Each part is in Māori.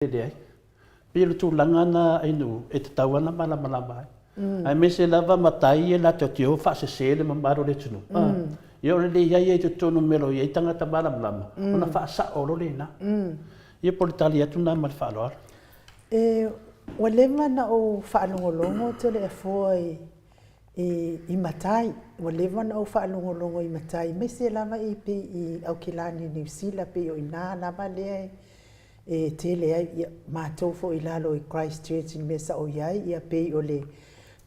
Ai. Pilo tu langana inu e te tauana malama ai me se lava matai e la te tio fa se sele mambaro le tunu. Ia o le ia te tonu melo ia tangata malama. Ona fa sa o le na. Ia politali atu na mal fa lo. O leva na o whaalongolongo te le foi i matai. O leva na o whaalongolongo i matai. Me se lava i pe i Aukilani New Zealand pe o ina lava le e tele ai mātou fo i lalo i Christchurch i mesa o iai ia pei o le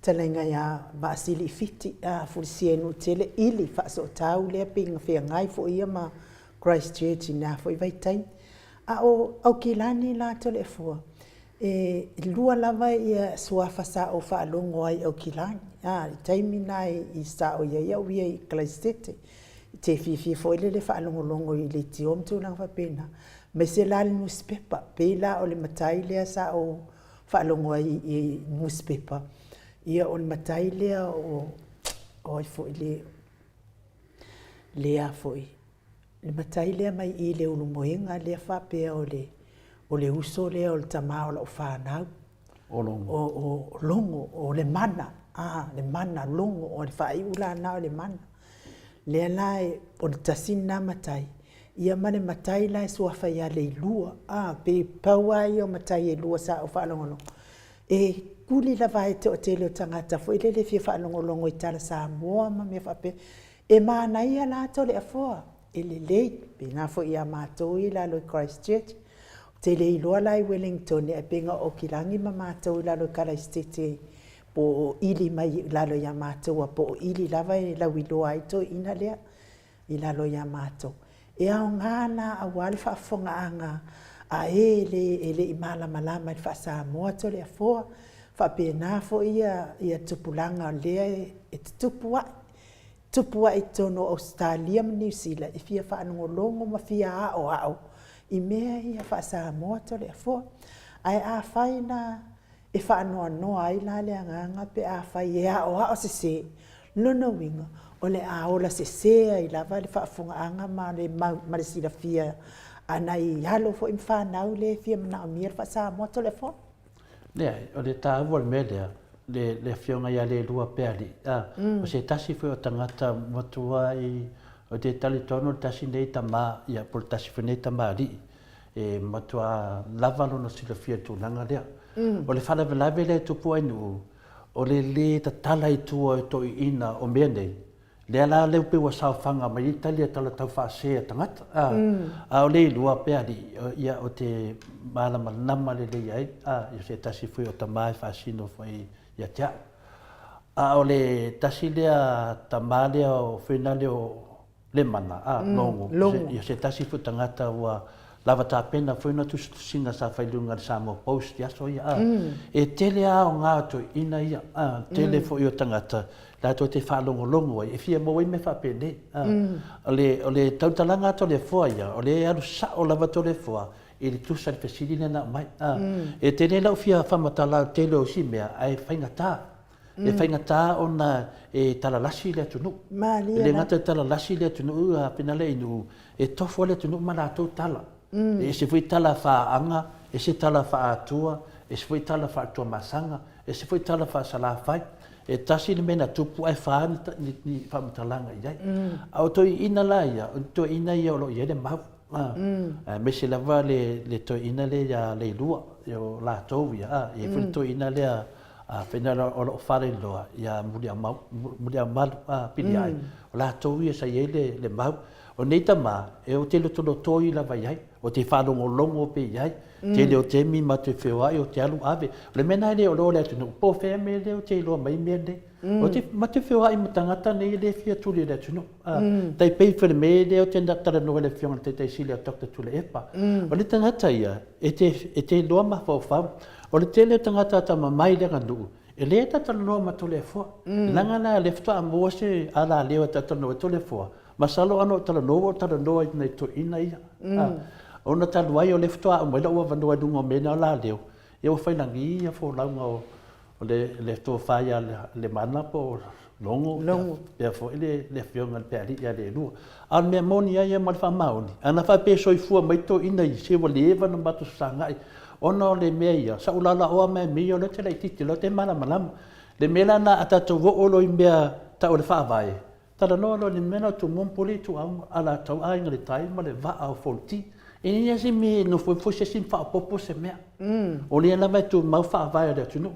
talenga ia maasili fiti a fulisienu tele ili whaaso tau lea pei ngā whea ngai fo ia ma Christchurch i nā fo i vaitai. A o Aukilani la tole e fua. Lua lava ia suafa sa o whaalongo ai Aukilani. I taimi nai i sa o ia uia i Christchurch. Te fifi fo ile le whaalongolongo i le tiom tu lang whapena. Me se la le newspaper, peila o le matai lea sa o whaalongo i newspaper. Ia o le matai lea o ai fo i lea fo i. Le matai lea mai i le ulumoenga lea whapea o le uso lea o le tamao la o whanau. O longo. O longo, o le mana. Le mana longo, o le whai ula na o le mana. Lea lai o le tasina matai. Ia mane matai lai suafa ia le lua. Pe paua ia o matai e lua sa o whaalongolongo. Kuli la vai te o tele o tangata fo ile le fia whaalongolongo i tala sa moa ma mea whape. Maana ia la to le afoa. Le lei, pe nga fo ia mātou i la lo i Christchurch. Tele i loa lai Wellington e penga o Kilangi ma mātou i la lo i Christchurch. Po ili mai la lo ia mātou po ili lava i la wiloa i to ina lea i la lo ia mātou. E au ngana a wale whaafonga anga a ele i malama i whaasa moa to lea foa. Whapena fo ia tupulanga lea e tupua i tono Australia ma New Zealand. I fia whaanongolongo ma fia ao. I mea ia whaasa moa to lea foa. Ai a whaina e whaanoa noa ai la lea nganga pe a whai e ao se se. Nono winga. O le aola se sea i lava le whaafonga anga ma le sila fia ana i halo fo i whanau le fia mana o mia whaasa moa to le fo. Lea, o le tāua le mea lea, le whionga ia le lua peali. O se tasi fo o tangata matua i o te tali tono tasi nei ta maa, ia por tasi fo nei ta maa li. Matua lavalo no sila fia tūlanga lea. O le whalawelawe le tupu ainu, o le ta tala i tua e toi ina o mea nei. Lea la leu pe wa sauwhanga mai i talia tala tau whaasea tangata. O le lua peari, ia o te malama nama le lei ai, ia se tasi fui o ta mai whaasino fai ia tia. O le tasi lea ta maa lea o whina leo le mana, longo. Ia se tasi fui tangata ua lava tā pena whaina tu singa sa whailunga le Samoa Post, ia so ia. E tele a o ngā to ina ia, tele fo i o tangata. La to te whaalongolongo ai, e fia mo i me whapene. O le tautalanga to le fua ia, o le aru sa o lava to le fua, e le tusa le pesilina na mai. E tele lau fia whamatala tele o si mea, ai whaingatā. E whaingatā o na e talalasi le atunu. Le ngata talalasi le atunu, pina le inu, e tofo le atunu ma rātou tala. E se fui tala whaanga, e se tala whaatua, e se fui tala whaatua masanga, e se fui tala whaasalawhai. E tasi ni mena tupu ai whaani ni whamatalanga iai. Au toi ina la ia, toi ina ia o lo ia le mau. Me se lava le toi ina le ia le lua, o la tau ia. E fui toi ina le a whenara o lo whare loa, ia muri a malu pili ai. O la tau ia sa ia le mau. O neita ma, e o te lotono toi lava iai, o te whanongo longo pe iai. Te leo te mi ma te whewai o te alu ave. Le mena ele o loo lea tunu, po whea me leo te loa mai mea ne. O te ma te whewai ma tangata nei le fia tuli lea tunu. Tai pei whele me leo te natara noa le whionga te te sili a tokta tule epa. O le tangata ia, e te loa ma whau. O le te leo tangata ta ma mai lea nganuu. E lea tatara noa ma tole e fua. Langa na le ftua a mua se ala leo tatara noa tole e fua. Masalo ano tala noa tala noa i nei to ina ia. Ona talu ai o le ftoa o mela ua vanua dunga mena o la leo. Ia o whainangi ia fo launga o le ftoa whaia le mana po longo. Ia fo le whionga le peari ia le lua. Al mea moni ia ia malwha maoni. Ana wha pe soifua mai to ina i se wa le ewa na matu sangai. ono le mea ia sa ulala oa me mi o le te lai titi lo te malama le mela na atatou vo'olo i mea ta o le whaavae tala noa lo le mena tu mompoli tu au ala tau ainga le tai ma le va'a o folti e ni si mi no foi foi se sim fa popo se mea o le na vai tu mau whaavae le tunu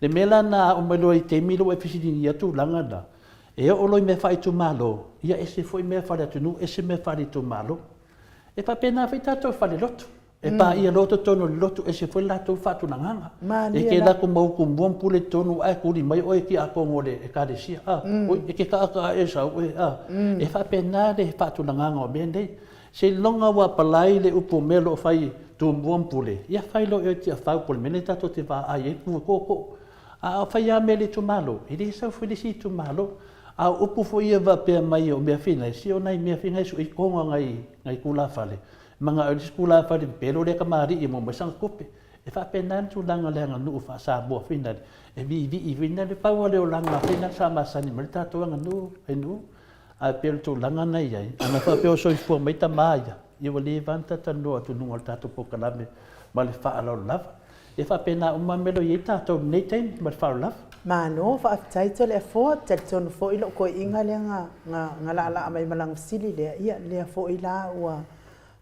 le mela na o melo i te milo e fisidi ia tu langa na e o lo i me fai tu malo ia ese foi me fa le tunu ese me fa tu malo e pa pena fai tato fa le loto e pa ia loto tono loto e se foi la tu fa tu nanga e ke la ko mau ku bon pule tonu ai ku di mai o e ki a ko ngole e ka de sia o e ke ka e sa o e fa pena de fa tu nanga o bende se longa wa palai le upo melo fai tu bon pule ia fai lo e ti fa pul mene tato te va ai e ku ko a fai a mele tu malo e de sa fu si tu malo a upo fo ia va pe mai o me fina si o nai me fina su i ko ngai kula fale manga o skula fa de pelo le kamari i mo masang kope e fa penan tu langa langa nu fa sa bo fina e vi vina le pa wale o langa fina sa masani merta to nga nu e nu a pel tu langa nei ai ana fa pe o so fo mai ta maia i wale vanta ta no tu nu alta to pokalame ma le fa ala lava e fa pena o mamelo i ta to nei time ma fa lava ma no fa title e fo te ton fo i lo ko inga le nga la mai malang sili le ia le fo i la wa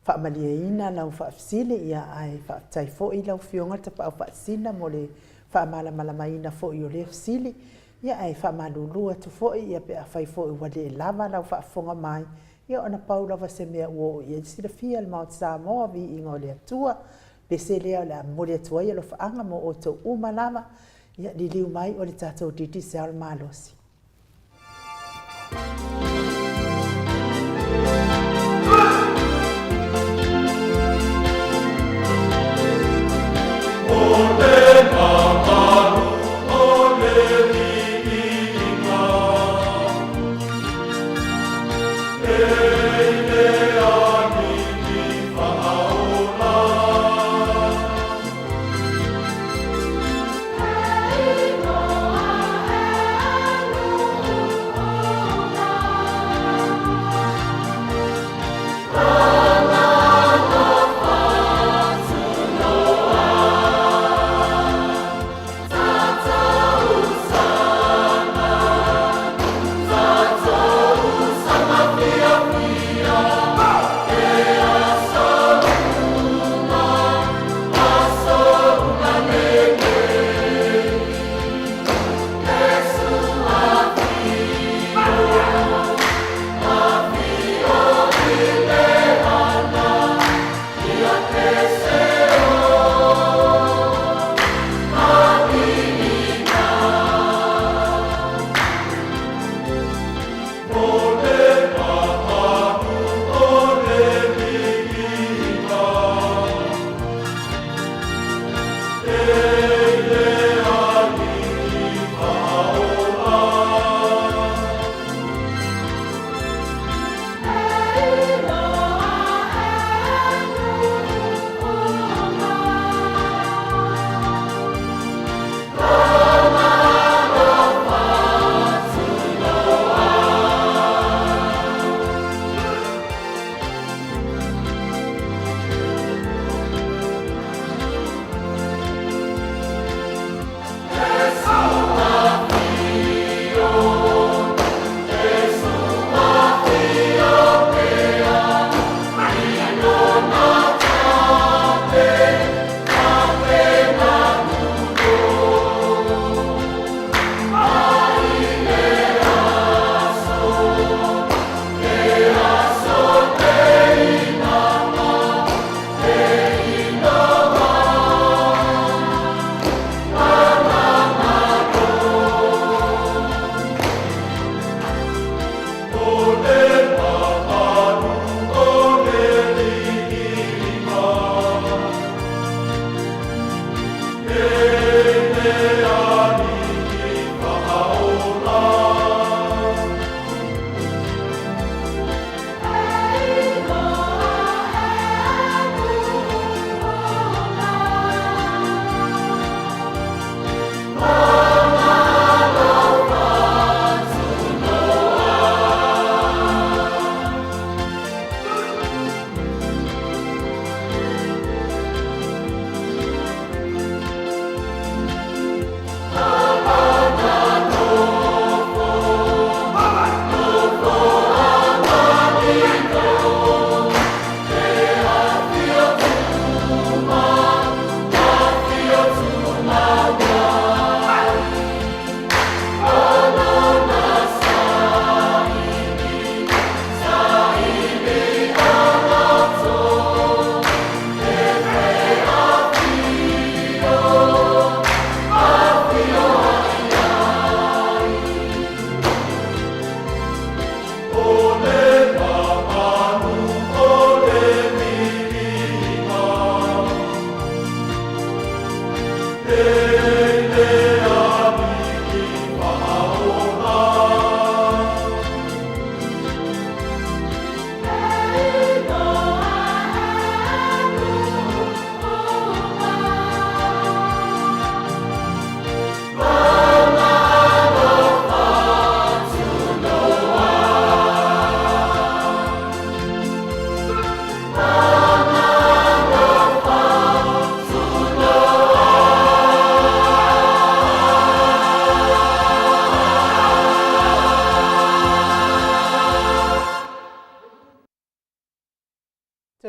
fa maliaina lau fa sili ia ai fa tai fo i lau fionga te pa fa sina mo le fa mala maina fo i o le sili ia ai fa malulu tu fo ia pe fa fo i wale lava lau fa fonga mai ia ona paula va se mea wo ia si le fia ma sa mo vi ingo le tua pe se le la mo le tua ia lo fa anga mo o to uma lava ia li liu mai o le tatou titi se al malosi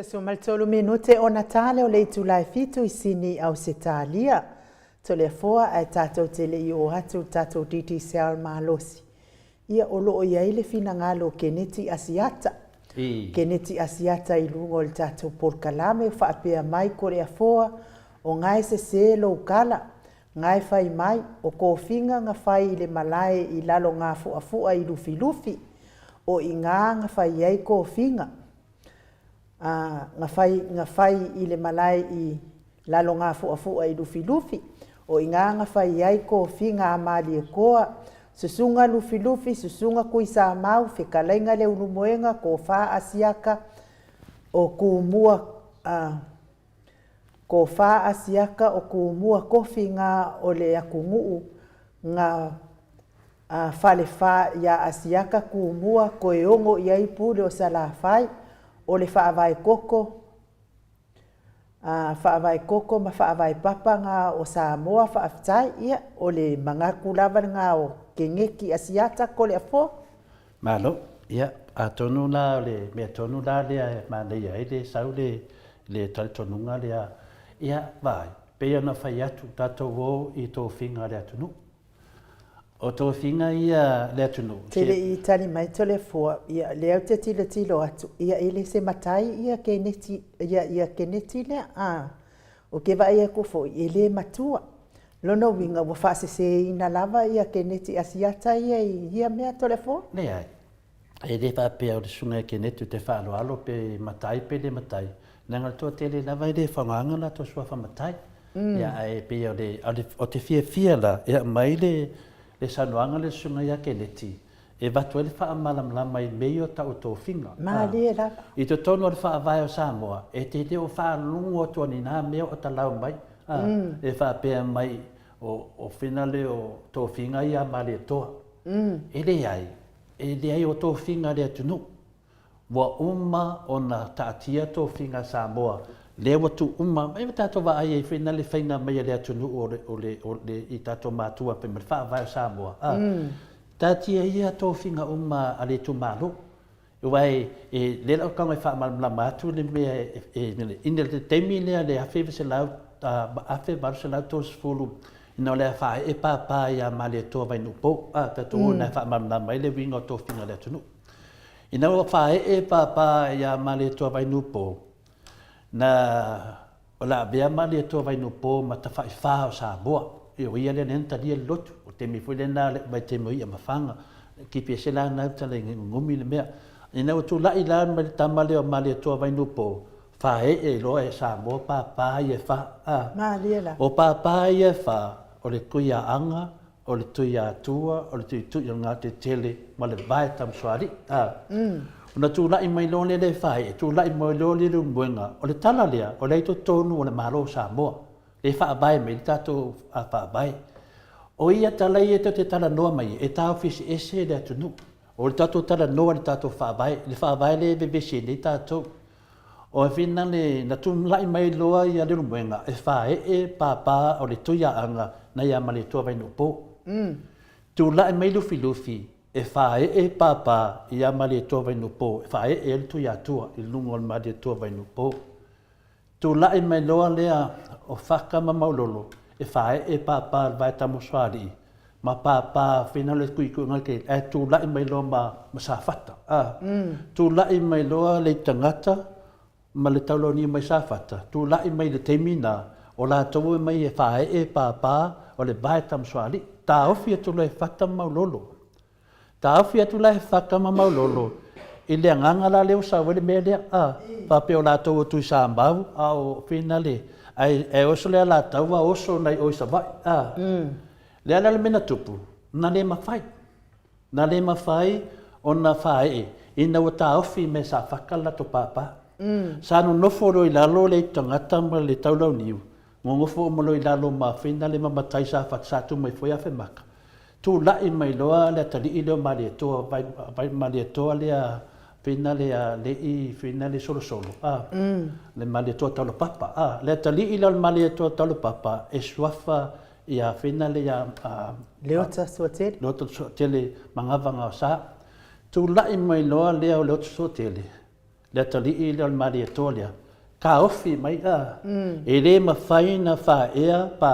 So maltolo minute o Natale o le itulai fitu I sini au se talia. To le foa ai tatou tele I o hatu tatou titi seal malosi. Ia olo o iaile fina ngalo keneti asiata. Keneti asiata I lungo o le tatou porkalame o whaapea mai kore a foa o ngai se selo ukala. Ngai fai mai o kofinga nga fai I le malae I lalo ngā fua I lufi lufi. O I ngā fai ai kofinga. Nga fai I le malai I lalo ngā fua I lufi lufi. O I ngā fai ai ko finga amali e koa. Susunga lufi lufi, susunga kui sa mau, whikalainga le unumoenga ko wha asiaka o kuumua ko wha asiaka o kuumua kofi ngā o le akunguu ngā whale wha ia asiaka kuumua ko e ongo I aipule o salafai. O le whaavai koko, ma whaavai papa ngā o Samoa whaafitai ia, o le mangaku lava ngā o kengeki asiata ko le afo. Malo, ia, a tonu la le, mea tonu la le, ma le ia, le sau le talitonunga le a, ia, vai, pea na whai atu tatou o I tō whinga le atunu. O tō whinga ia le atunu. Tele I tani mai to le fua, ia leo te tilo atu, ia ele se matai ia keneti le o ke vai e kufo, ele matua. Lono winga wa whaase se ina lava ia keneti asiata ia mea to le fua? Ne ai, e le whapea o le sunga e keneti te whaalo alo pe matai pe le matai. Nangal toa tele lava I le whanganga la to sua whamatai. Ia ai pe o te fia la, ia mai le sanuanga le sunga ia keneti. E watu ele wha amalamlama I mei o tau tō whinga. Malie la. I te tono le wha avai o Samoa, e te te o wha lungu o tuani nā mea o talau mai. E wha pēa mai o whinale o tō whinga ia male toa. E le ai o tō whinga le atunu. Wa uma o na taatia tō whinga Samoa. Le watu uma, e tato wa ai e whinale whainga mai le atunu o le I tato mātua pe me wha avai o Samoa. Tatia ia tō whinga uma a le tu malo. Iwai, le lau kaunga wha malamlama atu le mea ina le teimi lea le awhi se lau, awhi maru se lau tō sifuru. Ina le wha e pāpā ia ma le tō vai nupo. Tato na wha malamlama le winga o tō whinga le atunu. Ina wha e pāpā ia ma le tō vai nupo. Na o la bea ma le tō vai nupo ma ta wha I wha o Samoa. Io ia le nenta lia lotu. Te mi fui lena mai te moi mawhanga ki pia se la na tala ngumi le mea ina o tu lai la mai tamale o male to vai no po fa e lo e sa mo pa e fa la o pa e fa o le kuia anga o le tuia tua o le tu nga te tele ma le vai tam swari ona tu lai mai lo le fa e tu lai mai lo le buenga o le tala lea o le to tonu o le malo sa mo e fa vai me tato a fa vai. O ia talai e te tala noa mai, e tā ofisi ese le atunu. O le tātou tala noa le tātou whaabai, le whaabai le bebesi le tātou. O e whina le na tumlai mai loa I a liru muenga, e whae e pāpā o le tuia anga na ia ma le tua vai no pō. Tu lai mai lufi lufi, e whae e pāpā I a ma le tua vai no pō, e whae e le tuia atua I lungo ma le tua vai no pō. Tu lai mai loa lea o whaka ma maulolo, e whae e pāpā vai tamo swari, ma pāpā whina le kui ngai ke, e tū lai mai loa ma sa whata. Tū lai mai loa le tangata, ma le tauloni mai sa whata. Tū lai mai le teimina, o la tau mai e whae e pāpā, o le vai tamo swari. Tā ofi atu le whata maulolo. Tā ofi atu le whaka ma maulolo. I le anganga la leo sa wale mea lea, whape o la tau atu I sa mbau, o whina le, ai oso le la tau oso nai o sa vai le ala le mena tupu na le mafai na le mafai ona fai ina wata ofi me sa fakala to papa sa no fo ro ila lo le tangata ma le tau lau niu ngo fo mo lo ila lo ma fina le mama tai sa fa sa tu mai foi a fe maka tu la i mai loa le tali i lo ma le to vai ma le to le fina le i fina le solo le ma le to talo papa le tali i lo ma le to talo papa e swafa ia fina le ia Leota Sotele. Leota Sotele mangavanga sa tu la i mai loa le o Leota Sotele le tali i lo ma le to le ka ofi mai e le mawhai na wha ea pa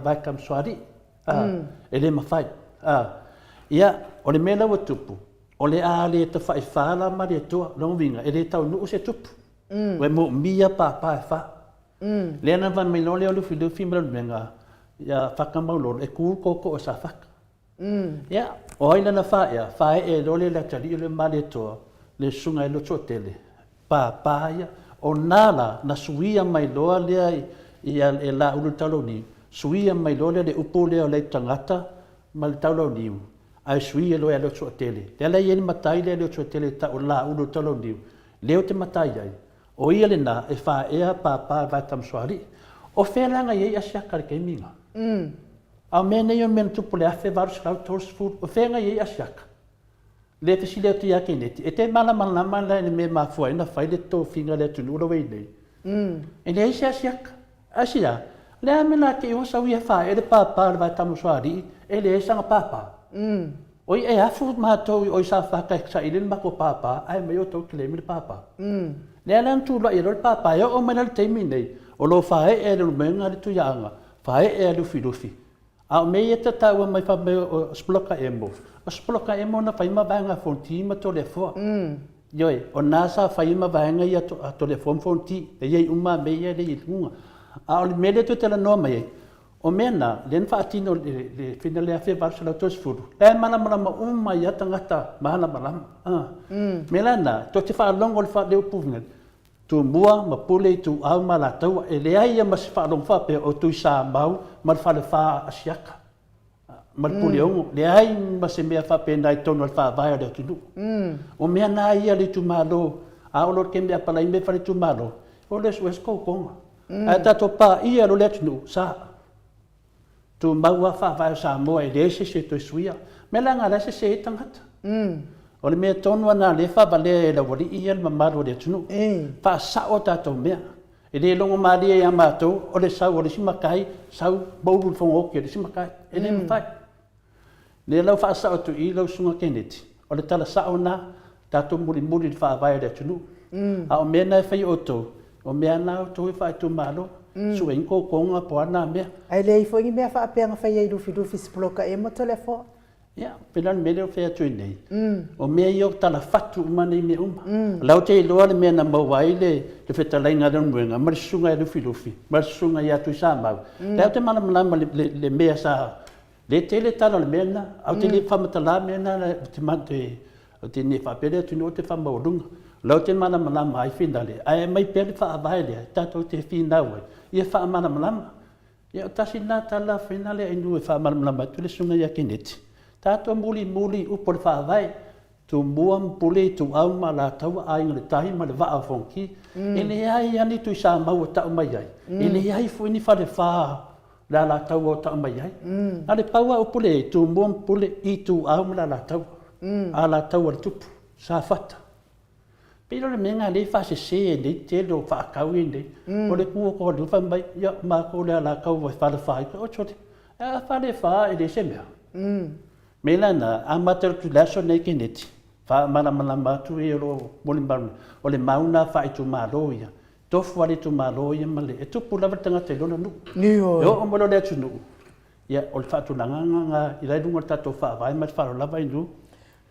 vai kam swari e le mawhai ia o le mea lawa tupu o le a le ta whai whala ma le toa longwinga e le tau nuu se tupu we mo mia pa e wha le ana van mai lo le o lufi mara menga ia whakamaulo e kūr koko o sa whaka ia o aina na wha e lo le tali le ma le toa le sunga e lo totele pa ia o nala na suia mai loa lea ia e la ulu talo ni suia mai loa le upo lea le tangata ma le talo ni ai suia loa le tele le la yeni matai le tele ta o la ulu talo ni leo te matai ai o ia le na e fa ea pa vai tam swari o felanga ye asia kar ke minga a mene yo men tu pole afe varus ka tors food o fenga ye asia le te sile tu ya keneti e te mala la ni me ma foi na fai de to finga le tu no we nei e le asia le amena ke o sa wi fa e de pa vai tam swari e le sanga papa oi e afu ma to oi sa fa ka sa ilin ma ko papa ai me yo to kle mi papa le lan tu lo e lo papa yo o menal te mi nei o lo fa e lo menga tu yanga fa e lo filofi a me e ta wa mai fa me sploka embo sploka emo na fai ma banga fonti ma to le fo yoi o nasa fai ma banga ia to le fonti e ye uma me ye le ilunga a o me le to te la no mai o mena len fa tino le finale a fe varsala to sfuru e mana uma ia tangata mana melana to te fa longo le fa le upuvnga tu mua ma pule tu au ma la tau e le ai ma se fa long fa pe o tu sa mau ma fa le fa asiaka ma pule ongo le ai ma se mea fa pe nai tono fa vai le tu o mea na ia le tu malo a o lo ke mea pala me fa le tu malo o le wes ko konga a ta to pa ia lo le tu sa tu mau fa vai sa mo e le se to suia me la ngala se tangata o le mea tonu ana le fa vale la wali ia le mamaro le tunu fa sa o tato mea e le longo maria ia matou o le sau o le simakai sau boulu fongo ke le simakai e le mafai le lau fa sa o tu i lau sunga keneti o le tala sa o na tato muri le fa vai le tunu a o mea na fai oto o mea na o tu fa tu malo su en ko konga po ana mea ai le fo ngi mea fa apenga fai ai lufi sploka e mo telefo ya pelan mele o fea tui nei o mea i o tala fatu umane i me lau te iloa le mea na mawai le whetalai ngā muenga marisunga e lufi marisunga i atu i sa mau leo te mana malama le mea sa le tele tala le mea na au te le whamatala mea na te mante o te ne whapere atu no te whamaurunga lau te mana malama ai whindale ai mai pere whaavai lea tato te whindau ia wha mana malama ia o tasi nā tala whindale ai nu e wha mana malama tu le sunga ia keneti tato muli upo le whaavai tu mua mpule tu au ma la tau ai ngale tahi ma le waa fonki e le ai ani tu sa mau o tau mai ai e le ai fuini whare wha la tau o tau mai ai ale paua upule tu mua mpule i tu au ma la tau a la tau al tupu sa fata pero le menga le fa se de te lo fa kau inde o le ku ko le fa mai ya ma ko le la kau wa fa le fa o chote a fa le fa e de semia melana amateur tu laso nei keneti fa mana matu e lo molimban o le mauna fa i tu maloia to fuari tu maloia male e tu pula tanga te lona nu yo o molo le tunu ya o fa tu langa i lai dunga tato fa vai ma fa la vai nu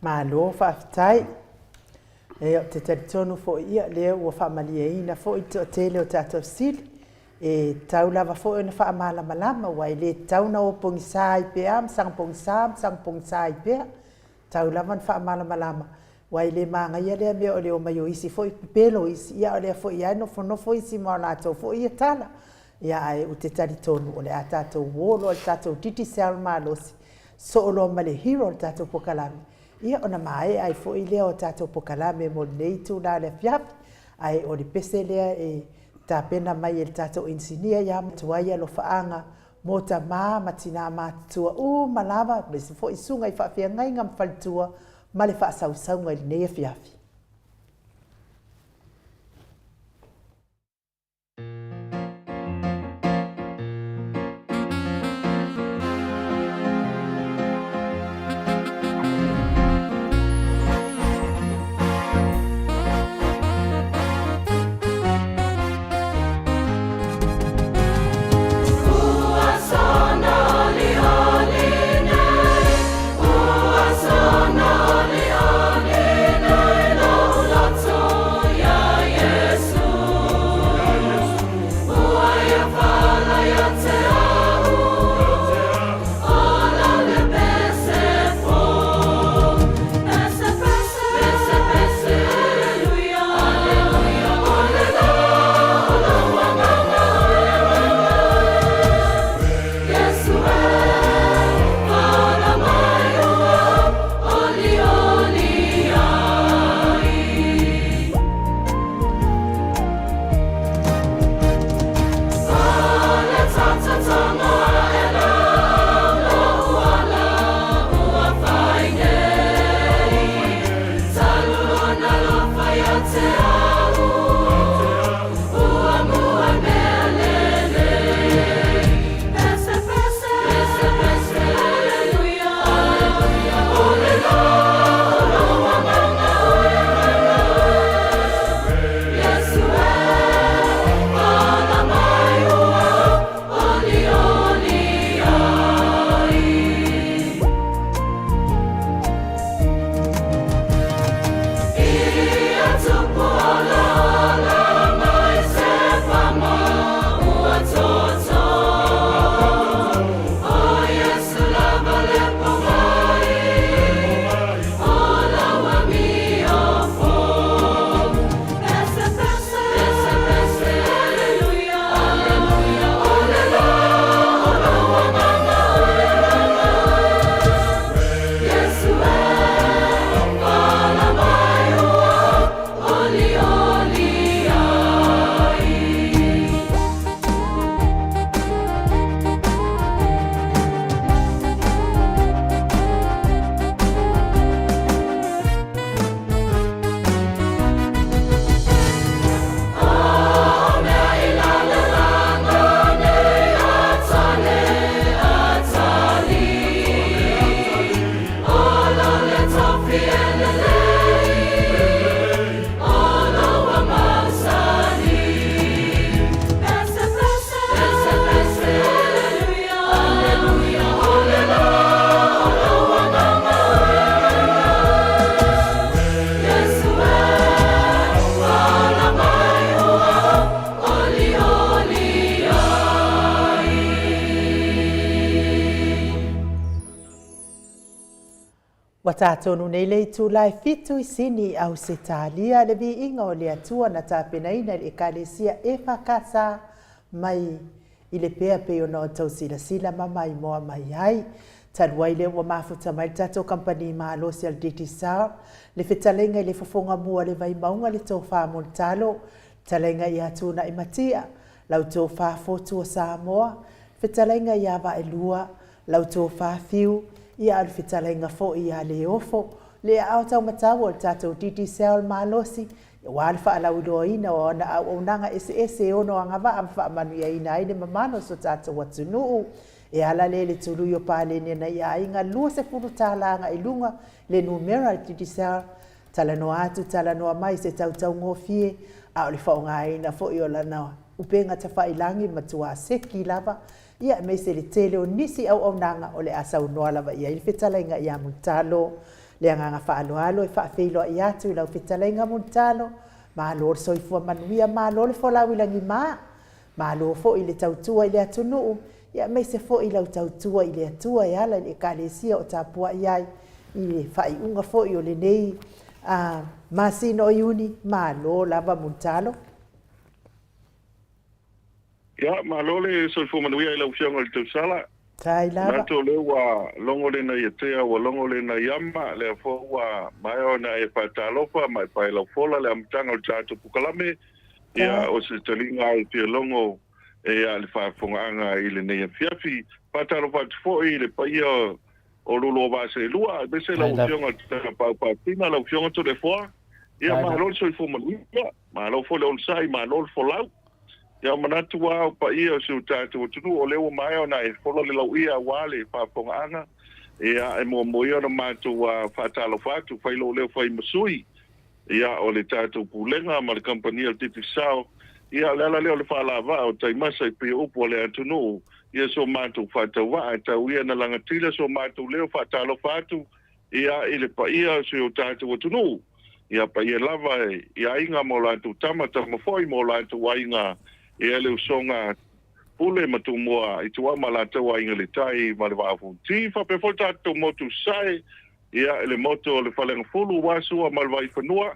malo fa tai e te te tonu fo ia le o fa malia ina fo i te le o tato sil e tau lava fo na fa mala malama wai le tau na o pong sai pe am sang pong sai pe tau lava fa mala malama wai le manga ia le me o le o mai isi fo pelo isi ia le fo ia no fo isi mo na to fo ia tala ia ai o te taritonu o le a tātou wolo o le tātou titi seal malosi so o loa ma le hero o le tātou pokalame ia ona mae ai fo i lea o tātou pokalame mo nei tu la le fiapi ai o le pese lea e tāpena mai e le tātou insinia ia matuaia lo faanga mo ta mā matina mātua malava me se fo i sunga i whaafiangai ngam whalitua ma le whaasausau ngai nei e fiafi. Wa tātonu nei lei tū lai fitu I sini au se tālia le vi inga o le atua na tāpenaina le ekalesia e whakasa mai I le pea peo no tau sila mama I moa mai ai. Taluai le ua mafuta mai tato company maalosi al diti sao. Le whetalenga I le fofonga mua le vai maunga le tō wha montalo. Talenga I atuna I matia. Lau tō wha fotua Samoa. Whetalenga I awa e lua. Lau tō wha fiu. Ia al fitalenga fo ia le ofo le au tau matau o tatou titi sel malosi wa al fa la udoina o na au nanga ese ono anga va am fa manu ia ina ine mamano so tatou watunu e ala le tulu yo pale ne na ia inga lu se furu talanga I lunga le numero titi sel talano atu talano mai se tau ngofie a le fa nga ina fo io la na upenga ta fa ilangi matua seki lava ia me se le tele o nisi au nanga o le asa unoa lava ia I whetalainga ia muntalo le anganga whaaloalo e whaafeilo ia tu I lau whetalainga muntalo ma lor soifua manuia ma lor le wholauilangi ma lor fo I le tautua I le atunu ia me se fo I lau tautua I le atua e ala I le kalesia o tapua iai I le whaiunga fo I o le nei masino I uni ma lor lava muntalo Ya malole so fo manuia ila ufianga le tusala. Tai lava. Nato le wa longo le na yetea wa longo le na yama le fo wa mai na e patalofa mai pai la fola le amtanga o tatu pukalame ya o se telinga i te longo e ale fa fonga ile ne fiafi patalofa fo ile pa ia o lolo ba se lua be se la ufianga pa tina la ufianga to le fo ya malole so fo manuia malo fo le on sai malo fo lau ya manatu wa pa ia se utatu tunu o lewa mai ona e folo le lau ia wale pa ponga ia e mo ia no matu wa fatalo fatu failo le fai masui ia o le tatu pulenga ma le company al titi sao ia la le fa la va o tai masa pe upo le tunu ia so matu fatu wa ta ia na langa tila so matu le fatalo fatu ia ile pa ia se utatu tunu ia pa ia lava ia inga mo la tu tamata mo foi mo la tu wa inga e le usonga pule matumua i tua malata wa ingale tai ma le vafu ti fa pe folta to motu sai ia le moto le falenga fulu wasu ma le vai fanua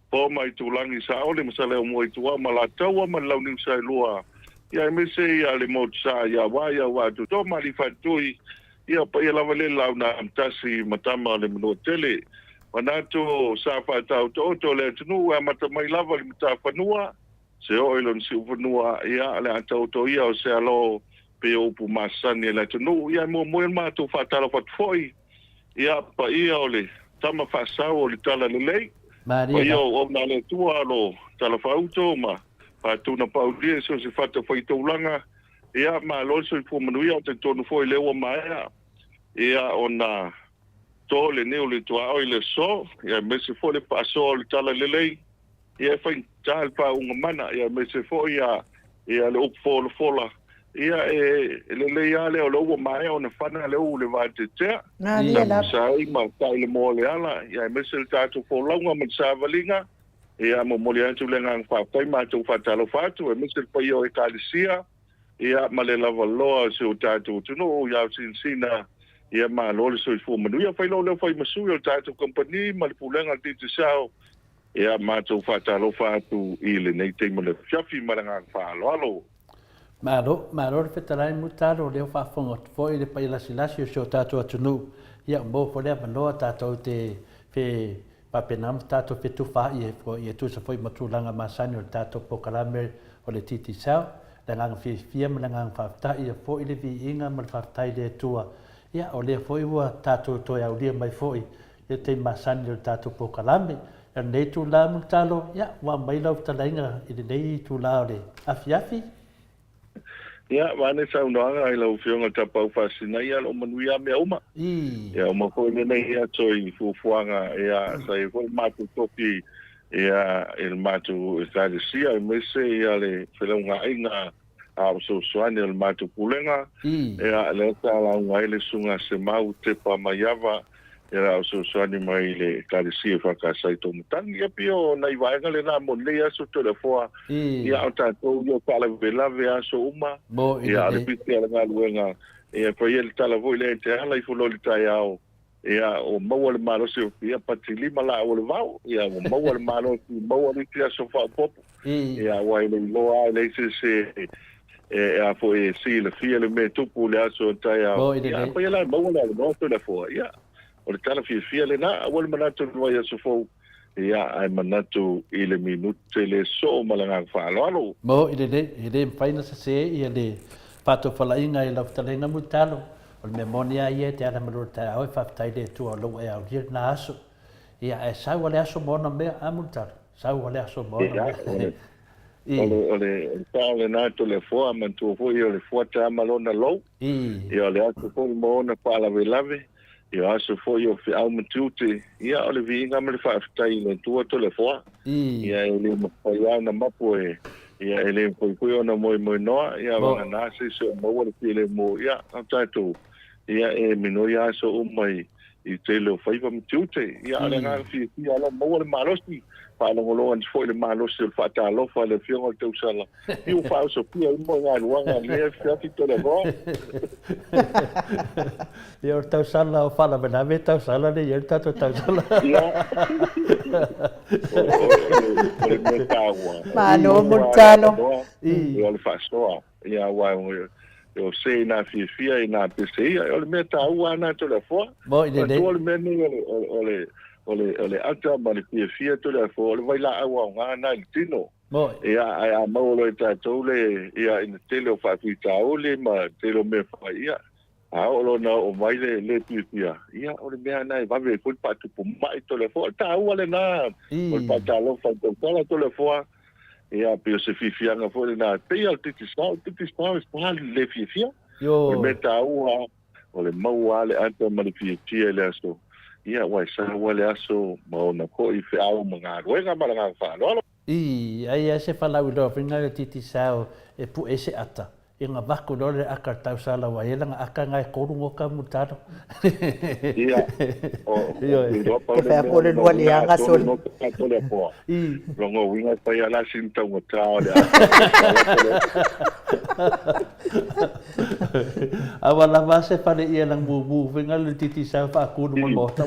po mai tu langi sa ole masale mo i tua malata wa ma launi sai lua ia me se ia le motu sa ia wa tu to ma li fatui ia pa ia lava le launa amtasi matama le mno tele manato sa fa tau to le tunu mata mai lava le mata fanua se o ilon si upunua ia le atau to ia o se alo pe o pu masani le tunu ia mo ma tu fatalo fat foi ia pa ia ole tama fasao o le tala le lei Maria ia o na le tua lo tala fauto ma pa tu na pa dia so se fata foi to langa ia ma lo so fu manuia te tonu foi le o mai ia ona to le ne o le tua o le so ia me se foi le paso le tala le lei ia fai tal pa unga mana ia me se fo ia le upfo fola ia le ia le o lo mai ona fana le u le va te te Na lia la. sai ma tai le mo le ala ia me se tatu fo longa ma sa valinga ia mo mo le tu le ngang fa kai ma tu fa talo fa tu me se pa io e kalisia ia ma le lava loa se o tatu tu no ia sina ia ma lo le so fo manu ia fai lo le fai masu o tatu company ma le pulenga ti te sao ia mātou whātalo whātu i le nei teimo le whiawhi maranga whālo alo. Maro le whetarai mutaro leo whaafonga foi le pai lasi o sio tātou atunu. Ia mbo po lea manoa tātou te whe papenam tātou whe tuwha i e tusa foi matulanga masani o tātou pokalame o le titi sao. Le nganga whiawhia ma le nganga whaftai i foi le vi inga ma le whaftai le tua. Ia o lea foi ua tātou toi au lia mai foi i te masani o tātou pokalame. Nei tu la mutalo ya wa mai lau talainga i nei tu la le afiafi ya vane sa unoanga i lau fionga tapau fasina ia lo manuia me uma ya uma ko nei ia toi fuanga ia sai ko matu topi ia el matu estade sia me se ia le felonga inga a so soane el matu pulenga ia le tala ngai le sunga se mau te pa maiava era so soani mai le kalisi fa ka sai to mutan ia pio na ivaenga le na monle so telefona ia ata to yo pala vela vea so uma ia le piti ala luenga ia po ia tala voi le te ala i folo le tai ao ia o mau le malo se ia patili mala o le vau ia o mau le malo mau le tia so fa pop ia wai le loa le se a fo e si le fia le me tupu le aso tai ao ia po ia la mau le no telefona ia o le tala fia le na wal manatu no ia so fo ia ai manatu i le minute le so malanga fa alo mo ile faina se ia le pato fala inga i la talenga mutalo o le memonia ia te ana maro ta o fa tai de tu lo e au dia na aso ia e sa wale aso mona me amutalo sa wale aso mona ole tale na telefona man tu fo ia le fuata malona lo ia le aso fo mona pala velave ia aso fo io fi au matute ia ole vinga me fa tai le tua telefona ia ele mo ia na mapo ia ele ko ona mo no ia na se so mo le pile mo ia tato ia e mino ia so mai i te lo fa iba matute ia le nga fi ia lo mo le malosti pa lo lo an foi le malosti il fa lo fa le fio te usala io fa so pia mo nga luanga le fi telefona Ia tau sala o whala mena me tau sala ne ia tato tau sala. Mano mutalo. Ia le whasoa. ia wa o se na fia ina pese o le me ta ua na to le fo mo i le o le me ni ole ata ma le fia to le fo le vai la ua nga na il tino mo ia mo lo ta to le ia in tele o fa fi ta o le ma tele me fa ia o lo na o mai le pia ia o le me na va ve ko pa tu mai to le fo ta ua le na o pa ta lo fa to le fo ia pe se fianga fo na pe al titi sta pa le fia yo le meta ua o le maua le anta ma le fia le aso ia wa sa wa le aso ma ona ko I fe au mga ruenga ma nga fa lo i ai se fala u do finga le titi sao e pu ese ata inga vaku do le aka tau sala wa elanga aka ngai korungo ka mutaro ia o Ke fea kore lua le anga soli. i longo winga pa ia la sinta mo tao le awala vase pale ia lang bubu finga le titi sao fa ku mo mo ta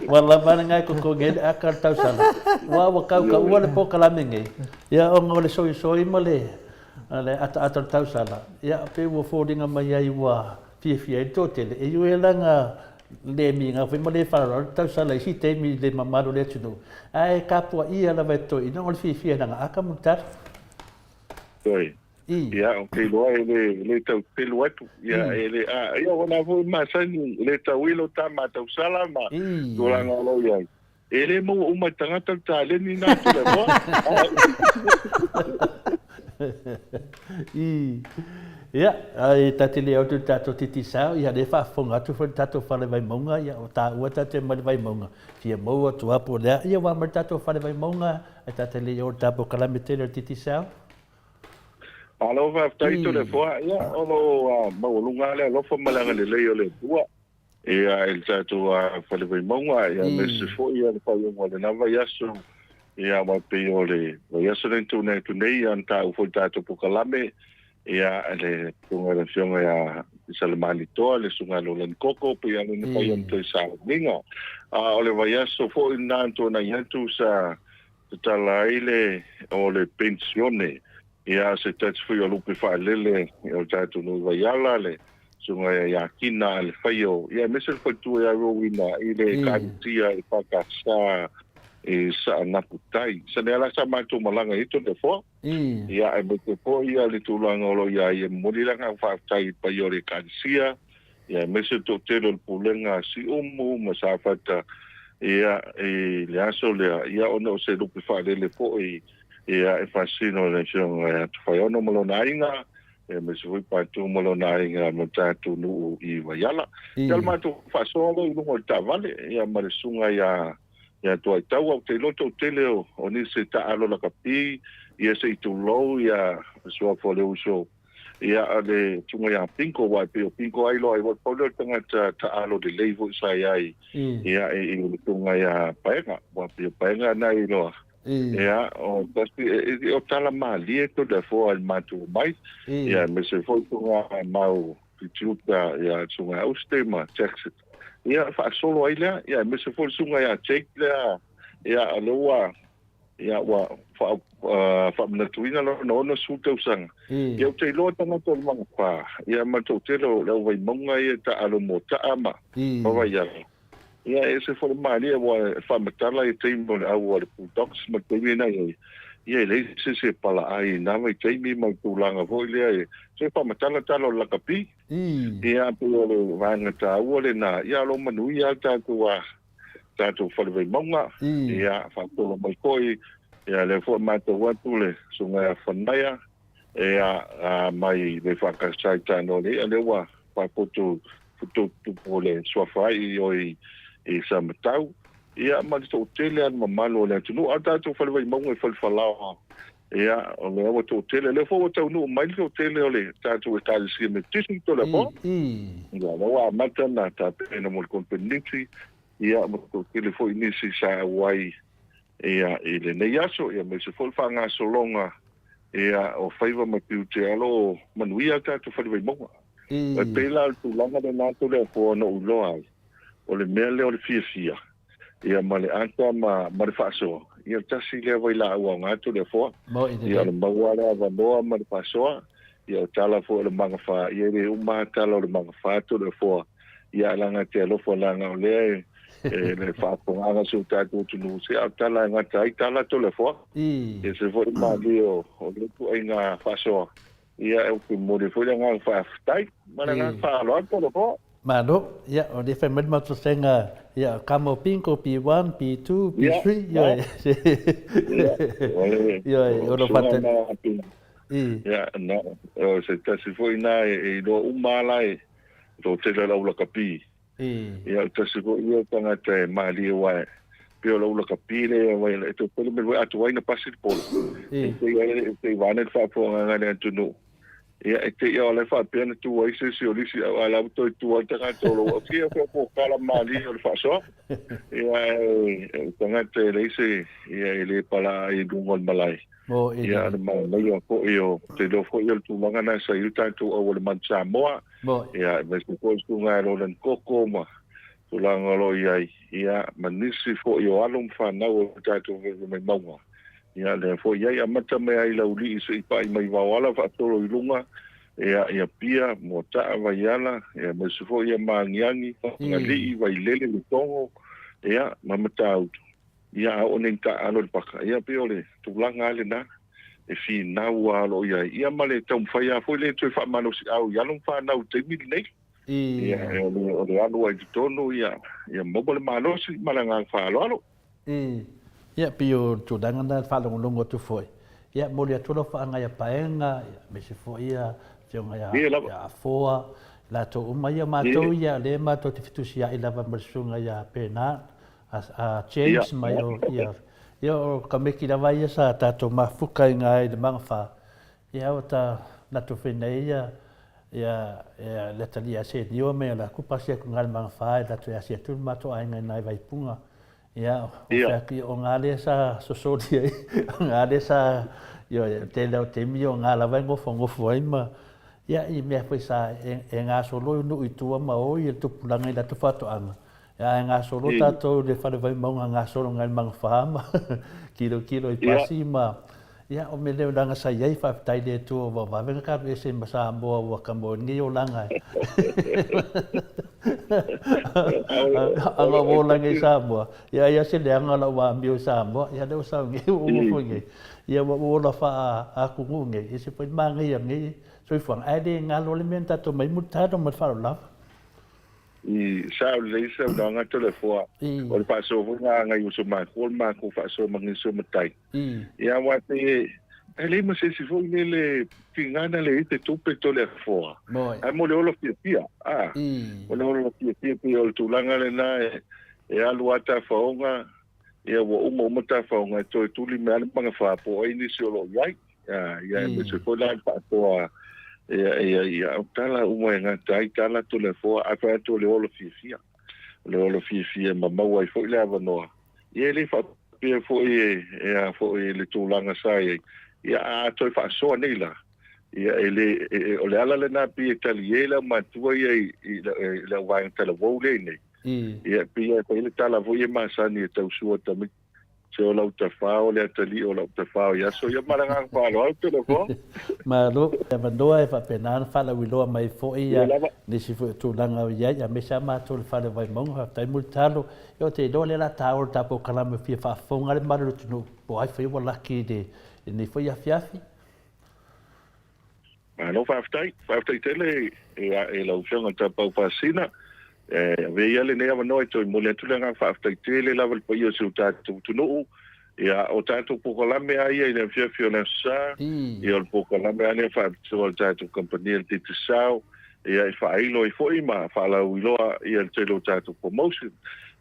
wala mana ngai ko ngel aka tau sala wa kau ka wala po kala mengi ya o ngole soi male ale ata tau sala ya pe wo fodinga mai ai wa fia to tele e yo elanga le mi nga fe male fa tau sala si te mi le mamaro le tunu ai kapo ia la veto I no fia nga aka mutar Oi. Ia o ke loa le tau te loa tu. Ia ia wana fu masani le tau ilo ta ma tau sala ma. Dola nga lo ia. Ele mo uma tangata ta le ni na tu le mo. Ia, ai tatili au tu tato titi sao, ia le fa fonga tu fo tato fale vai monga, ia o ta ua tate mai vai monga. Fia mo tu apo lea, ia wa mar tato fale vai monga, ai tatili au tapo kalamitele titi sao. Alo va tai to le fo, ia o lo mo lunga le lo fo malanga le le le tua. Ia el tato fale vai monga, ia me se fo ia le fa mo le na vai aso. Ia wa pe ole, vai aso le tu nei anta u fo tato po kalame. Ia le tunga le fionga ia salamani toa le sunga lo len koko pe ia le pai to sa minga o le vai aso fo ina to na yantu sa talaile o le pensione ia se tats fu yo lupe fa lele o tatu no vai ala le sunga ia kina le faio ia mesel fa tu ia ro wina ile kantia I paka sa sa naputai sa nela sa matu malanga ito de fo ia e bete po ia le tulanga lo ia e molilanga fa tai pa yo le kansia ia mese to telo pulenga si masafata ia le aso le ia ono se lupe fa le fo ia e fasino le shong ia tu fa ono molonainga e mese fu pa tu molonainga mo tatu no I wayala calma tu fa solo no tavale ia maresunga ia to tau au te loto tele o ni se ta alo la kapi ia se tu lo ia so fo le uso ia ale tunga ia pinko wa pinko ai lo ai wa polo tanga ta alo de levo sai ai ia e tunga ia paega wa paega na I lo ia o pasti o tala mali to de fo al matu mai ia me se fo tunga mau tuta ia tunga austema Texas ia fa solo ai la ia me se for sunga ia check la ia aloa ia wa fa na tuina no su te usanga ia te lo tanga to manga pa ia ma to te lo vai monga ia ta alo mota ama va ia ia ese for mali wa fa matala i te mo au al docs ma te na ia le se pala ai na vai te mi ma tulanga vo le se fa matala talo la kapi ia pe o vanga ta ole na ia lo manu ia ta tu fa le monga ia fa to mai koi ia le fo ma to wa tu le sunga fa naya ia mai le fa ka sai ta no le wa pa putu pole so fa I sa matau ia ma to tele an mamalo le tu no ata to fa le monga fa la ia o le o to tele le fo to no mai to tele ole ta tu ta si me tisi to le po ia wa mata na ta pena mo compendenti ia mo to tele fo inisi sa wai ia ile ne yaso ia me se fo fa nga solonga ia o faiva ma piu te alo manuia ta tu fa le mo e pela tu langa de na to le fo no ulo ai o le mele o le fia ia ma le anta ma le faso ia tasi le vai la ua ngatu le fo Mo i ia le mawara va noa ma le pasoa ia tala fo le manga fa ia le uma tala le manga fa to le fo ia langa te lo fo langa o le le fa ko nga su ta tu nu se tala nga tai tala to le fo e se fo ma dio o le tu nga faso ia e ku mo le fo nga fa tai ma nga fa lo to le fo Mano, ya, o le whaimari matu senga, ya, kamo pinko, P1, P2, P3, o lo pata. Ya, no, o se tasi foi na e do umala e do te la ula kapi. Ya, tasi foi ia tanga te mali wa. Pio la ula kapi le wa e to pele me atu wa na pasir polo. Te vane fa po nga ne tunu. Ya te ia le fa pena tu wa se se oli si ala to tu wa ta to lo ki ko kala mali o fa so ya tanga te le se ya le pala i dungol malai ya ma mai ko yo te lo fo yo tu manga na sa yuta tu o le man Samoa ya me ko tu nga lo len koko ma tu la ngolo ya manisi fo yo alum fa na o ta tu me maua ia le fo ia mata me ai la uli se pai mai wala fa tolo i lunga ia pia mo ta va yala ia me se fo ia mangiangi nga li vai lele le tongo ia mamata out ia onen ka alo paka ia piole tu langa le na e fi na wa lo ia male tom fa ia fo le tu fa mano si au ia long fa na u te mi nei ia o le alo ai tono ia mo bole malo si malanga fa alo Ia pio tu dangan da fa longo tu foi. Ia mo le tu fa nga ia paenga, me se foi ia fionga ia foa, la to uma ia mato ia le mato te fitu sia ila va mersunga ia pena a James mai o ia. Ia o ka meki la vai sa ta to mafuka nga i de mangfa. Ia o ta na to fina ia le talia se dio me la kupa sia ku ngal mangfa la to ia se tu mato ai ngai vai punga. Ya, o ngale sa sosoli ngale sa yo te le te mi o ngala vai ngo fongo foi ma ya i me foi sa nga solo no i tu ma o i tu pulanga i tu fato anga ya nga solo tato le fa vai mo nga solo ngal mang fama kilo i pasi ma ya o me le danga sa yai fa tai de tu va va venga ka ese masa bo wa kambo ni o langa anga bola ngai Samoa ya se le anga la wa mbio Samoa ya de sa ngai o mo ngai ya wo la fa a ku ngai ese pa ma ngai ngai so fang ai de ngalo le menta to mai mutta to mat fa la i sa le sa danga to le fo o le paso nga ngai uso ma ko ma ko fa so mangi so matai ya wa te ele mo se si fo le tingana le te tupe to le fo ai mo le olo pia o le olo pia o tu langa le na e alu ata faonga e wo umo mata faonga to tu li me panga fa po ai ni so lo yai ya me se fo la pa to ia tala uma nga tai tala to le fo a fa to le olo fia ma ma wai fo le ava no ia le fa pe fo fo le tu langa sai ia a to fa so nei la ia ele o le ala le na pi italiela ma tu ia le wang tala wo le nei ia pi pe le tala vo ia ma sa ni tau su ta mi se o la uta fao le atali o la uta fao ia so ia maranga pa lo alto lo ko ma lo e vandoa e fa penan fa la wilo mai fo ia ni si fo tu langa ia me sa ma to fa le vai mong ha tai multalo yo te do le la taur ta po kala me fi fa fo ngal ma lo tu po ai foi wala ki de ni foi a fiafi ma no fa tai tele e la opción ta pa fascina veia le nea no to mo le tu langa fa tele la val po yo su ta tu no ia o tanto poco la me ai e fia na sa e o poco la me ai fa so ta tu compagnia di tsao ia fa ai lo foi ma fa la uilo ia te lo ta tu promotion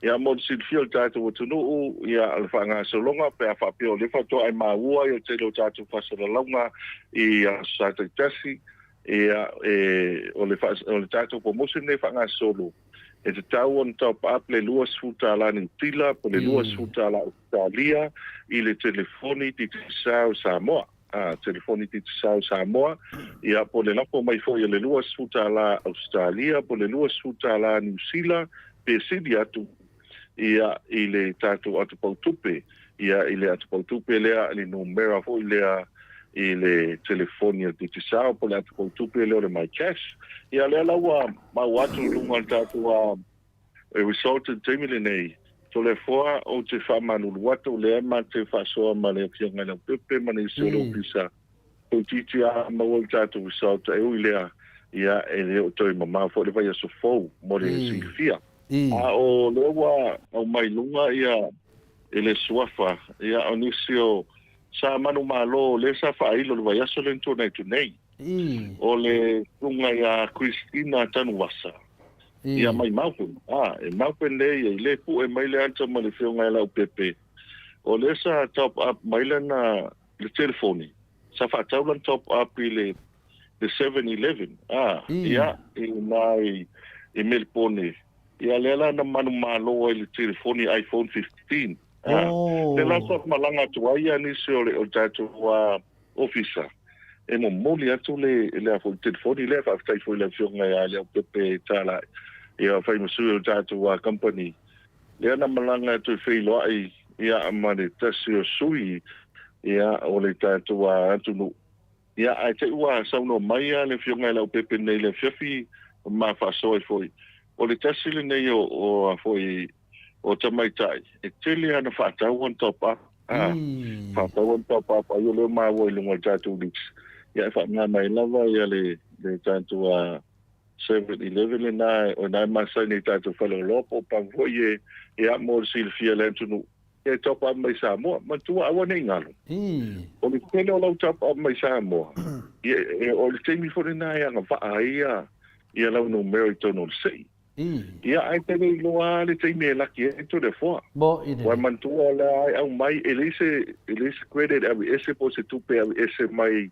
ia mo si fio ta tu no ia al fa nga so longa pe fa pio le fa to ai ma ua ia te lo ta tu fa so longa ia sa te tasi ia o le ta tu promotion ne fa nga solo e te tau on top up le luas futa la nintila, po le luas futa la Australia, i le telefoni ti tisao Samoa. Telefoni ti tisao Samoa, ia po le lapo mai fo i le luas futa la Australia, po le luas futa la New Zealand, pe sidi atu, ia i le tatu atu pautupe, ia i le atu pautupe lea le numera fo i lea i le telefonia titisao po le atu pautupe lea o le my cash ia lea laua mau atu lunga le tātua e result taimi le nei to le foa o te whamanulu atu lea ma te whasoa ma le fianga le pepe ma le solo pisa o titi a maua i tātua result e ui lea ia e le o toi mamā fo le vai aso fou mo le silfia a o lewa o mai lunga ia ele suafa ia o nisio sa manu malo le sa failo le vai aso le tunei o le lunga ia Christina Tanuwasa ia mai maupen e maupen le pu e mai le anto mo le fionga la upepe o le sa top up mai le na le telefoni sa fa taulan top up i le 7-Eleven ia i mai i Melbourne ia lela na manu malo i le telefoni iPhone 15 le lasa malanga tua ia nisi o tatu wa ofisa e mo moli atu le afo telefoni le fa ftai foi le fionga ia le pepe tala ia fai musu o tatu wa company le na malanga tu feilo ai ia amane tasio sui ia o le tatu wa atu ia ai te ua sauno mai le fionga le pepe nei le fiafi ma fa soi foi o le tasile nei o foi o tamaitai e tele ana whaatau on top up whaatau on top up ai o leo maua i lunga tātou lis ia e whaanga mai lava ia le tātou 7-Eleven le nai o nai masai nei tātou whalolopo pa voi e a mō silfia le antunu e top up mai Samoa ma tua awa nei ngalo o le tele o lau top up mai Samoa o le teimi fore nai anga wha ia lau no mero i tono le sei ia ai tele loa le teimi e laki e to le foa wa mantua le ai au mai elise credit avi ese po se tupe avi ese mai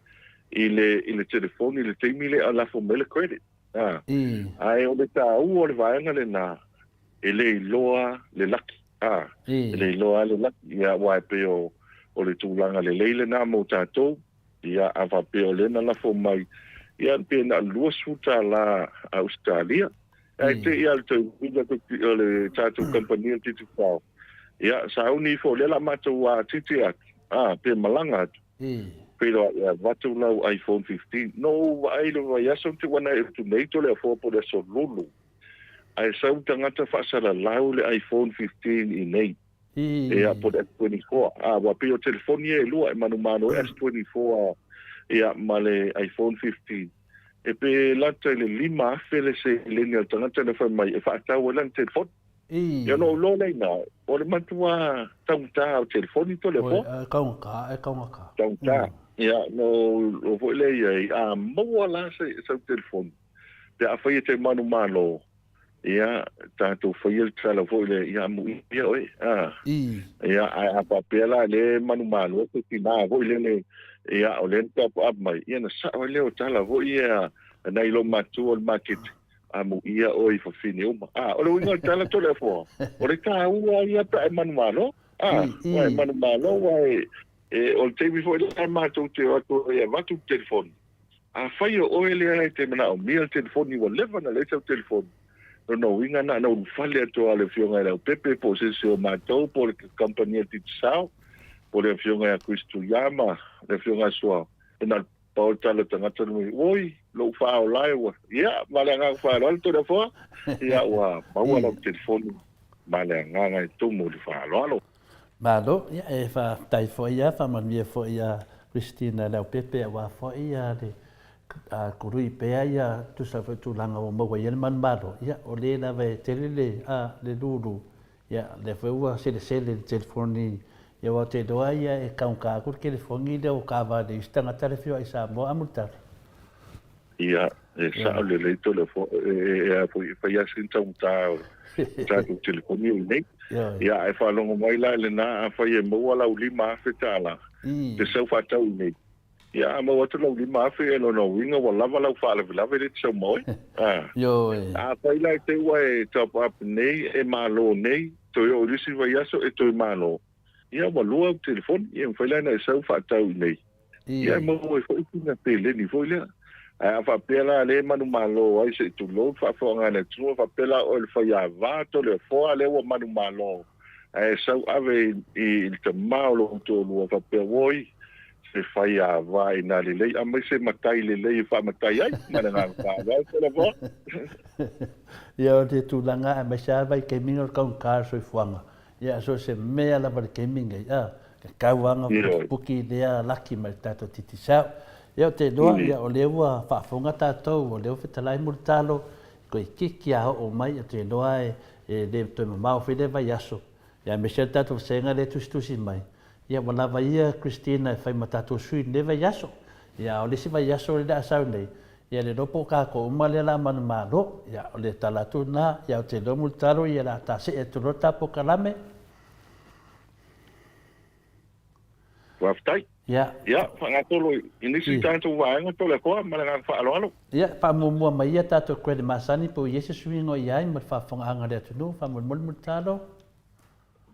i le telefoni le teimi le ala fo mele credit ai o le ta o le vaenga le na ele loa le laki le loa le laki ia wa pe o le tulanga le leile na mo tatou ia ava pe o le na la fo mai ia pe na lua suta la Australia ai te ia te uga o le tātou company titi pao ia sa uni fo le la matu wa titi pe malanga pero watu lau iPhone 15 no ai lo vai aso te wana e tu nei to le fo po le so lulu ai sa utangata fasala lau le iPhone 15 i nei ia po le 24 wa pe o telefoni e lua e manu S24 ia male iPhone 15 e pe lata le lima fele se le ni tangata le fa mai e fa ta wala telefon ia no lo le na o le matua tauta o telefoni to le fo tauta ia no o vo le ia mo la se telefon pe a fa te manu malo ia tanto foi el trala vo le ia mu ia oi ia a papela le manu malo ko tina vo le ia o le top up mai ia na sa o le o tala vo ia na ilo matu o market amu ia oi fo fini o le winga tala to le fo o le ka ua ia pa manu malo wa manu malo wa o te before le matu te o ia matu telefon a fai o ele ai te mana o mil telefoni wa leva na le telefon no winga na no fale to ale fionga le pepe posesio matou por compañía titsao por le fionga Cristo Yama le fionga soa na pauta le tangata no oi lo fa o lai wa ia malanga fa lo to le fo ia wa maua lo telefoni malanga to mo le fa lo malo ia e fa tai fo ia fa man mia fo ia Cristina le pepe wa fo ia le a kurui pe ia tu sa tu langa o mo ia man malo ia o le na ve telele le lulu ia le foi wa se le telefoni ia wa te doa ia e kaunka kur telefoni de o kava de stanga telefio ai sa mo amutar ia e sa le telefo e foi ia sinta ta tu telefoni nei ia e fa longo mai la le na fa ia mo wala ulima fetala te sau fa tau nei ia ma watu lau lima afe e no winga wa lava lau whaala vilave le tau moi. Yo a paila te wai top up nei e malo nei, to yo risi vai aso e toi malo. Ia wa lua telefon, ia mwhaila na e sau whaatau nei. Ia ma oi fo ikuna te leni fo ilea. A whapela le manu malo ai se tu lo whafonga na tua whapela o le whaiava to le foa le wa manu malo. sau ave I te maolo to lua fa pe woi se fai a vai na le lei a mai se matai le lei fa matai ai mana nga fa vai te la vo ia te tūlanga mai sa vai ke mingo kaun kār soi fuanga ia so se mea la vai ke minga ia ka kauanga puki lea laki mai tato titi sao ia te doa ia o leua whaafonga tātou o leo whetalai muritalo ko I kiki a o mai te doa e le toi mamau while vai aso ia me se tato senga le tustusi mai ia wala vai ia Christina e whai matato sui le vai aso ia o lesi vai aso le da sau nei ia le ropo ka ko umale la manu malo ia o le talatu na ia o te do muritalo ia la tase e turota po kalame Waftai ia whangatolo inisi tātou wāenga tole koa mana ngā whaaloalo ia whaamumua mai ia tātou kwere masani po Yesu suingo iai ma whaafonga anga rea tunu whaamul muritalo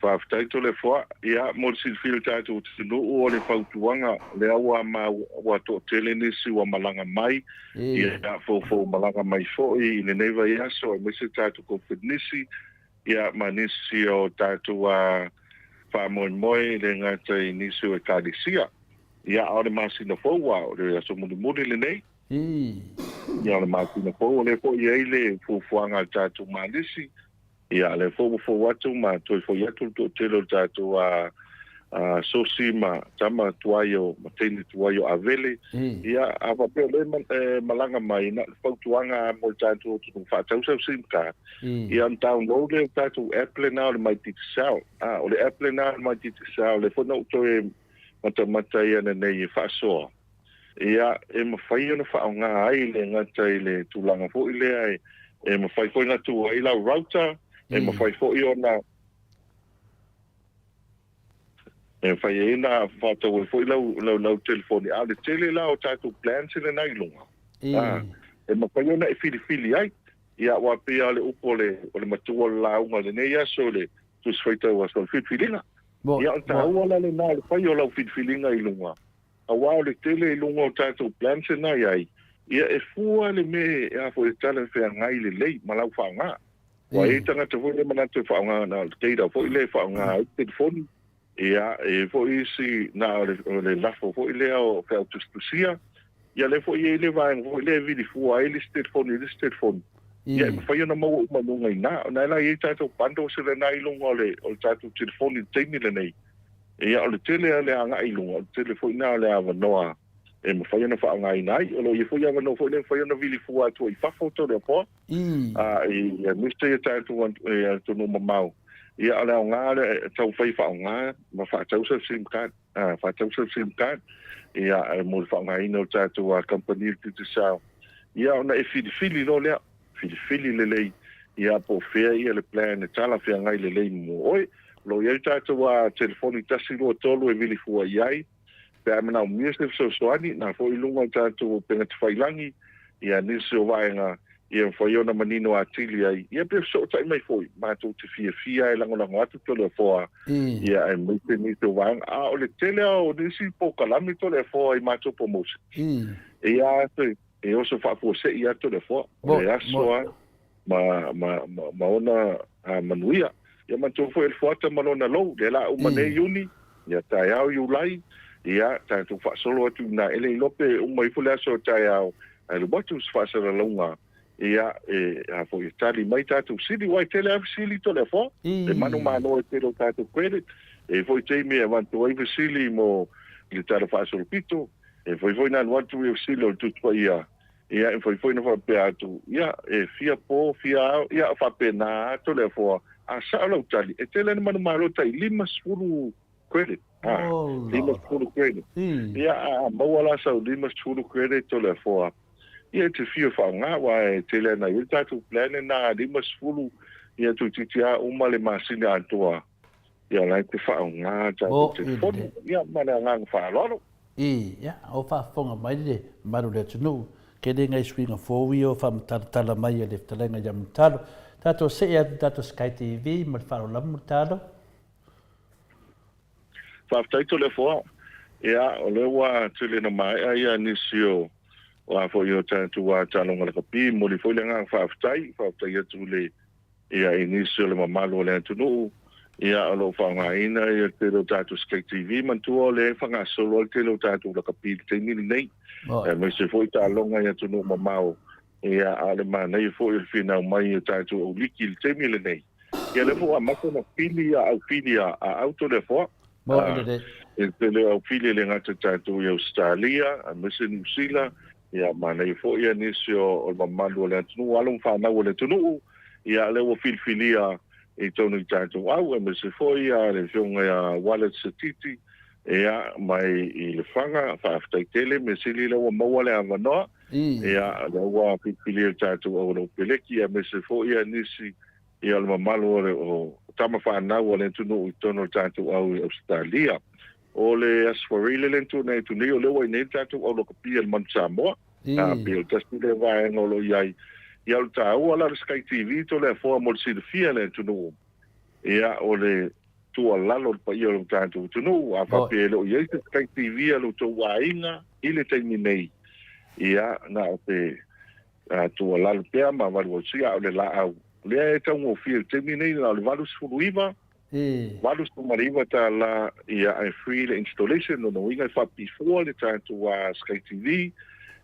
Waftai tole fua ia mo silfil tātou tunu o le whautuanga le awa ma wa to tele nisi wa malanga mai ia fo malanga mai fo I le neiva ia so e mese tātou ko nisi ia ma nisi o tātou whaamoe le ngata I nisi o kadisia ia o le masina fo wa o le aso muri le nei ia o le masina fo le fo ia le fuanga tātou ma nisi ia le fo watu ma toi fo ia tu telo tātou sosi ma tama tuaio ma teni tuaio avele ia apa pe le malanga mai na fautuanga mo tātou tu whaatau sau simka ia download le tātou Apple na le mai titi sao o le Apple na le mai titi sao le fono toi mata ia nei whaasoa ia e mawhai ana whaonga ai le ngata I le tūlanga fo I le ai e mawhai koe ngā tua I lau router e mawhai fo I ona e whai e na whātau e fo I lau telefoni a le tele lau tātou plan sile nai lunga e mawhai ona e fili ai ia wapea le upo o le matua launga le nei aso le tuswhaitau aso le whitwhilinga ia o tāua la le nā le whai o lau whitwhilinga I lunga a wao le tele I lunga o tātou plan sile nai ai ia e fua le me e a fo e tala whea ngai le lei ma lau whaonga wa e tanga te fo le manatu whaonga na teira fo I le whaonga o telefoni ia e fo I si na o le lafo fo I le o whea tustusia ia le fo I le vaeng fo I le vidi fua e le telefoni ia e whai ana mau o manunga I na o na ela I tātou pando se le nai lunga o le tātou telefoni teini le nei ia o le tele a le anga I lunga o le tele fo I na le awa noa e mawhai ana whaonga I nai o lo I fo I awa noa fo I le whai ana vili fua atua I whafo to le poa ia miste ia tātou ia tonu mamau ia ale o ngā le tau whai whaonga ma whaatau sa SIM card ia mo le whaonga ino tātou a company titi sao ia ona e fili lo lea fili le lei ia po fea ia le plan e tala fea ngai le lei mo oi lo ia tātou a telefoni tasi lo tolu e vili fua iai pe amana o miese soani na fo I lunga tātou penga te whailangi ia nisi o vaenga ia whaiona manino a tili ai ia pe so tai mai foi mātou te fia e lango atu tole foa ia e mwite nisi o vaenga o le tele o nisi po kalami tole foa I mātou promotion ia e oso whaapo se ia tole foa e asoa ma ona manuia ia mātou fo e fuata malona lou le la umane uni ia tai au iulai ia tātou whaasolo atu na ele I lope umai fule aso tai au ai lu batu whaasara launga ia a fo I tali mai tātou sili wai tele afi sili tole fo e manu mano e tero tātou credit e fo I teimi e wantu aiva sili mo I tala whaasolo pito e fo I nan wantu I sili o tutua ia e fo I na whapea atu ia e fia po fia au ia whapena tole fo a sao tali e tele manu mano tai 5 credit lima skulu credit ia a mawala sa lima skulu credit tole fo ia te fia whaonga wa e tele na I tātou plan na lima skulu ia tu titia umale masina atua ia lai te whaonga tātou telefoni ia mana ngang whaaloro ia o whaafonga mai le maru le tunu ke le ngai swinga fōwi o whaamutala mai e le ftalenga ia mutalo tātou se ia tātou Sky TV ma whaaro lamu mutalo whaaftaito le foa ia o le wa tele na mai ia nisio o a fo yo tātou a tālonga le kapi mo li fo le ngang whaaftai atu le ia inisio le mamalo le atunu ia o lo whangaina ia te lo tātou Sky TV mantua o le whangasolo al te lo tātou la kapili te mili nei me se foi tā longa ia tunu mamao ia ale mana ia foi il finau mai ia tātou o liki il te mili nei ia le fo amako na pili a au pili a auto le fo e te le au pili le ngata tātou i Australia a mese New Zealand ia mana ia foi ia nisi o mamalu o le tunu alum whanau o le tunu ia le o filfilia e tonu tātou au e me se foi a le fionga a Wallet Satiti e a mai i le whanga whaaftai tele me sili le wa maua le avanoa e a le wa pipili o tātou au no peleki e me se foi a nisi i al mamalu o tama whanau o le tunu i tonu tātou au i Australia o le asfarile le tunu e tuni o le wa i nei tātou au no kapia le manu Samoa a pio tasti le vae ngolo iai ia o tāua la Sky TV to le foa mo si de fia le tunu ia o le tua lalo pa ia o tātou tunu a whapelo ia te Sky TV a lo tō wainga i le teimi nei ia na o te tua lalo pēr ma waru o sia o le la au lea e tau ngō fia le teimi nei na o le walus furuiva walus kumariva tā la ia a free le installation no inga whapifua le tātou a Sky TV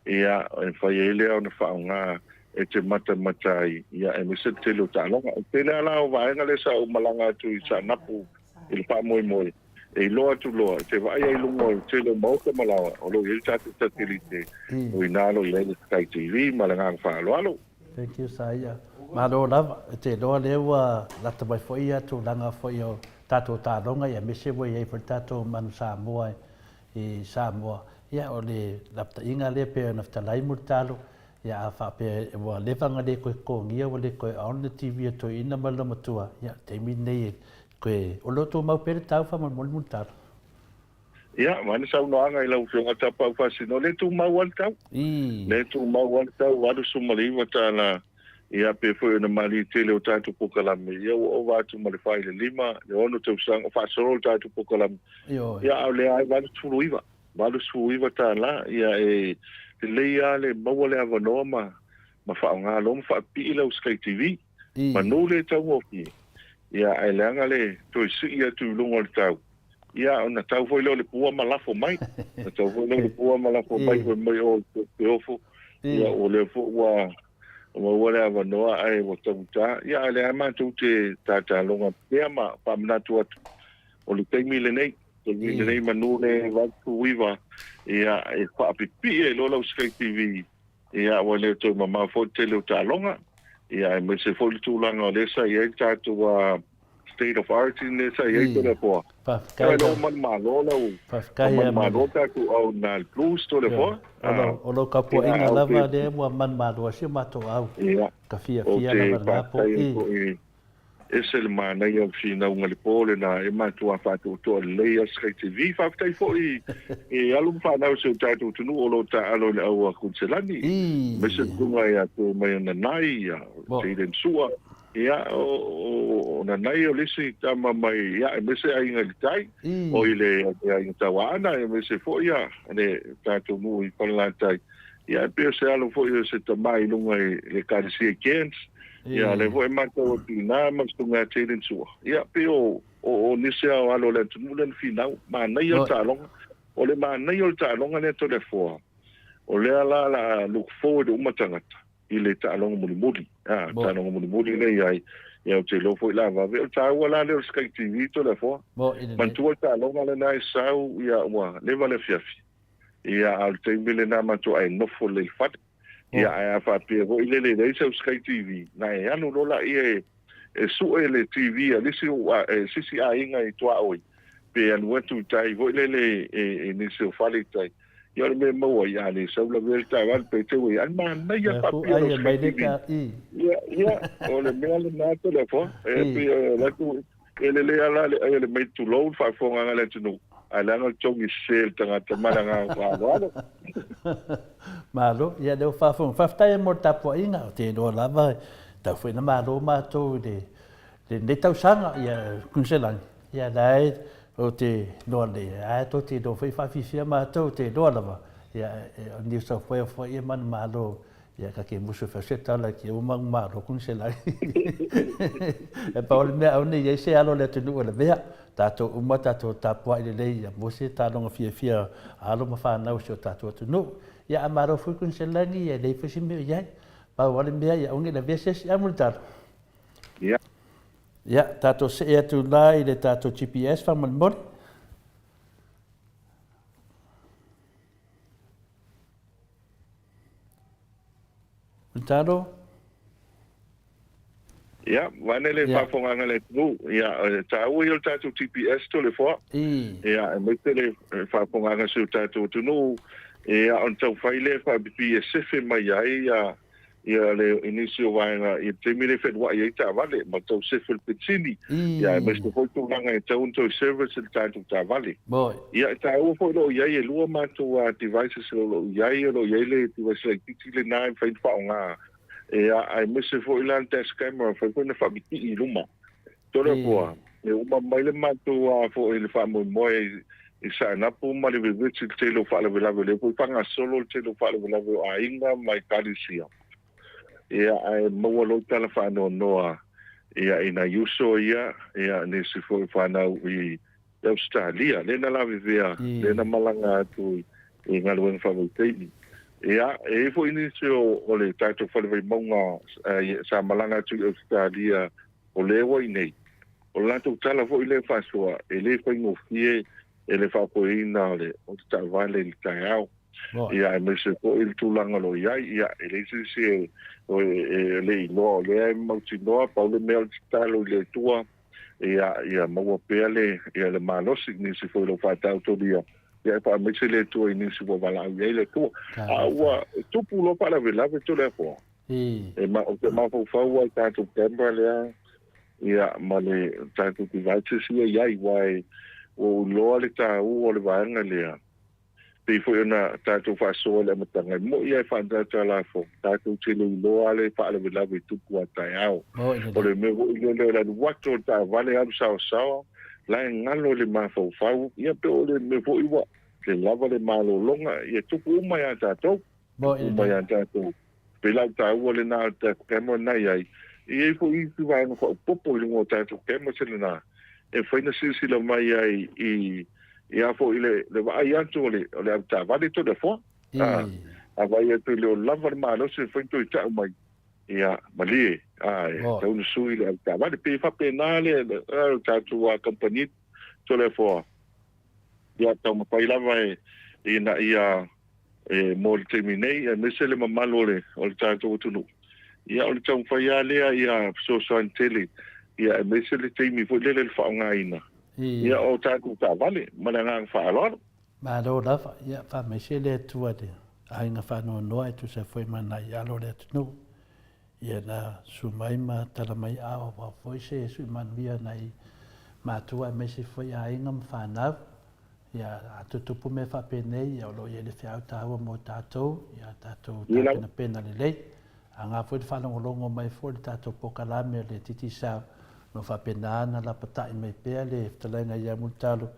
ia e whai e lea o na whaunga e te matai ia e me se te lo tālonga o tele ala o vaenga le sa o malanga atu i sa napu i le pāmoe moe e loa tu loa te vai ai lungo te lo mauka malawa o lo il tatu tatilite o inalo i le Sky TV malanga whaalo alo thank you Saia ma lo lava te loa lewa lata mai foi atu langa foi o tatu tālonga ia me se voi e for tatu manu Samoa i Samoa ia o le lapta inga le pe na ftalai murtalo ia a whape wa lewanga le koe kongia wa le koe aona TV to ina mala matua ia te minei koe o loto mau pere tau wha man moli muntaro ia mani sau noanga i lau whionga tapa u whasino le tu mau al tau le tu mau al tau wadu sumaliwa tāna ia pe foi na mali tele o tātu pokalame ia o watu mali whai le lima le ono te usang o whasoro o tātu pokalame ia au le ai wadu suruiwa tāna ia e te leia le maua le avanoa ma whaonga lo ma whaapi ila o Sky TV ma no le tau ofi ia ai leanga le toi si ia tu lungo le tau ia ona tau foi le pua malafo mai na tau foi le pua malafo mai foi mai o te ofo ia o le fo wa le avanoa ai o tau ta ia le ama tu te tata longa pea ma pamnatu atu o le teimi le nei te nei manu le watu wiwa ia e whaapipi e lola o Sky TV ia wa leo tau mama fo te leo tālonga ia e me se fo le tūlanga o lesa ia i tātou state of origin lesa ia i tole poa kai lo man malola o man malota ku au na blues tole poa o lo kapua inga lava le mua man maloa si mato au ka fia na margapo ese le mana ia fina unga le pole na e matua fatu to le Sky TV faftai fo e alum fa na se tatu tunu o lo ta alo le au kunselani me se tunga ia to mai na nai ia te den sua ia o na nai o lisi tama mai ia me se ai ngai tai o ile ia tawana me se fo ia ne tatu mu i parlatai ia pe se alo fo ia se tamai lunga le karisi kens ia le voi mata o tina ma stunga telen sua ia pe o nise o alo le tumulen final ma nei o talong o le ma nei o talong le to le fo o le ala look forward o matangata i le talong muli talong muli le ia o te lo foi la va o ta wala le Sky TV to le fo man tu o talong le nai sau ia wa le vale fiafi ia al te mile na ma to ai no fo le fat ia a fa pe vo ile le se Sky TV na e anu lola e su ele TV ali si a inga i tua oi pe anu tu tai vo ile e ni se fali tai ia me mo ia ni se la velta val pe te oi an man na ia pa pe ia o le me ale na to le fo pe la tu ele le ala ele me tu lo fa fo nga le tu ala no tongi sel tanga tamana nga wa malo ia deu faftai mo tapo inga te do lava ta foi na malo mato de tau sanga ia kunselang ia dai o te no le a to te do foi fafisia mato te do lava ia ni so foi ia man malo ia ka ke musu fa se tala ki umang ma ro kun se lai e pa ole me au ni ye se alo le tunu ole vea tato uma tato tapua ile le ia mo se ta longa fia alo ma fa na o tato tunu ia amaro fu kun se langi ia le fisi me ia pa ole me ia ungi le vese se amultar ia tato se e tu lai le tato GPS fa mal Taro? Ya, wane le whawhonganga le tū. Ya, tā ui o tātou TPS to le wha. Ya, me te le whawhonganga su tātou tunu. Ya, on tau whaile whabipi e sefe mai ai, ia le inisio waenga, ia te mire whet wa i tā wale, ma tau sefe le petini. Ya, me se hoi tūranga e tau untou service le tātou tā wale. Ya, tā ua hoi lo iai e lua mātou devices lo iai le devices le titi le nai whain whaonga. Ai mese fo ilan test camera fa ko na fa biti I luma tole po e uma mai le mato fo ele fa mo e sa na po ma le vete te lo fa le le po panga solo te lo fa le ainga mai kalisia ai mo lo tala fa no ina yuso ne se fo fa na I Australia le na la vivea le na malanga tu ngalo fa vete Ia, e fo inisio o le tātou whalewai maunga sa malanga tu Australia o le wai nei. O lātou tala fo I le whasua, e le whai ngofie, e le whapoina o te tāwale li tai au. Ia, e me se fo I le tūlanga lo iai, ia, e le se o le iloa, o le ai mautinoa, pau le mea le talo I le tua, ia maua pea ia le malosi, ni se fo I lo whatau tolia. Ya pa me se le tu I nisi wa wala ia le tu wa tupu lo para vela ve tu le po e ma o te ma fo fa wa ta tu temba le ia ma le ta tu devices ia I wai o lo le ta o le vanga le pe fo na ta tu fa so le matanga mo ia fa ta la fo ta tu te lo le pa le vela ve tu ku ta ao o le me o le la wa tu ta vale al sao la ngalo le ma fo fa ia pe o le me fo I wa le lava le malo longa ia tupu uma ia tātou uma ia tātou pe lau tā ua le nā tātou kemo nei ai I fo I tu vai no popo I ngo tātou kemo se le nā e whaina silsila mai ai I a fo I le vai anto le au tā vale to le fo a vai atu le o lava le malo se whain to I tāu mai ia malie tau na sui le au tā vale pe whape nā le tātou a company to le fo ia tau mapai lava ina ia mo le terminei e mese le mamalo le o le tātou tunu. Ia o le tau whaia lea ia so antele ia e mese le teimi fo le whaonga ina. Ia o tātou tā vale, mana ngang whaaloro. Malo lava, ia wha mese le tua de ainga whanua noa e tu se fwoi mana I alo le tunu. Ia na sumai ma tala mai awa wa fwoi se sui manuia nei mātua mese fwoi ainga mwhanau. Ia atutupu me whapenei, ia olo ia le whiau tāua mō tātou, ia tātou tāpena pena le lei. A ngā fwoi whanongolongo mai fwoi tātou pokalame le titi sao, no whapenana la patai mai pēr le whatalenga ia multalo.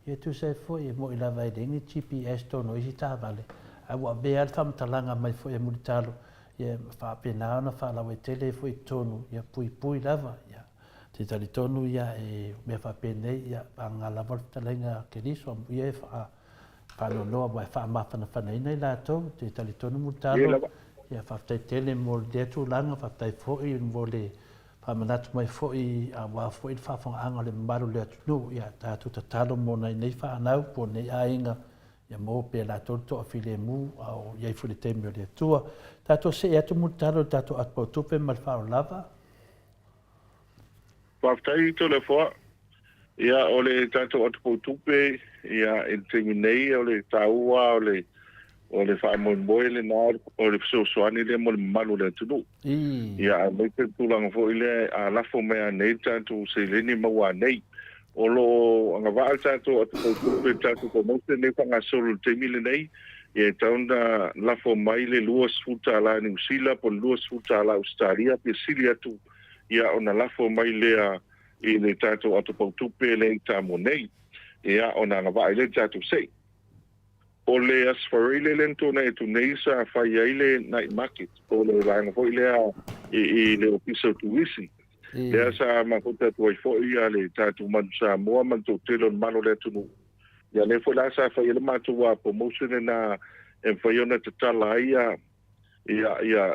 Ia tu se fwoi e mo I lawa I rengi GPS tono isi tāwale. A ua bea le whamtalanga mai fwoi e multalo, ia whapenana whalawa tele fwoi tono, ia pui lava, ia. Te tali tonu ia e mea whapenei ia ngā lawa talenga ke riso ia e whanonoa mai whamawhana whanaina I lātou te tali tonu mutalo ia whaftai tele mo le tūlanga whaftai fōi mo le whamanatu mai fōi a wā fōi whawhanga anga le maru le atunu ia tātou tatalo mo nei whanau po nei ainga ia mō pe lātou toa while mu au iai fule teimi o le atua tātou se atu mutalo tātou atpau tupe mal whao lava Whaftai to le wha, ia o le tātou atupo tupe, ia e tengi nei o le tāua, o le whaamon le nā, o le soani le mo le malu le tunu. Ia a mei te tūlanga fo ile a lafo mea nei tātou se leni maua nei. O lo anga waa tātou atupo tupe tātou ko mose nei whanga solo te mile nei, ia tauna lafo mai le luas futa ala ni usila, po luas futa ala Australia, pe sili atu, ia ona lafo mai lea I le tātou atu pautupe le I tāmo nei. Ia ona ngawai le tātou sei. o le asfarile len tona e tunei sa fai ai le night market o le vanga foi lea i le ofisa tuisi lea sa makota tuai foi ia le tatu man sa moa man to telo mano le tunu ia le foi la sa fai le matu a promotion na e fai ona te tala ia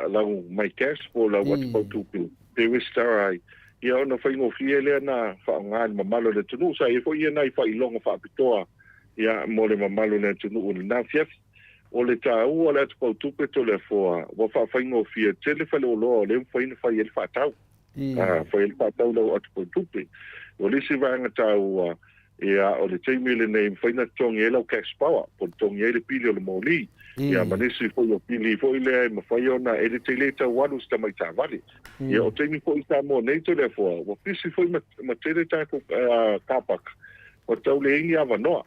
lau mai cash po lau atu pau tupi te wistarai ia ona fai ngofie lea na whaongan mamalo le tunu sa e foi ia nai fai longa whaapitoa ia mo le mamalo le tunu o le na fiaf o le tāu o le atu pau tupe to le foa wa whawhaingo fia tele whale o loa o le mwhaina whai ele whatau whai ele whatau lau atu pau tupe o le si vanga tāu ia o le teimi le nei mwhaina tongi e lau cash power po tongi e le pili o le mōli ia manisi fwoi o pili fwoi le ma whai ona e le teile tau wanu sta mai tā vale ia o teimi fwoi tā mō nei to le foa wa pisi fwoi ma tele tāku kāpaka o tau le ingi awa noa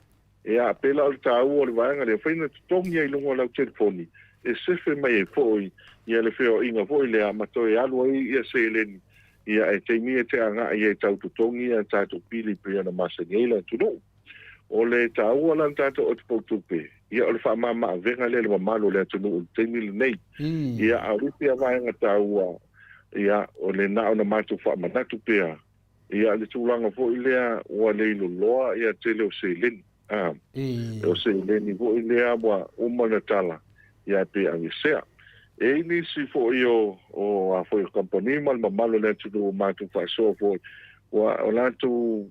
ia pela o tāu o le vaenga le whaina tongi ai lungo lau telefoni e sefe mai e fwoi ia le wheo inga fwoi le amatoe alu ai ia se eleni ia e teimi e te anga ia e tau tutongi ia tātou pili pria na masangeila tunu o le tāu o lan tātou o te pautupe ia o le whaamama a venga le mamalo le tunu o teimi le nei ia a rupi a vaenga tāu ia o le nao na mātou whaamanatu pia ia le tūlanga fwoi lea ua leilo loa ia tele o se eleni o se leni vo ile abwa umana tala ya pe angisea e ni si fo io o a fo company mal malo le tu ma tu fa so fo wa ola tu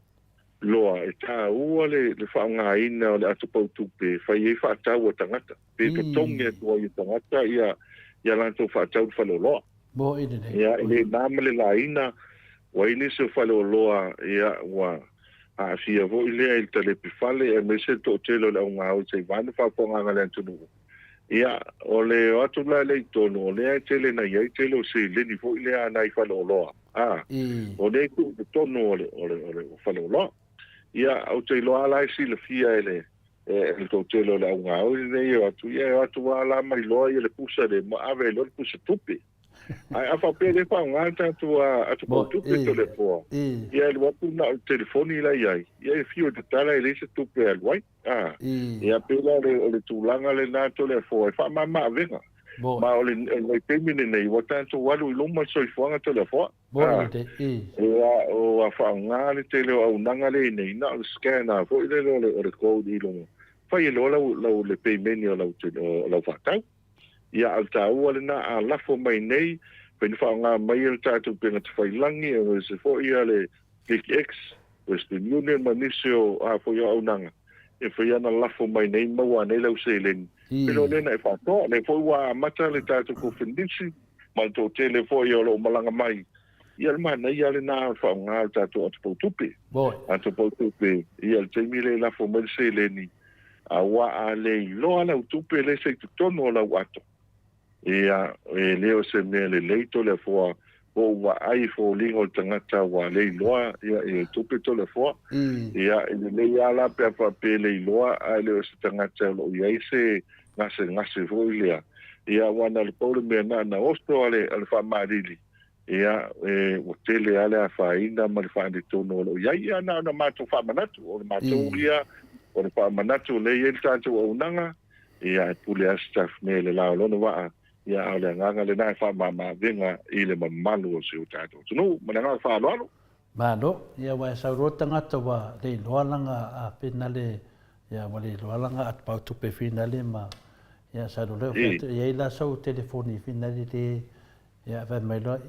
loa e ta u le fa nga ina le atu po tu pe fa ye fa ta o tangata pe to tonge to i tangata ya lan tu fa ta fa lo bo ide ya ile namle la ina wa ini se fa lo ya wa a fia vo ile il telepifale e mese to telo le nga o se van fa ko nga le tunu ia o le atu la le tono le tele na ia tele se le ni vo ile ana i fa lo o le ku tono o fa lo ia o te lo ala si le fia ele e to telo le nga o le ia atu ala mai lo ia le pusa de ma ave lo pusa tupi ai a fa pele fa ngata tu a tu tu to le po ia le watu na telefoni la ia ia fio de tala ele se tu pe al wai ia pela le tu langa le na to le fo fa mama venga ma o le pemine nei wata tu walu lo ma so fo ngata le fo ia o a fa ngale tele o nanga le nei na scanner fo le code i lo fa ia lo le pemine o lo fa ta ia al tāua le na a lafo mai nei peni whaonga mai el tātou penga te whailangi e se fo ia le ClickX Western Union manisio a fo ia aunanga e fo ia na lafo mai nei maua nei lau se leni pero lena e whatoa le fo ua mata le tātou ko whendisi ma tō tele fo ia lo malanga mai ia le mana ia le nā whaonga al tātou atu pautupe atu pautupe ia le teimi le lafo mai se leni a wa a le loa lau tupe le se tutono lau ato ia e leo se me le leito le foa o wa ai fo lingo tangata wa le loa ia e tupe to le foa ia e le ala pe pa pe le loa a le se tangata lo ia se ngase fo ia wana le pole me na osto ale fa marili ia e o tele ale a fa ina ma le fa de tono lo ia na mato fa manatu o mato ia o le fa manatu le ia tanto o nanga ia pule staff me le la lo no va ia ale nganga le nai fa mama venga i le mamalu o se o tato tunu mananga fa lo malo ia wa sa rota ngata wa le loalanga a penale ia wa le loalanga at pau tu pe finale ma ia sa lo ia la so telefoni finale de ia va mai lo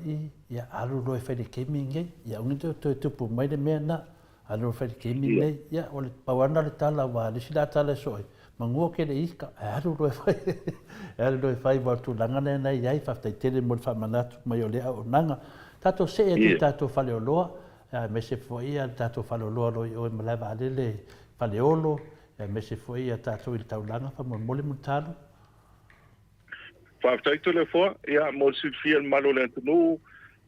ia alu lo fe de gaming ia un to pu mai de mena alu fe de gaming ia o le pawana le tala wa le sila tala so mango ke le iska aru do fai va tu langa na ia fa tai tele mo fa manatu mai ole o nanga tato se e tato fale loa me se foi ia tato fale loa lo o me lava le fale olo me se foi ia tato il taulanga fa mo le mutalo fa tai tele fo ia mo si fiel malo le tu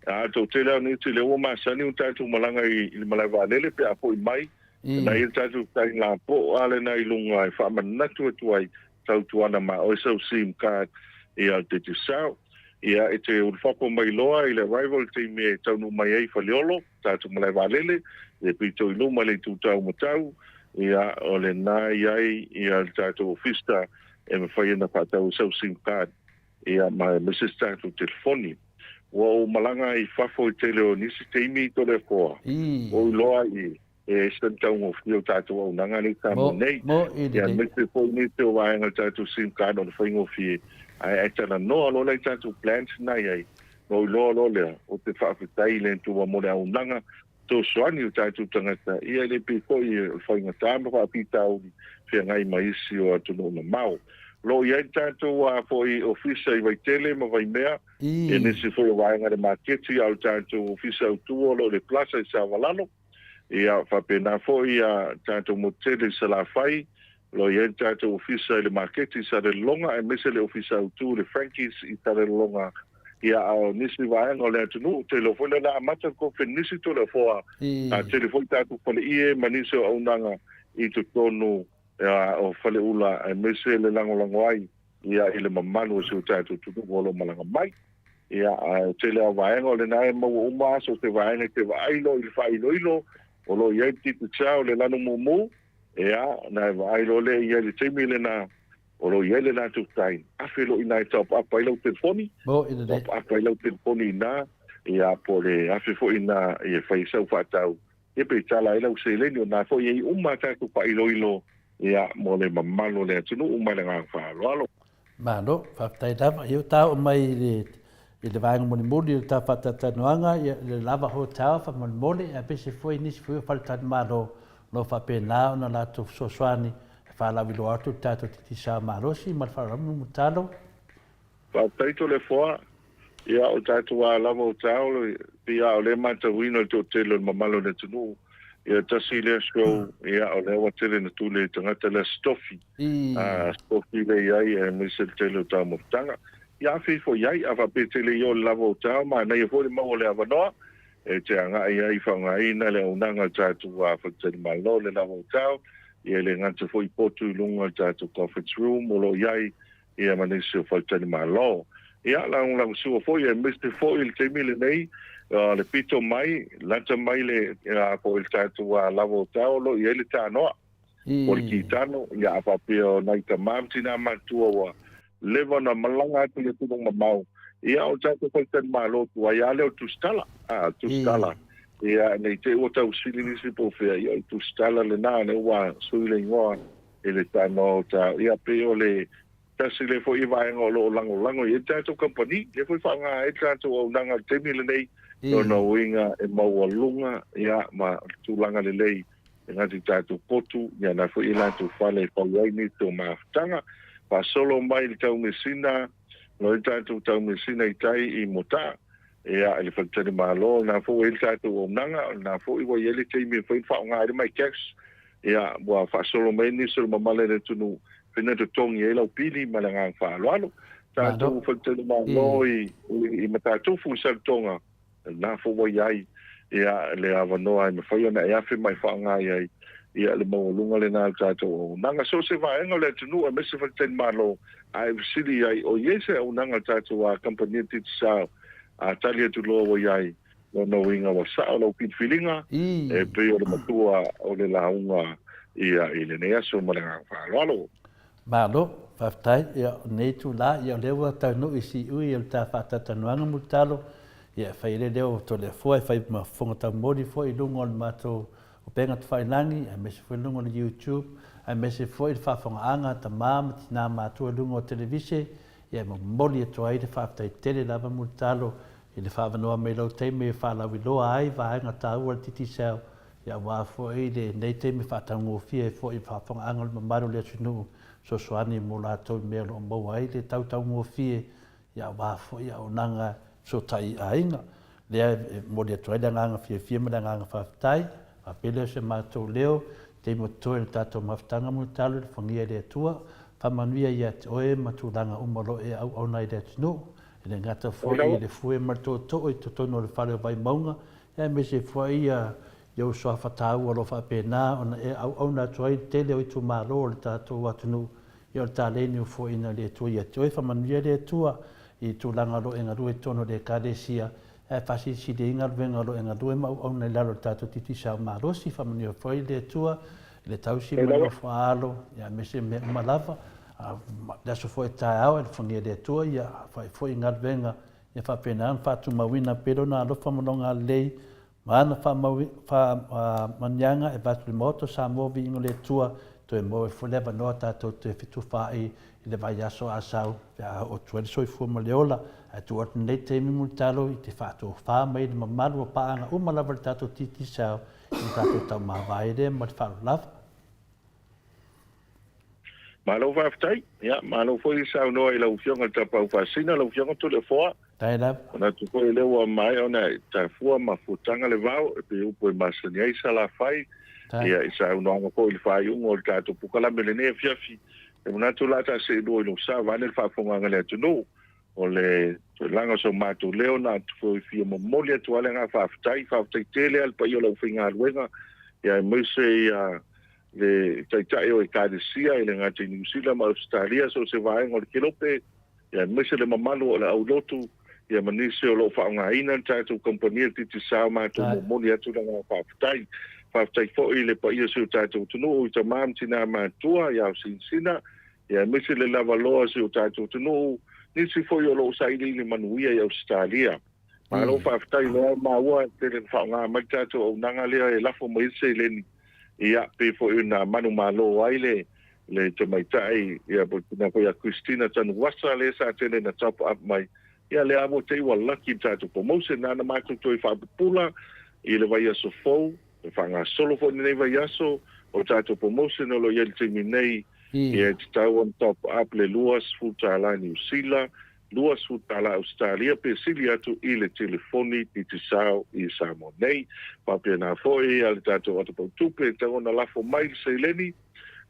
a to tele ni tele o ma sani un tato malanga i malava le pe a foi mai na il tatu tai la po ale na ilunga fa manatu tuai tau tuana ma o so sim card ia te tu sao ia e te ulfako mai loa i le rival team e tau no mai ai faliolo tatu malai valele e pito i luma le tu tau matau ia o le nā iai ia tātou ofista e me whai na whātau sau SIM card ia ma Mrs. tātou telefoni. Ua o malanga I whafo I tele o nisi teimi to le koa. O loa I e stantau mo fio tātou au nanga ni ka mo nei. Ia mese po ni te o waenga tātou SIM card o le whaingo fie. Ai tana noa lo lai tātou plans nai ai. No loa lo lea o te whaafitai le ntua mo le au nanga. Tō soani o tātou tangata. Ia le piko I whainga tāma whaapita au ni fia ngai maisi o atuno na mau. Lo iai tātou a foi ofisa I Waitele ma vai mea. E nisi foi o waenga le maketi au tātou ofisa au tua lo le plaza I Savalalo. Ia whapena foi a tātou motele I Salafai. Lo iai tātou ofisa I le maketi I Sarelonga. E mese le ofisa au tua le Frankies I Sarelonga. Ia au nisi waenga o le atunu. Telefone na amata ko fe nisi to le foa. A telefone tātou pale ie manisi o aunanga I to tonu. O fale ula e mese le lango ai ia ile mamalu o se tātou tutu wolo malanga mai ia te lea vaenga o le nae mau uma so te vaenga te vailo I whailo ilo o lo iai titu chao le lano mumu ia nae vailo le ia le teimi le na o lo iai le nātou tain awhelo I nai top up ailau telefoni top up ailau telefoni na ia po le awhefo ina ia whaisau whaatau ia pe tala ailau se leni o nā fo iai uma tātou whailo ilo ia mo le mamalo le tunu umai le ngang whaaloalo. Malo, whaftai lava. Iu tau mai le vaenga moni moni, iu tau whatatanuanga, le lava ho tau wha moni moni, a pese fui nisi fui whaltani malo no whapena o na lato soswani, whalawilo atu tātou titi sa marosi, ma wharamu mutalo. Whaftai to le foa, ia o tātou a lava o tau, ia o le mata wino to telo le mamalo le tunu, ia tasi le show ia o le watele na tule tangata le stofi stofi le iai e misel tele tau motanga ia fo iai ava petele yo lavo tau ma na fo le mau le avanoa e te anga iai whanga ina le unanga tātou a whatele malo le lavo tau ia le ngata fo I potu lunga tātou conference room o lo iai ia manisi o whatele malo ia lang sua fo ia Mr. Fo il te mile nei le pito mai, lanta mai le po il tātou a lavo tau lo I ele tānoa. O le ki tāno, ia apapio nai ka mamtina matua wa lewa na malanga atu le tunong mamau. Ia o tātou whaitani mālotu, a ia leo tustala. Tustala. Ia nei te o tau sili nisi po whea, ia tustala le nā, ne ua suile ingoa, ele tāno tau. Ia peo le tasi le fo I vaenga o lo lango. Ia tātou company, le fo I whanga e tātou au nanga temi le nei, no winga e maua lunga ia ma tulanga le lei e ngati tātou potu ia na fo I lātou whale whauai ni tō maafutanga pa solo mai le tau mesina no I tātou tau mesina I tai I mota ia ele whaitani malo na fo I tātou o nanga na fo I wa iele teimi e whain whaunga ere mai keks ia wa wha solo mai ni solo mamale le tunu whina to tongi e lau pili ma le ngang whaaloalo tātou whaitani malo I matātou fusar tonga na fo wa iai ia le avanoa I me whai ona e awhi mai whaanga iai ia le maulunga le nā tātou o nanga so se vaenga le tunu a mese whaitani malo a e visili iai o iese au nanga tātou a kampania titi sao a tali atu loa wa iai no inga wa sao lau pit filinga e pe o le matua o le launga ia I le neaso ma le ngā whaaloalo. Malo, whaftai, ia nei tu la, ia lewa tau I si ui ia ta whatatanuanga mutalo, ia whaile leo to le fua, whai ma whonga tau mori fua I lungo le mato o penga tu whainangi, a mese fua lungo le YouTube, a mese fua I whawhonga anga, ta māma, tina mātua lungo o televise, ia ma mori e toa I le whaftai tele lava mutalo, I le whawanoa me lau teime e whalawi loa ai, vahenga ta ua titi sao, ia wā fua I le nei teime whatango fia, fua I whawhonga anga le mamaru le atunu, so soani mo lātou mea lo maua ai le tautau ngofie, ia wā fua I au nanga, so tai ainga lea mo le toa nganga fia ma nganga whaftai a pele se mātou leo te mo toe le tātou mawhtanga mo talo le whangia le atua whamanuia ia te oe matulanga umaro e au nei le atunu e le ngata fwoi I le fue martoto I totono le whare vai maunga e me se fwoi ia iau soa whatau alo whapena ona e au na toa I tele o I tu maro le tātou atunu ia le tāleni o fwoi na le atua ia te oe whamanuia le atua I tūlanga lo e ngarue tono le kāresia e whasi si le inga venga lo e ngarue mau au nei lalo tātou titi sao marosi whamani o whai le tua le tausi ma falo ia me se me malava da so foi tau e fongia de tua ia foi ngadvenga ia fa pena fa tu mawina pero na lo fa mononga lei mana fa mawi fa manyanga e batri moto sa movi ngole tua to e mo fo leva nota to te fitu fa i le vai aso asau ya o tu so fu maleola tu ot nei te mi multalo i te fa to fa mai de mamalu pa anga o mala vertato titi sa in tato ta ma vai de ma fa love malo va ftai ya malo foi sa no i la ufionga ta pa fa sina la ufionga to le fo tai la ona tu ko le wa mai ona ta fu ma futanga le vau e pe u po masania isa la fai ia isa no ko il fai un o tato pukala melene fiafi e una tu la ta se do no sa va nel fa fonga ngale tu no o le langa so matu leona tu fi mo molia tu ala nga fa ftai tele al pa yo la ufinga luenga ia mo se le tai o ikadesia ile nga te New Zealand ma Australia so se vai ngol kilope ia mo se le mamalu o la aulotu ia manise o lo fa nga ina tu kompania ti sa ma tu mo molia tu nga fa ftai fo ile pa ia se tu no ta mam tina ma tua ia sina ia mo se le lava loa se tu no nisi foi o lo sai le manuia i Australia. Ma lo fa ftai le ma ua te le fa nga ma tato o nanga le la fo mai se le ni. Ia pe fo una manu malo ai le te mai tai ia po na ko ia Christina tan wasa le sa te le na top up mai. Ia le amo te wa lucky tato promotion na na ma to fa pula i le vai so fo fa nga solo fo ni vai so o tato promotion o lo ia te minei ia te tau on top up le luas futala New Zealand, luas futala Australia, pe sili atu i le telefoni i te sao i Samonei, papia na foi, ale tato atu pau tupe, tau na lafo mai se leni,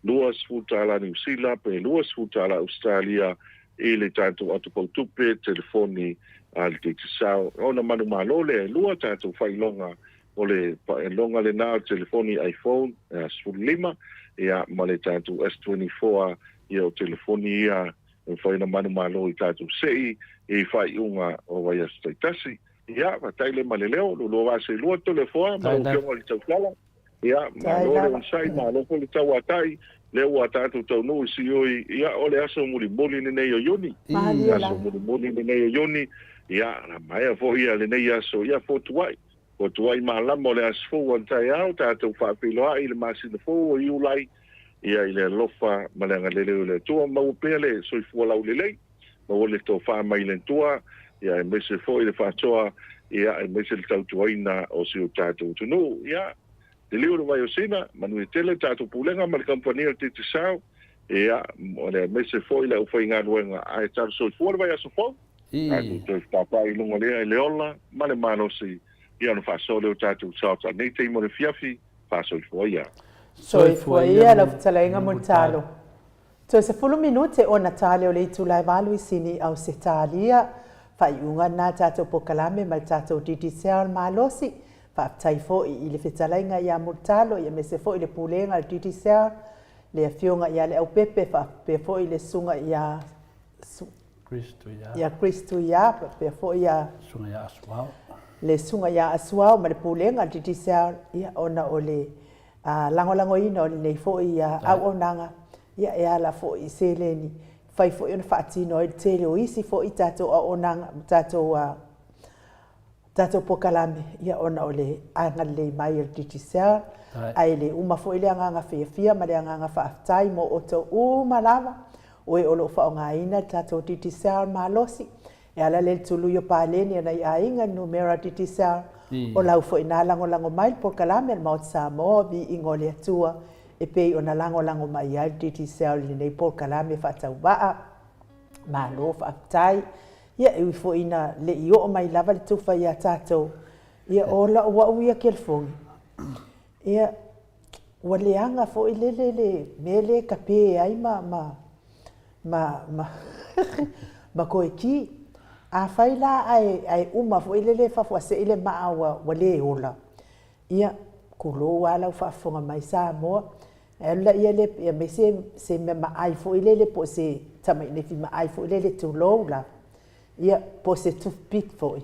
luas futala New Zealand, pe luas futala Australia, i le tato atu pau tupe, telefoni ale te sao, ona manu malole, lua tato fai longa, o le longa le nao telefoni iPhone, S5, ia ma le tatu S24 ia o telefoni ia e whai na manu malo i tatu sei e whai unga o vai astaitasi ia watai le maleleo lo wa se lua telefoa ma o kionga li tau kala ia ma lo le unsai ma lo ko le tau atai le ua tatu tau no si oi ia o le aso muli muli ni nei o yoni aso muli muli ni nei o yoni ia na mai fo ia le nei aso ia fo tuai o tuai malamo le asfo wantai au tātou whaapiloa i le masina fo o iulai ia i le lofa malenga lele le tua mau pea le soifua lau lelei ma o le tō whaamai le tua ia e mese fo i le whaatoa ia e mese le tautuaina o si o tātou tunu ia te leo le vai o sina manu e tele tātou pulenga ma le kampania te te sao ia o le mese fo i le ufai ngā ruenga ai tātou soifua le vai aso fo ai te whapai lunga lea i le ola ma le mano si ia no fasole o tatu sauta nei te mo le fiafi fasole foia soifua la futalainga montalo so se fulu minute o natale o le itulai valu sini au se talia fai unga na tatu pokalame mal tatu DTCR malosi fa taifo i le futalainga ia montalo ia me se fo i le pulenga al DTCR le fionga ia le au pepe fa pe fo i le sunga ia Cristo ia pe fo ia sunga ia aswao le sunga ia aswao ma le pulenga DTCR ia ona o le lango ina o le nei fo ia au onanga ia e ala fo i seleni fai fo i ona faatino i tele o isi fo i tato o onanga tato pokalame ia ona o le anga le mai o DTCR ai le uma fo i le anga fia ma le anga faatai mo o to malava o e olo fa nga ina tato DTCR malosi e ala le tulu yo paleni na ia inga numera DTCR o lau fo ina lango mai por kalame ma sa mo bi ingole atua e pe ona lango mai ai DTCR le nei por kalame fa tau ba ma lo fa tai ia e fo ina le io mai lava le tufa ia tato ia ola wa uia kelfong ia wale anga fo ile mele kape ai ma koe ki a faila ai uma fo ile fa fo se ile ma wale ola ia kulo wala fa fonga mai sa mo ela ia le ia me se me ma ai fo ile po se tama ne fi ma ai fo ile tu lo la ia po se tu pit fo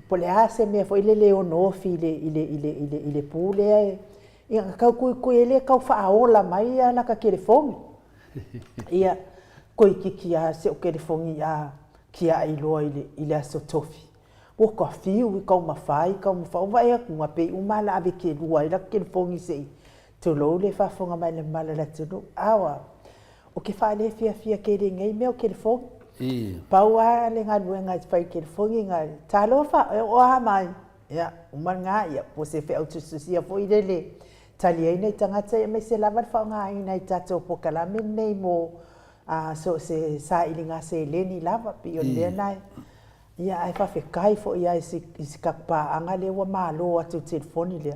po le ase me fo ile o no fi ile pule ia kau kui ele kau whaaola mai ia laka kelefongi. Ia koi kiki a se o kelefongi a kia ai loa i le aso tofi. Ua kua fiu i kau mawhai, kau mawhai a kunga pe umala ave ke lua i laka kelefongi se i. Te lou le whafonga mai le mala la tunu. Awa, o ke whaale fia ke le ngai mea o kelefongi. Pau a le ngā nuenga i whai kelefongi ngā talo o a mai. Ia, umar ngā ia, po se whi au tususia fo i le. Tali ai nei tangata ia me se lava whao ngā i nei tatou pokalame nei mo so se sa ili ngā se leni lava pi o lea nai. Ia ai whawhekai fo ia i si kakpa anga le wa malo atu telefoni lea.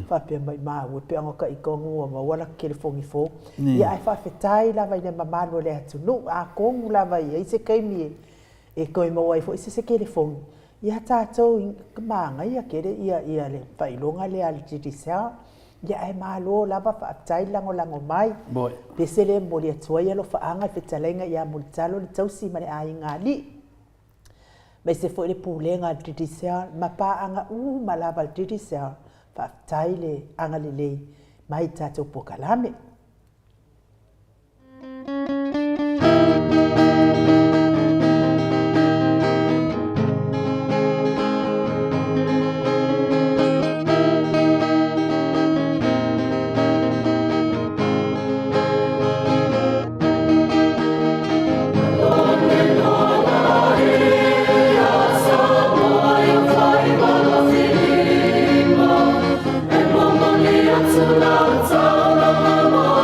Whapea mai maa ue pe angoka i kongu wa mawala kelefongi fo. Ia ai whawhetai lava i le mamalo le atu nu a kongu lava ia i se kaimi e koe maua i fo i se kelefongi. Ia tātou i maanga ia kere ia le whailonga le alijidisa. Ia ai malo lava whaatai lango mai. Pese le mori atua ia lo whaanga whetalainga ia mulitalo le tausi mane a inga li. Mai se fo le pūlenga alijidisa ma pā anga ma lava alijidisa whaatai le anga le lei mai tātou pokalame. Tula, tula, tula,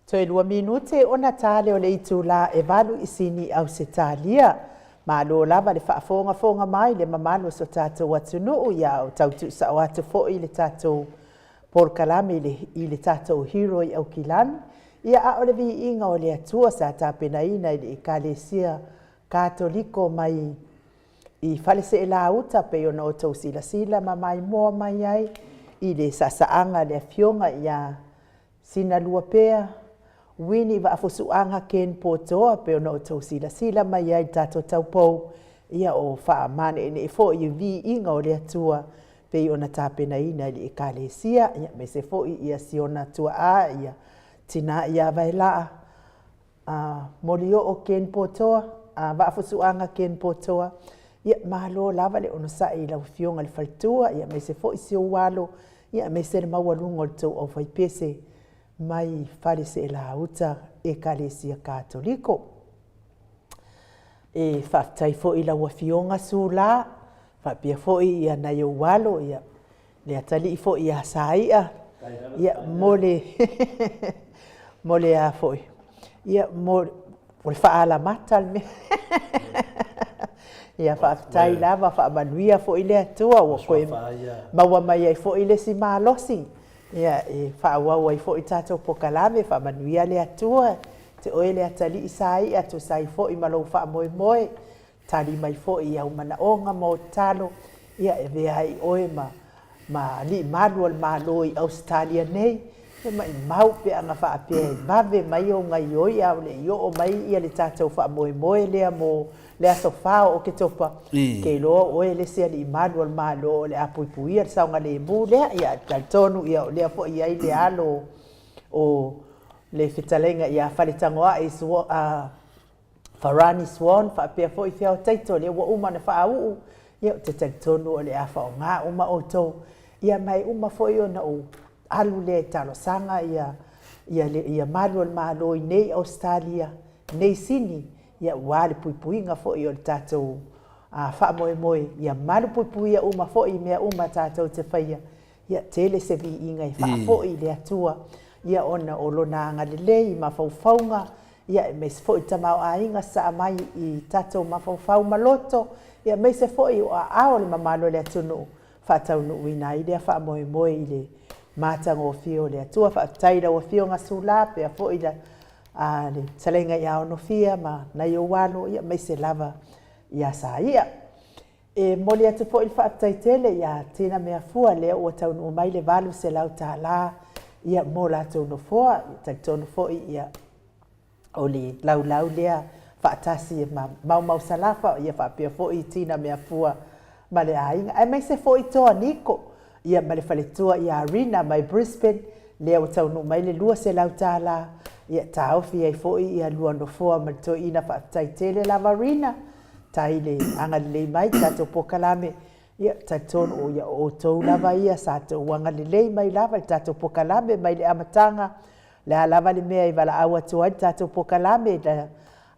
Toi 2 minute ona tale o le itula e valu isini au se talia. Ma lo lava le whaafonga mai le mamalo so tātou atunuu ia o tautu sa o atu fo i le tātou Paul Kalame i le tātou hero i au kilani. Ia a o le vi inga o le atua sa tāpena ina i le ekalesia katoliko mai i falese e la uta pe ona o tau sila ma mai moa mai ai i le sasaanga le fionga ia sina lua pea wini va afosuanga ken potoa pe ona o tau sila mai ai tato taupou ia o wha mane e fo i vi inga o le atua pe ona tāpena ina i le ekalesia ia me se fo i ia siona tua a ia tina ia vai laa molio o ken potoa va afosuanga ken potoa ia malo lava le ono sa i lau fionga le faltua ia me se fo i sio walo ia me se le maualunga o tau au faipese mai fare se e la uta e kalesia katoliko. E whaftai fo i lau fionga su la, whapia fo i ia na iau walo ia le atali i fo i a saia ia mole mole a fo ia mole whaala matal me ia whaftai lava whaamanuia fo i le atua o koe maua mai ai fo i le si malosi ia e whaawau ai fo i tātou Pokalame whaamanuia le atua te oe le atali i sai atu sai fo i malo whaamoe moe tali mai fo i au mana onga mo talo ia e vea i oe ma li manual malo i Australia nei e mai mau pe anga whaapea i mave mai o ngai oi au le i o mai ia le tātou whaamoe moe lea mo le aso whao o ke topa ke loa oe le sea li manual malo le apuipuia le saunga le mu lea ia taltonu ia o lea fo ia i le alo o le whitalenga ia whaletangoa i Farani Swan whaapea fo i whiao taito le ua umana whaau ia te taltonu o le a whao ngā uma o tau ia mai uma fo i ona o alu le talo sanga ia manual malo i nei Australia nei sini ia wale puipuinga fo i o le tātou whaamoe moe ia malu puipuia uma fo i mea uma tātou te whaia ia tele se vi inga i wha fo i le atua ia ona o lona anga lelei ma faufaunga ia me se fo i tamau a inga sa mai i tātou ma faufau maloto ia me se fo i o a ao le mamalo le atunu whatau no wina i lea whaamoe moe i le mātanga o fio le atua whaataira o fio ngā sula pia fo i le talenga ia ono fia ma na yo wano ia mai se lava ia sa ia e moli atu fo il whaataitele ia tina mea fua lea ua taunu mai le valu se lau ta la ia mo la taunu foa taitonu fo ia o le lau lea whaatasi mau salafa ia whaapia fo i tina mea fua ma le ainga ai mai se fo i toa niko ia ma le whaletua ia arena mai Brisbane lea ua taunu mai le lua se lau ta la ia taofi ai fo ia lua no foa ma to ina whaataitele lavarina taile anga le mai tātou Pokalame ia taitonu o ia o tau lava ia sa tau anga le mai lava tātou Pokalame mai le amatanga le lava le mea i wala awa tua tātou Pokalame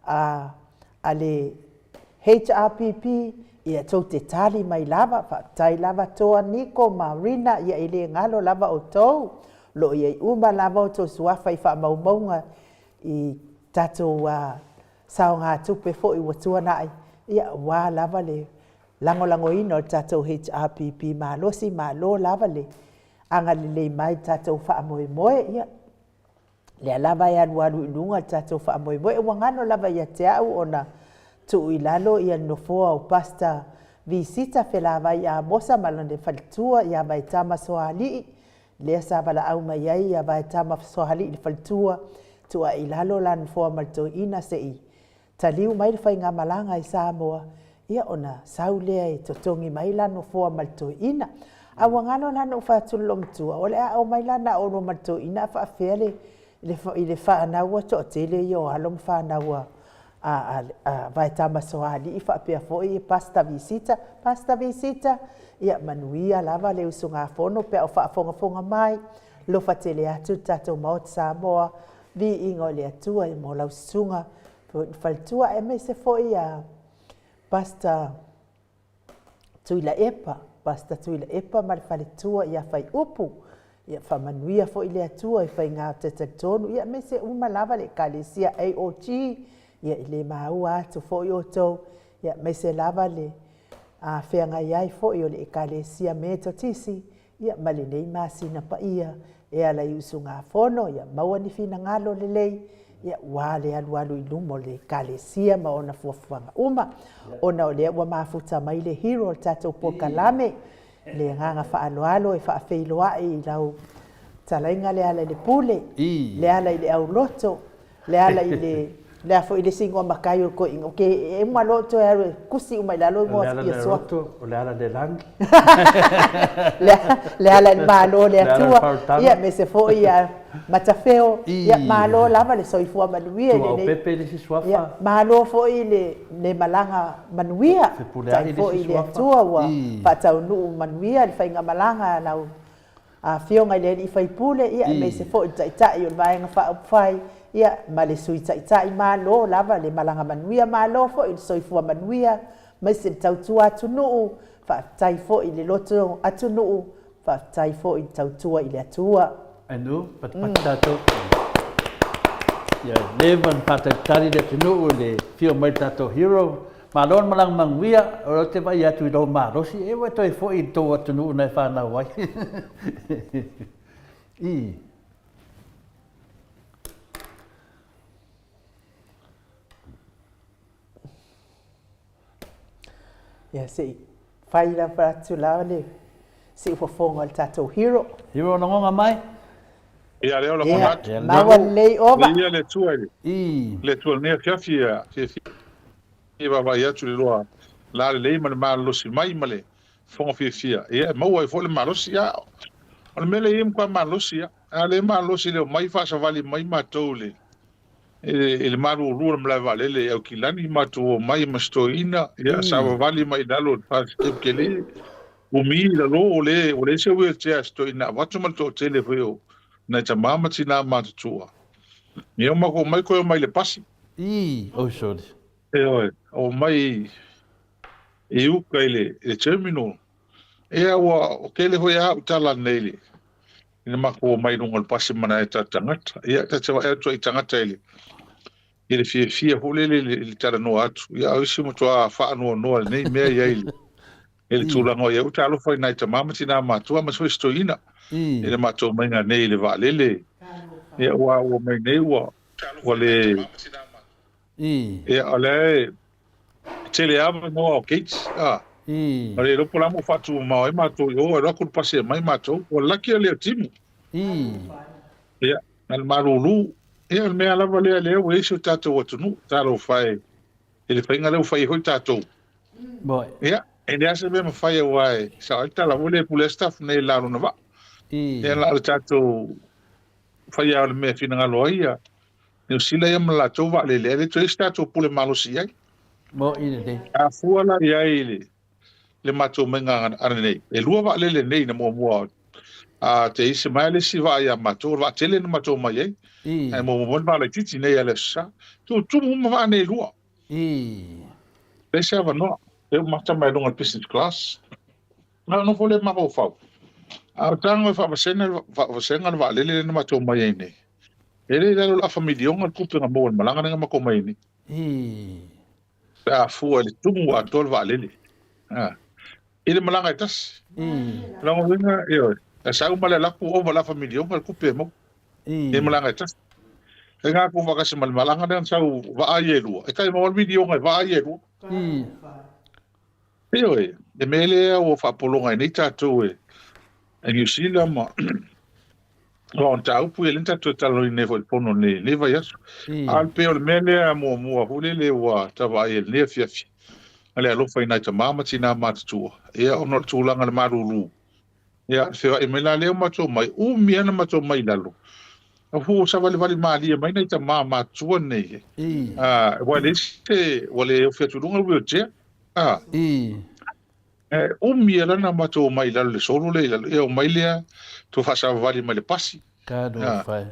a le HRPP ia tau te tali mai lava tai lava toa niko ma rina ia ile ngalo lava o tau lo ia uma lava o tau suafa i wha maumaunga i tātou sao ngā tupe fo i watua nai ia wā lava le lango ino o tātou HRPP malosi malo lava le anga le mai tātou wha moe ia le lava ia walu inunga tātou wha moe wangano lava ia te au ona tu i lalo ia nofoa o pasta visita felava ia mosa malone faltua ia vai tama soali le sa bala au mai ai ia vai tama soali le faltua tu i lalo lan foa malto ina se i taliu mai le whainga malanga i Samoa ia ona saulea e totongi mai lano foa malto ina a wangano lano whaatulong tua o le a o mai lana o no malto ina whaafele i le whaanaua to tele i o alom whaanaua vai tama soali i whaapea fo i pasta visita ia manuia lava le usunga fono pe o whaafonga mai lo whatele atu tatou maot Samoa vi ingo le atua i mo lau sunga faltua e me se fo i pasta tuila epa ma le faletua ia fai upu ia whamanuia fo i le atua i whainga te tonu ia me se uma lava le kalesia AOG ia i le maua atu fo i oto ia me se lava le a whenga iai fo i o le kalesia me to tisi ia male nei masina pa ia e ala i usu ngā whono ia maua ni fina ngalo le lei ia wale alu i lumo le kalesia ma ona fuafuanga uma ona o le ua mafuta mai le hero tatou pokalame le nganga whaaloalo e whaafeiloa i lau talainga le ala i le pule le ala i le au loto le ala i le afo i le singo makai o ko ingo ke e mua loto e aru kusi umai lalo ingo ia soa o le ala le langi le ala i malo le atua ia me se fo ia matafeo ia malo lava le soifua manuia tu au pepe le sisuafa ia malo fo i le malanga manuia tai fo i le atua wa patau nu manuia le fainga malanga lau a fionga le i faipule ia me se fo i tai o vaenga fai ia ma le sui tai malo lava le malanga manuia malo fo i soifua manuia mai se tautua atu nuu fa tai fo i le loto atu nuu fa tai fo i tautua i le atua anu patatato ya levan patatari de tunu le fio mai tato hero malon malang mangwia o te vai atu i do marosi e wa toi fo i to tunu na fa na wai ia se fai la fratu la le se ufofonga al tato hero na ngonga mai ia leo la kona maua lei ova ia le tuai le tuai ne fiafia ia va ia tu le loa la le ma lo si mai male fonga fiafia ia maua fo le malosi ia o mele im kwa malosi ia ale malosi le mai fa sa vali mai matole ele maru rua mla vale le au kilani matu mai mastoina ia sa vali mai dalo fa kele umi la lo le se we te stoina watu mal to tele fo na te mama tina matutua. Ni o mako mai koe mai le pasi. O sori. O mai e uka le terminal. O kele hoi a utala neile. Ina mako mai nunga le pasi mana e ta tangata. Ia ta te wa e tua i tangata ele. Ile fia hule le tala no atu. Ia au isi mutua faa noa nei mea ia ile. Ele tūlango ia utalo fai nai te mama tina matua ma soi stoina. Ele matou mai nga nei le valele e o mai nei wa le e ale tele ama no o gates ale lo pola mo fatu ma e matou o ro ku pase mai matou o laki le timu e al marulu e al me ala vale le o iso tato o tunu taro fai ele fai nga le fai ho tato boy e ne ase me fai wai sa alta la vole pule staff nei la no va e la tato fai al me fina ngaloia ne sila ia mala tova le to stato pule malosi ai mo ine de a fuala ia ile le mato menga arne e lua va le nei na mo a te isi mai le si va ia mato va tele na mato mai ai e mo va le titi nei ale sa tu mo va nei lua le sa va no e mata mai longa business class no vole ma vo fa a tango fa vasenga va le na mato mai nei ele la família nga kupe nga mo malanga nga makomai ni a fu ele tumu a tol va le ele malanga tas la nga yo sa uma la ku o la família nga kupe mo ele malanga tas nga ku va ka se malanga nga sa va a yelu e kai mo video nga va a yelu yo e mele o fa polonga ni tatu e you see them on tau pu ele tatu talo ni vo pono ne vai aso al peor mele mo hulele wa tava ele ne fiafi ale alo fa ina mama tina matu e ono tulanga le marulu ya se e mela le mato mai mia na mato mai lalo fu sa vale mali mai na mama tu ne wale se wale fiatu lunga wheelchair mia na mato mai lalo le solo le e o mai le tu fa sa vale mai le pasi kado fai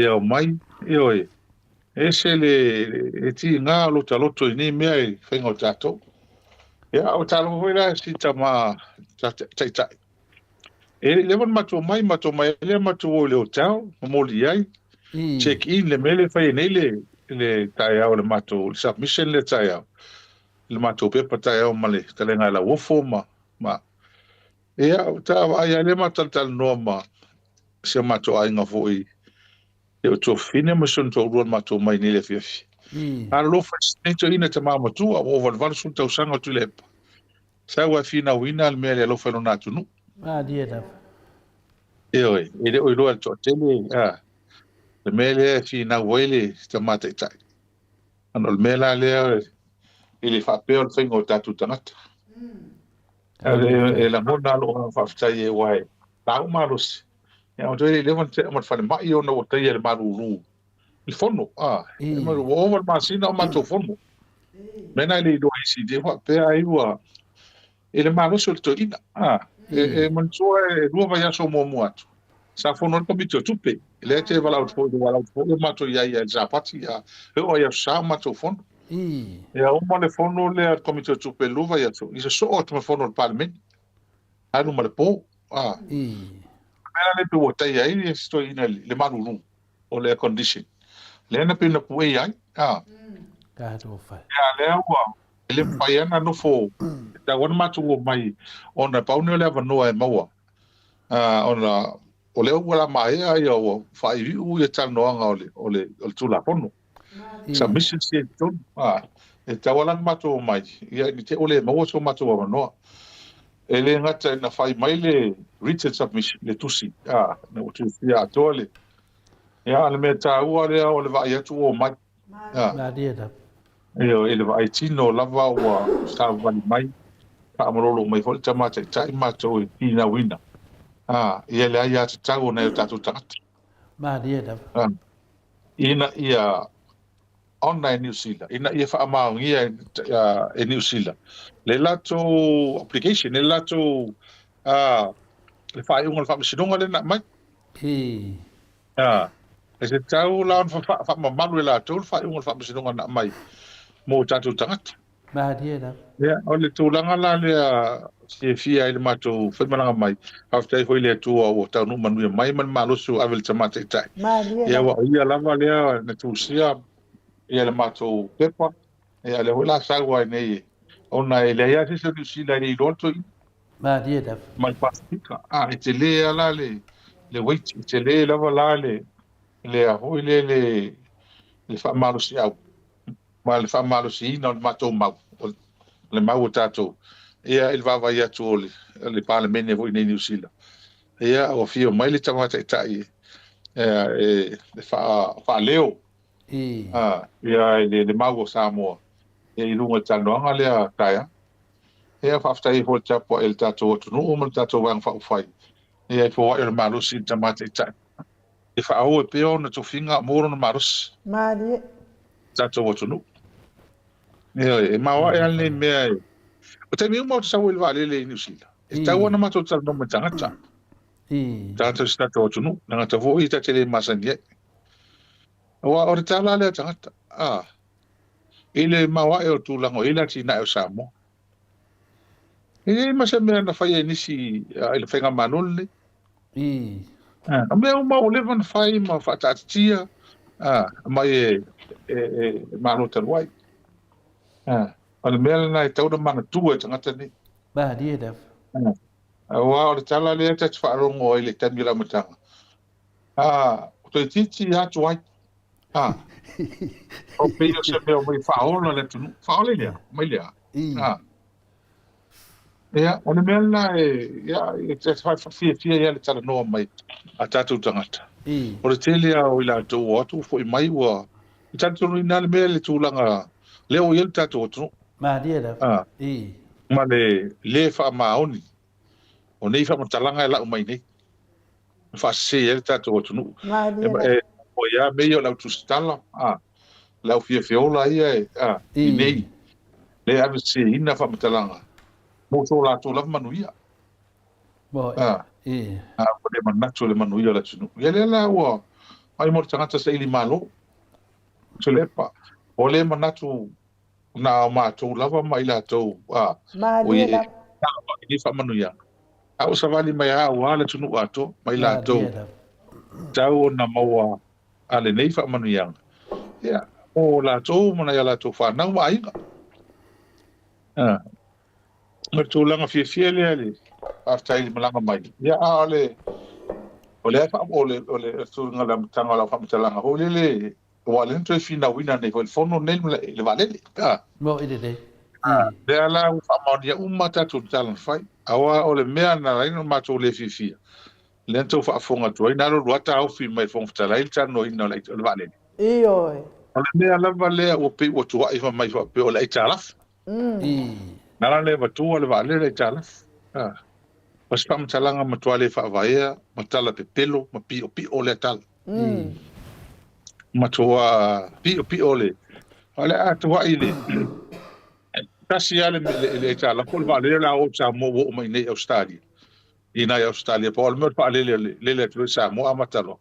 o mai ese le ti nga lo talo to ni me fengo tato ya o talo hoira si tama tai le man mato mai le mato le hotel mo li ai check in le mele fai nei le tai au le mato submission le tai au le mato pe tai au male tele nga la wofo ma ta ai le mato tal no ma se mato ai nga foi e to fine mo son to ro mato mai nei le fifi a lo fa to ina te mama tu o val sun to sanga tu le sa wa fina wina al mele lo fa no na tu nu dia da oi ele o lo to tele le mele fina wele te mate tai ano le mela le ele fa pe o fingo tatu tangata e la mona lo fa tai e wai ta maros ya o tele le mon te mo fa mai o no te ele maruru il fono ma o ma sina ma to fono mena le do isi de fa pe ai wa ele maros o to ina mon so e do va ya so mo mo atu sa fono ko mito tupe le te vala o mato ya zapati ya o ya sa mato fono ya o male fono le komite tupe luva ya so isa so o te fono parliament anu male po mena le pe wota ya i sto ina le manunu o le condition le na pe na puei ai ka do fa ya le wa le paiana no fo da wan mato o mai ona paune le va no e maua ona o le wala mai ai o fa i u e tan no anga ole tu la fono submission se ton e tawala mato mai ia ni te ole mo so mato wa no ele ngata na fai mai le written submission le tusi na o tu ia tole ia le meta u ale o le vai tu o mai na dia da ele vai tino lava wa sa vali mai ka amrolo mai fol tama tai mato ina wina ia le ia tau na tatu tatu dia da ina ia online New Zealand ina ia fa ma ia e New Zealand le lato application le lato le fa un fa sinonga le na mai e se tau la fa ma malu le lato fa un fa sinonga na mai mo tatu tangata dia da ya o le tulanga la le se fia ile mato fa malanga mai after foi le tu o tau no manu mai man malo su avel tamate tai ya wa ia lava le na tu sia ia le matou pepa ia le hola sagua nei ona ele ia se se si la ni roto dia da mai pasika e te le ala le wait te le lava la le a hoi le fa malo si au ma le fa malo si no matou mau le mau tato ia il va vai atu le parlement voi nei New Zealand ia o fio mai le tamata tai le fa leo ia le mago Samoa e lunga tanoanga le taia e fa afta i hol tapo el tato tu no mo tato wang fa fai e fo el malusi tamate ta e fa o pe on to finga moro no marus Maria tato tu no e ma wa el ni me o te mi mo sa wil vale le New Zealand e ta wana ma to tal no matanga ta tato tato tu no na ta vo i ta tele masani wa o tala le tangata ile mawa e o tulango ila tina o samo ma se me na fai nisi ile fenga manole me o ma o le van fai ma fatatia ma e manu tanwai al mel na tau da mana tu e tangata ni dia da wa o tala le ta fa rongo ile tamira matanga to titi ya tuai o pio se me o mai faola le tunu faola le mai le ia o le mela e te fa fia ia le tala no mai a tatu tangata o le tele o ila to o tu foi mai wa tatu no ina le mele tulanga le o il tatu tu dia da ma le fa maoni o nei fa talanga la o mai nei fa se il tatu tu no o ia meio la tu stala la fiola ia nei le ave se ina fa talanga mo so la to la manuia ko le manacho le manuia la tunu ia le wa ai mo tangata se ili malo so le pa o le manacho na ma to lava mai la to o ia ni fa manuia au savali mai a wala tunu ato mai la Ah, to dia dah. tau na maua ale nei fa manu yang ya o la to mana ya la to fa na mai ma to langa fi le ale after il malanga mai ya ale ole fa ole tu ngala tanga la fa mtalanga ho le wala ntwe fi na wina nei fo no nei le vale ka Mo ide dei. de ala fa ma dia umata tu talan fai awa ole mea na raino ma to le fi le to fa fonga to ina lo wata au fi mai fong tala il tan no ina le vale Io. ole mea la vale o pe o to ai fa mai fa pe ole tala na le va tu ole vale le tala pas pa mtalanga matwale fa vaia matala pe pelo ma pi ole tala matua pi ole ole a to ile kasi ale le tala pol vale la o sa mo o mai nei Australia ina Australia pol mo pa le tu sa mo amatalo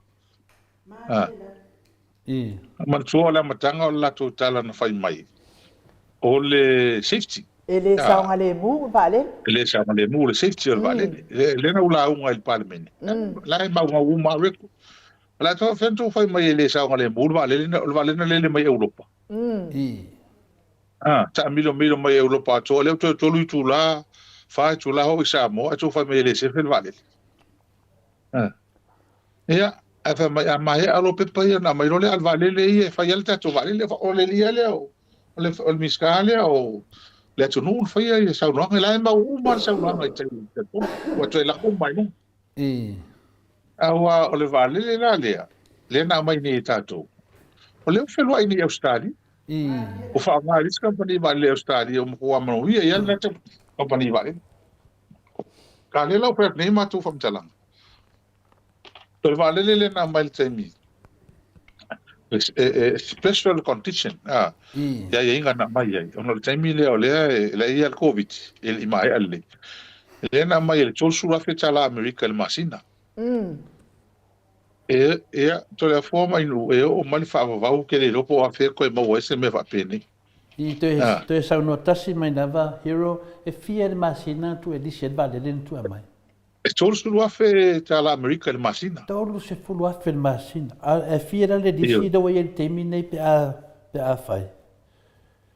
man so la matanga o la to tala na fai mai ole safety Ele sa ngale mu vale. le sa le mu le safety o vale le na ula un il parliament la ma uma reku la to fento fai mai le sa ngale mu vale le mai Europa ta milo mai Europa to le to lu tu la fa tu la ho sa mo to fai mai le se fel vale ya afa mai alo pe pa na mai le al vale le fa yalta to vale le fa ole le o miskale o le tu nu fa ya sa no la ma uma sa no mai te o to la ko mai no awa o le vale le la le na mai ni tato o le fe lo ai ni Australia o fa ma ris company vale Australia o mo ma wi ya na te company vale ka le lo pe ni ma tu fam talang to vale le na mai te mi special condition ya inga na mai ya ono te mi le le ia covid il mai alle le na mai le tol sura fe tala America el masina to le forma inu o mali fa va o ke le lopo a fe ko mo ese me va pene to sa no tasi mai nava hero e fia de masina tu e dise ba de tu mai tol sura fe tala America el masina tolu se fulu a fe masina e fia le dise do e termine pe a fai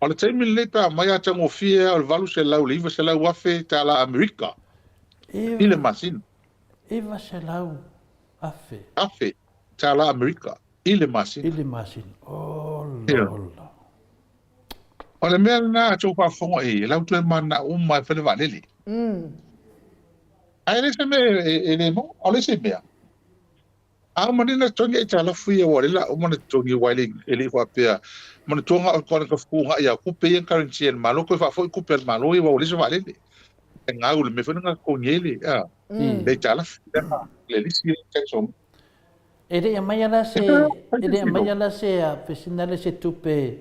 ole te mi le pa mai ata mo fia o valu se la oliva se la wa fe tala America ile masina eva se lau afe tala America ile masina oh lola ole mea na to pa fonga la tu mana uma fe le valele ai le se me ele mo ole se mea a manina tonga e tala fuia wale la o mana tongi wale ele fa pe mana tonga o kona ka fuga ia ku pe en currency en malo ko fa foi ku pe malo i wale se valele nga ul me fena ko ngeli le tala le lisi ke som ede amaya la se a pesinale se tupe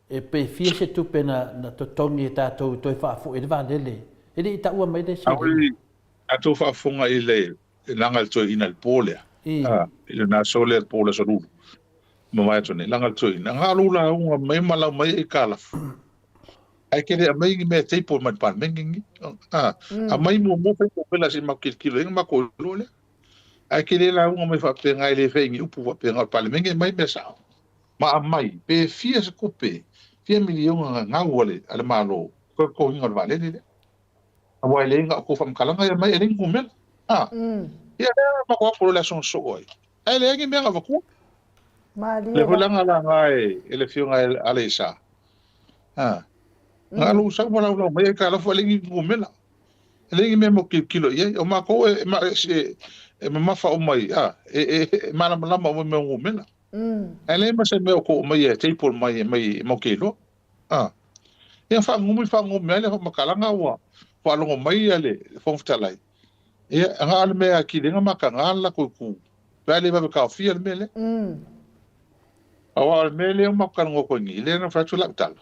e pe fie se tupe na to tongi ta to fa fu e valele ede ta ua mai de se a to fa fonga ile langal to inal pole ile na sole pole so lu mo mai to ne langal to ina ngalu la un mai mala mai e kala ai ke le mai me te po man pan mengi a mai mo fe ko pela se ma kilo ma ko lole ai ke le la un mai fa pe ngai le fe ngi upu fa pe ngal pan mengi mai me sa ma mai pe fie se coupe 4 milion nga wole ale malo ko ngal vale le a le nga ko fam kala nga mai ele ngumel ya ma ko ko la son so oi ai le ngi me nga ko le holanga la ngai ele fio nga ale sa nga lu sa mo la mai ka la fo le ngi ngumela le ngi me mo kilo ye o ma ko ma se ma fa o mai ma la mo me ngumela ele ma se me ko mai te por mai mo kilo ya fa ngumi le ma kala nga wa fa lo mai ale fo ftalai ya nga al me aki le ma ka nga la ko ku vale ba ka fi al mele awa al mele ma ka ngo ko ni le na fa tu la tal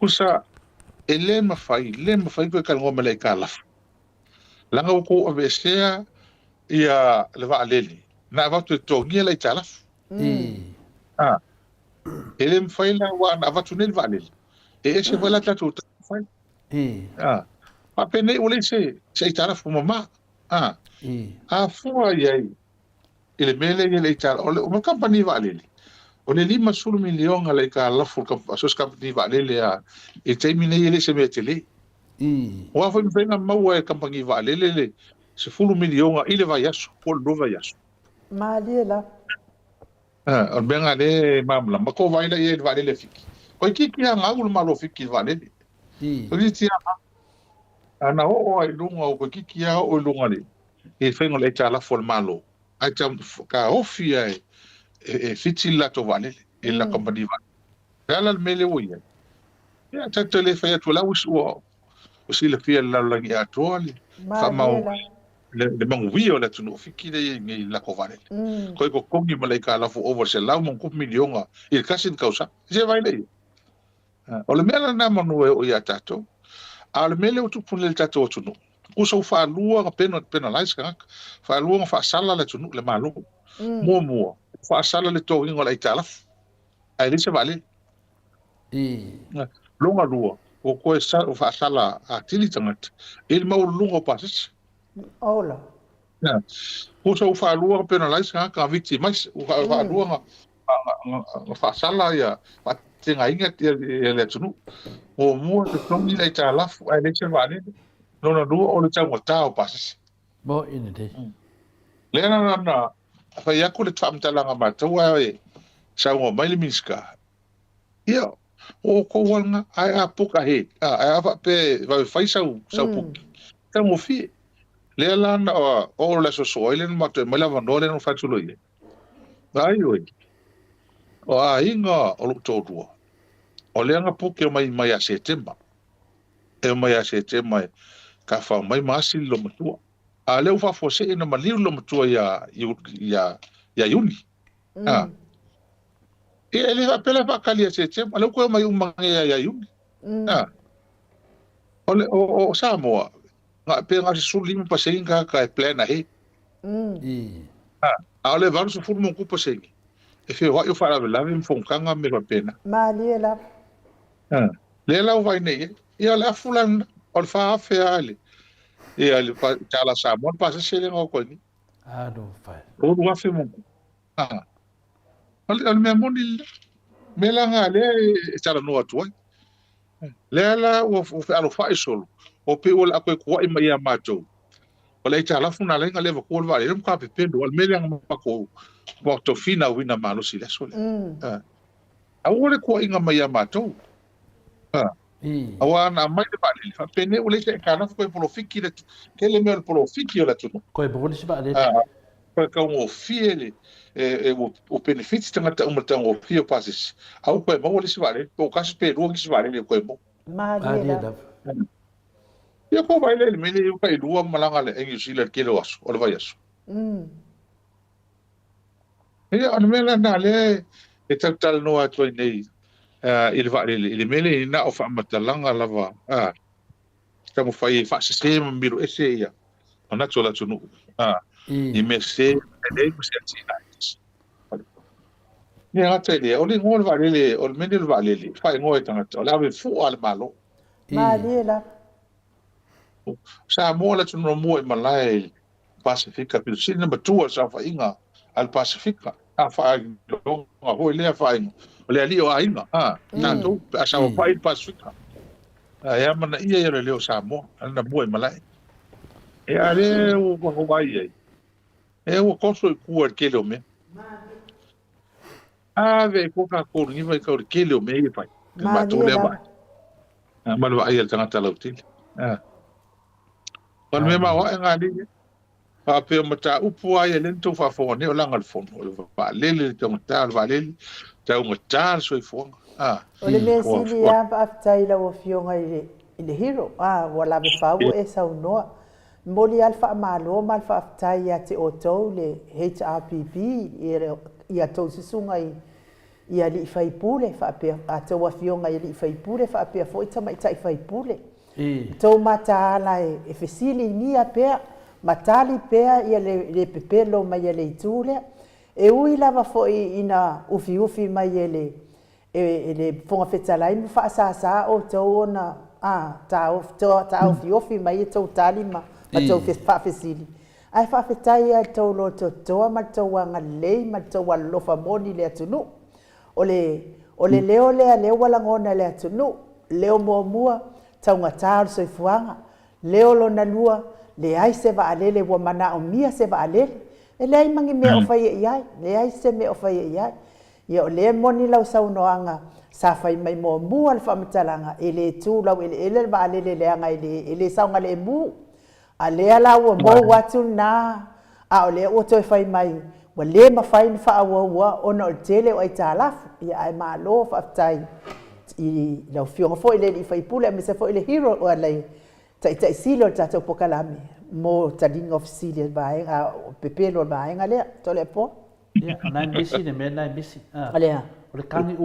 kusa ele ma fai ko ka ngo mele ka la la nga ko avesea ia le va aleli na va tu to ngi le tala ele me fai la wa na va tu ne va aleli e se vola ta tu fai Pa pene o le se itala fu mama. A fua iai. Ile mele ile itala. O le company va lele. O le 5 miliona le ka lafu ka sos company va lele a e te mine ile se me tele. O a foi venga mau e company va lele se 10 miliona ile va yaso. O lo va yaso. Malia. O benga le mamla. Ma ko vai la ie va lele fiki. Ko ki a ngau malo fiki va lele. Ko ti ana o ai lunga o ki a o lunga le. E fengo le tala fol malo. Ai tam ka ofia e fiti la to vale e la compagnie va. Ala mele o ia. Ya tanto le fa tu la uso si le fia la la ya to le. Fa mau le mangu vio la tu no fiki le ngi la ko vale. Ko kongi malaika la fo over se la mon ko milionga il kasin causa. Je vai le. O le mela na manu o ia tato. Al mele o tu punel tato tu no. Ko so fa lua pena lais ka. Fa lua fa sala le tu no le malo. Mo fa sala le to ingo la itala. Ai le se vale. Longa lua. O ko sa o fa sala a tili tangat. Il mau lunga pasis. Ola. Ko so fa lua pena lais ka victimais. O fa lua fa sala ya. Pa tinga inga le tu no. O mo te tongi la itala. Ai le se vale. Lona lua o le tango tao pasis. Bo ina de. Lena na fa ya ko le tsamtalanga matua e sa ngo mai le miska. Ia o ko wanga ai a puka he. Ai a pe va fai sa puki. Ta mo fi. Le la na o le so ile ma te mala vano le no fa tulo ile. Ai oi. O a inga o lo to. O le nga puki mai a September. E mai a September ka fa mai masi lo matua. A leu fa fose ina maliu lo matua ya yuni. E ele va pela fa kalia se ale ko mai umange ya yuni. Ole o Samoa. Nga pe nga suli mo pasenga ka plena he. Ale va so fu mo ku pasenga. E fe wa yo fa la me fonkanga me pena. Malia. Le la vai ne. E ala fulan ol fa fe ale. E ale pa tala Samoa pa se le ngo ni. Do fa. O wa fe mo. Al me moni mela nga le tala no atu. Lela o fe alo fa isolo. O pe o la ko ko mai ya mato. O le tala funa le nga le ko va le ka pe pendo al mela nga pa ko to fina wina malo si le sole. A o le ko inga mai ya mato. Awana mai de bali fa pene o le te kana ko polo fiki le ke le me polo fiki o la tu. Ko e bo se ba le. Ka o fiele o benefits tanga ta o fio passes. Au ko mo le se vale, o ka se peru que se vale le ko mo. Malia. Ya ko vai le me le ka lua malanga le en New ke lo aso, o le vai aso. E an me la na le e tal no atu nei. Il va le mele na o fa matalanga lava. Estamos fai fa se miro ese ya. Ona tola tu no. I me se le se atina. Ni ata le o le ngol va le o me le va le fa ngoi tanga to la ve fu al malo. Malia. Sa mo la tu no mo e malai Pacifica pil sin number 2 sa fa inga al Pacifica a fa do ho le fa inga o le ali o ainga na do sa fa il Pacifica ya mana ia le o sa mo na mo e malai e ale o ko vai e o koso ku ke lo me ve ko ka ko ni vai ka ke lo me vai ma to le vai ma lo ai el tanga talo til kon me ma wa ngadi pa pe mata upu ai lento fa fo ne o langa le fon o va lele tong tal va lele tau mata so fo o le mesili ya pa taila o fionga ile hero wala be fa o esa no moli alfa malo malfa tai ya te oto le HRPP ia to sisunga ia li fai pule fa pe ata wa fionga ia fai pule fa pe fo ita mai tai fai pule to mata la e fesili ni a pe matali pea ia le pepelo mai le itule e ui lava foi ina ufi mai le fonga fetalai fa sa o to ona tau fiofi mai e tau talima ma tau whawhesili. Ai whawhetai ai tau lo toa ma tau anga lei ma tau alofa moni le atunu. O le leo leo walangona le atunu. Leo mua tau ngata soifuanga. Leo lo na lua le ai se va alele wa mana o mia se va alele. E le ai mangi mea o whai e iai. Le ai se mea o whai e iai. Ia o le moni lau saunoanga. Sa fai mai mo mu al whamitalanga e le tū lau ele va alele leanga ele saunga le mu a le ala ua mo watu na a o le o toi fai mai wa le ma fai ni wha awa ona o tele o ai tālafu ia ai maa lo whaftai i lau fionga fo ele i fai pule me se fo ele hero o alai tai silo tatou pokalame mo talinga ofisili vaenga o pepelo vaenga lea tole po ia nai misi ne me nai misi alea o le kangi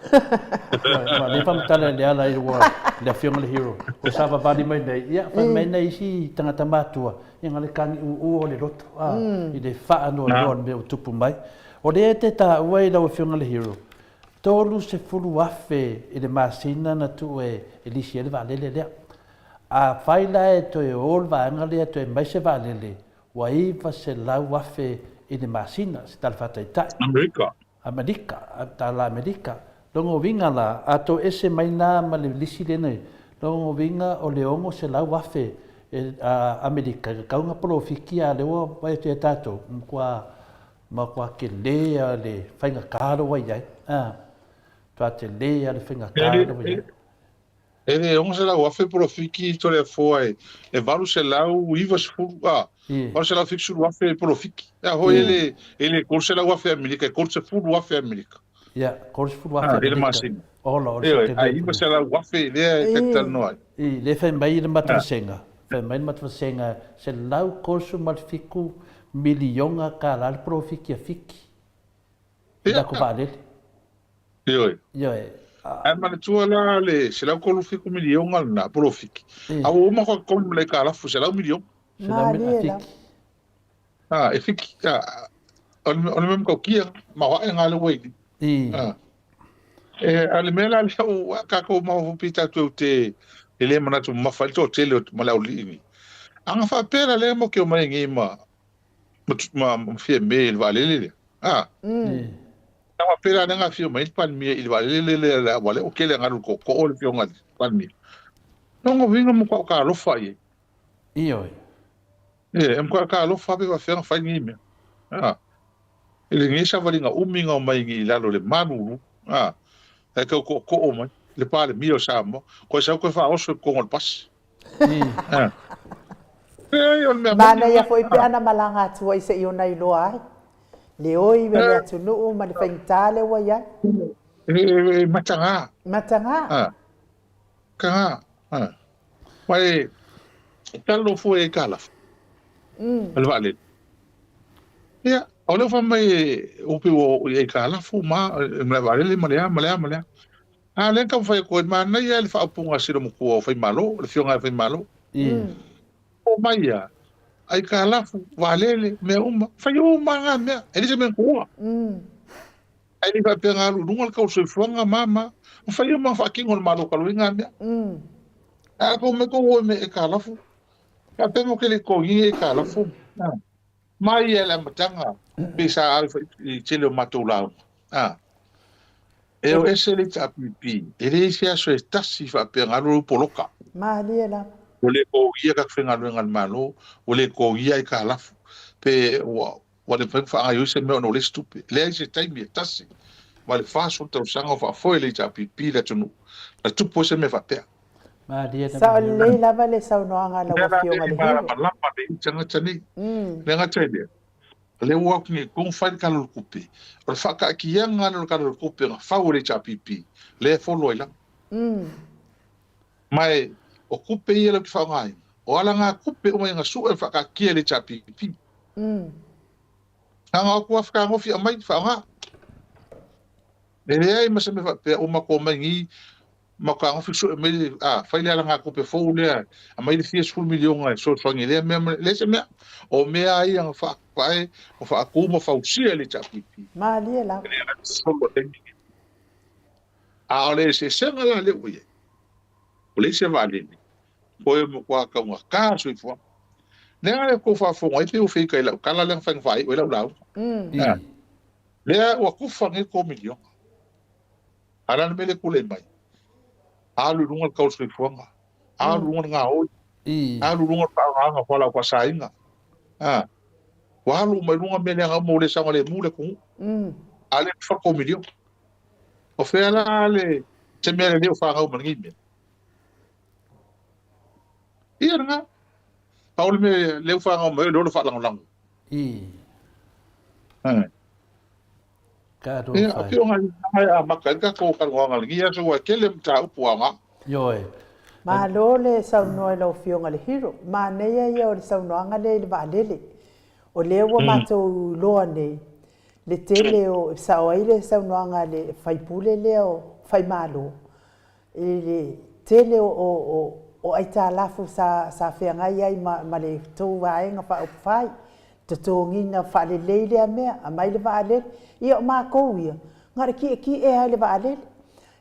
le whamatala le ala i rua le whionga le hero. O sa wawani mai nei. Ia, mai nei si tangata mātua. Ia ngale kangi o le roto. I le whaano roa me o tupu mai. O le e te tā ua i lau whionga le hero. Tolu se furu afe i le māsina na tu e lisi ele waalele lea. A whaila e to e ol vaanga lea to e mai se waalele. Wa iwa se lau afe i le māsina. Se tala whataitai. Amerika, tala Amerika. Longo vinga la, ato ese mai nā ma le lisi le nei. Longo vinga o le ongo se lau wafe Amerika. Kaunga polo fikia le o vai te tato. Ma kua ke lea le whainga kāro wai ai. Tua te lea le whainga kāro wai ai. Ele ongo se lau wafe polo fiki to le foa e valu se lau iwa se furu. Valu se lau fiki suru wafe polo fiki. Ho ele kol se lau wafe Amerika, kol se furu wafe Amerika. Ya, kors fu wafe. Ele masing. Ola, ai iba se la wafe le tektal noi. Le fe mai le matvasenga. Fe mai matvasenga se lau korsu malfiku milionga kala profiki fiki. Da ko vale. Yo. Ai mana tua la le se lau kolu fiku milionga na profiki. Au uma ko le kala fu se lau milion. Se lau fiki. E fiki. On même ko kia ma wa ngale wei. Ale mela le o ka ko ma ho pita tu te ele mana tu ma falto tele ma la ulini anga fa pera le mo ke o mai ngi ma fie me vale le ma pera nga fie mai pan mi il vale le vale o ke le ngaru ko o le fio nga pan mi no ngo vinga mo ka lo fa ye em ka lo fa be va faire fa ngi me ele ngi sa valinga uminga o mai ngi lalo le manu e ko o mai le pale mio samo ko sa ko fa oso ko ngol pas mana ia foi pe ana malanga tu ai se iona i loa le oi vele atu no ma le faintale wa ya matanga ka mai talo foi kala al vale ya ole fa mai o pe o e kala fu ma vale le malea le ka fa ko ma na ia le fa punga siro mo ko fa malo le fionga fa malo o mai ya ai kala fu vale me uma fa yo manga me ele se men ko ai ni fa penga lu ngol ka so fuanga mama fa yo ma fa kingo malo ka lu nga me a ko me ko me e kala fu ka pe mo ke le ko ye kala fu mai ela matanga bisa alfa i tele matula eu ese le tapipi ele se aso estasi fa pengaru poloka maliela ole ko ia ka fengaru ngal malo ole ko ia i ka lafu pe wa le fa ayo se me no le stupe le se taimi tasi wale fa so to sanga fa foi le tapipi la tunu la tupo se me fa pe sa le lava le sa no anga la wa fio ngale la pa de tanga tani le nga tede le wa ni kung fa ka lo kupe o fa ka ki yanga no ka lo kupe fa o le chapipi le fo lo ila mai o kupe ye le fa ngai o ala nga kupe o nga su e fa ka ki le chapipi nga ko fa ka ngofi mai fa nga le ai ma se me fa pe o ma ko mai ma ka ngofi su me fa ile ala nga kupe fo le a mai le 10 million ai so fa ngi le se me o me ai ang fa pai o fa ku mo fa usia le chapipi maliela a ole se senga la le le se vale ko e mo kwa ka ka sui fo le ale ko fa fo ngai pe o fe kai la kala le fa fai o la la le wa ku fa nge ko milio ala me le kule mai alu runga ka sui fo nga alu runga o alu runga pa nga fa la kwa sainga walu mai runga me le nga mo le sa le mu le ku ale fa ko milio o fe ala le se me le fa nga o mangi me nga Paul me le fa nga me lo fa lang ka do fa ke nga ai maka ka ko ka nga ngi ya so wa kele mta upuanga yoe ma lo le sa no lo fionga le hiro ma ne ye o le sa no nga le ba lele o le wa ma to lo ne le tele o sa o ile sa no nga le fai pule le o fai malo e tele o ai ta lafu sa whianga iai ma le tō waenga wha fai te tōngina wha le leile a mea a mai le wa alele ia o mā kou ia ngare ki e hai le wa alele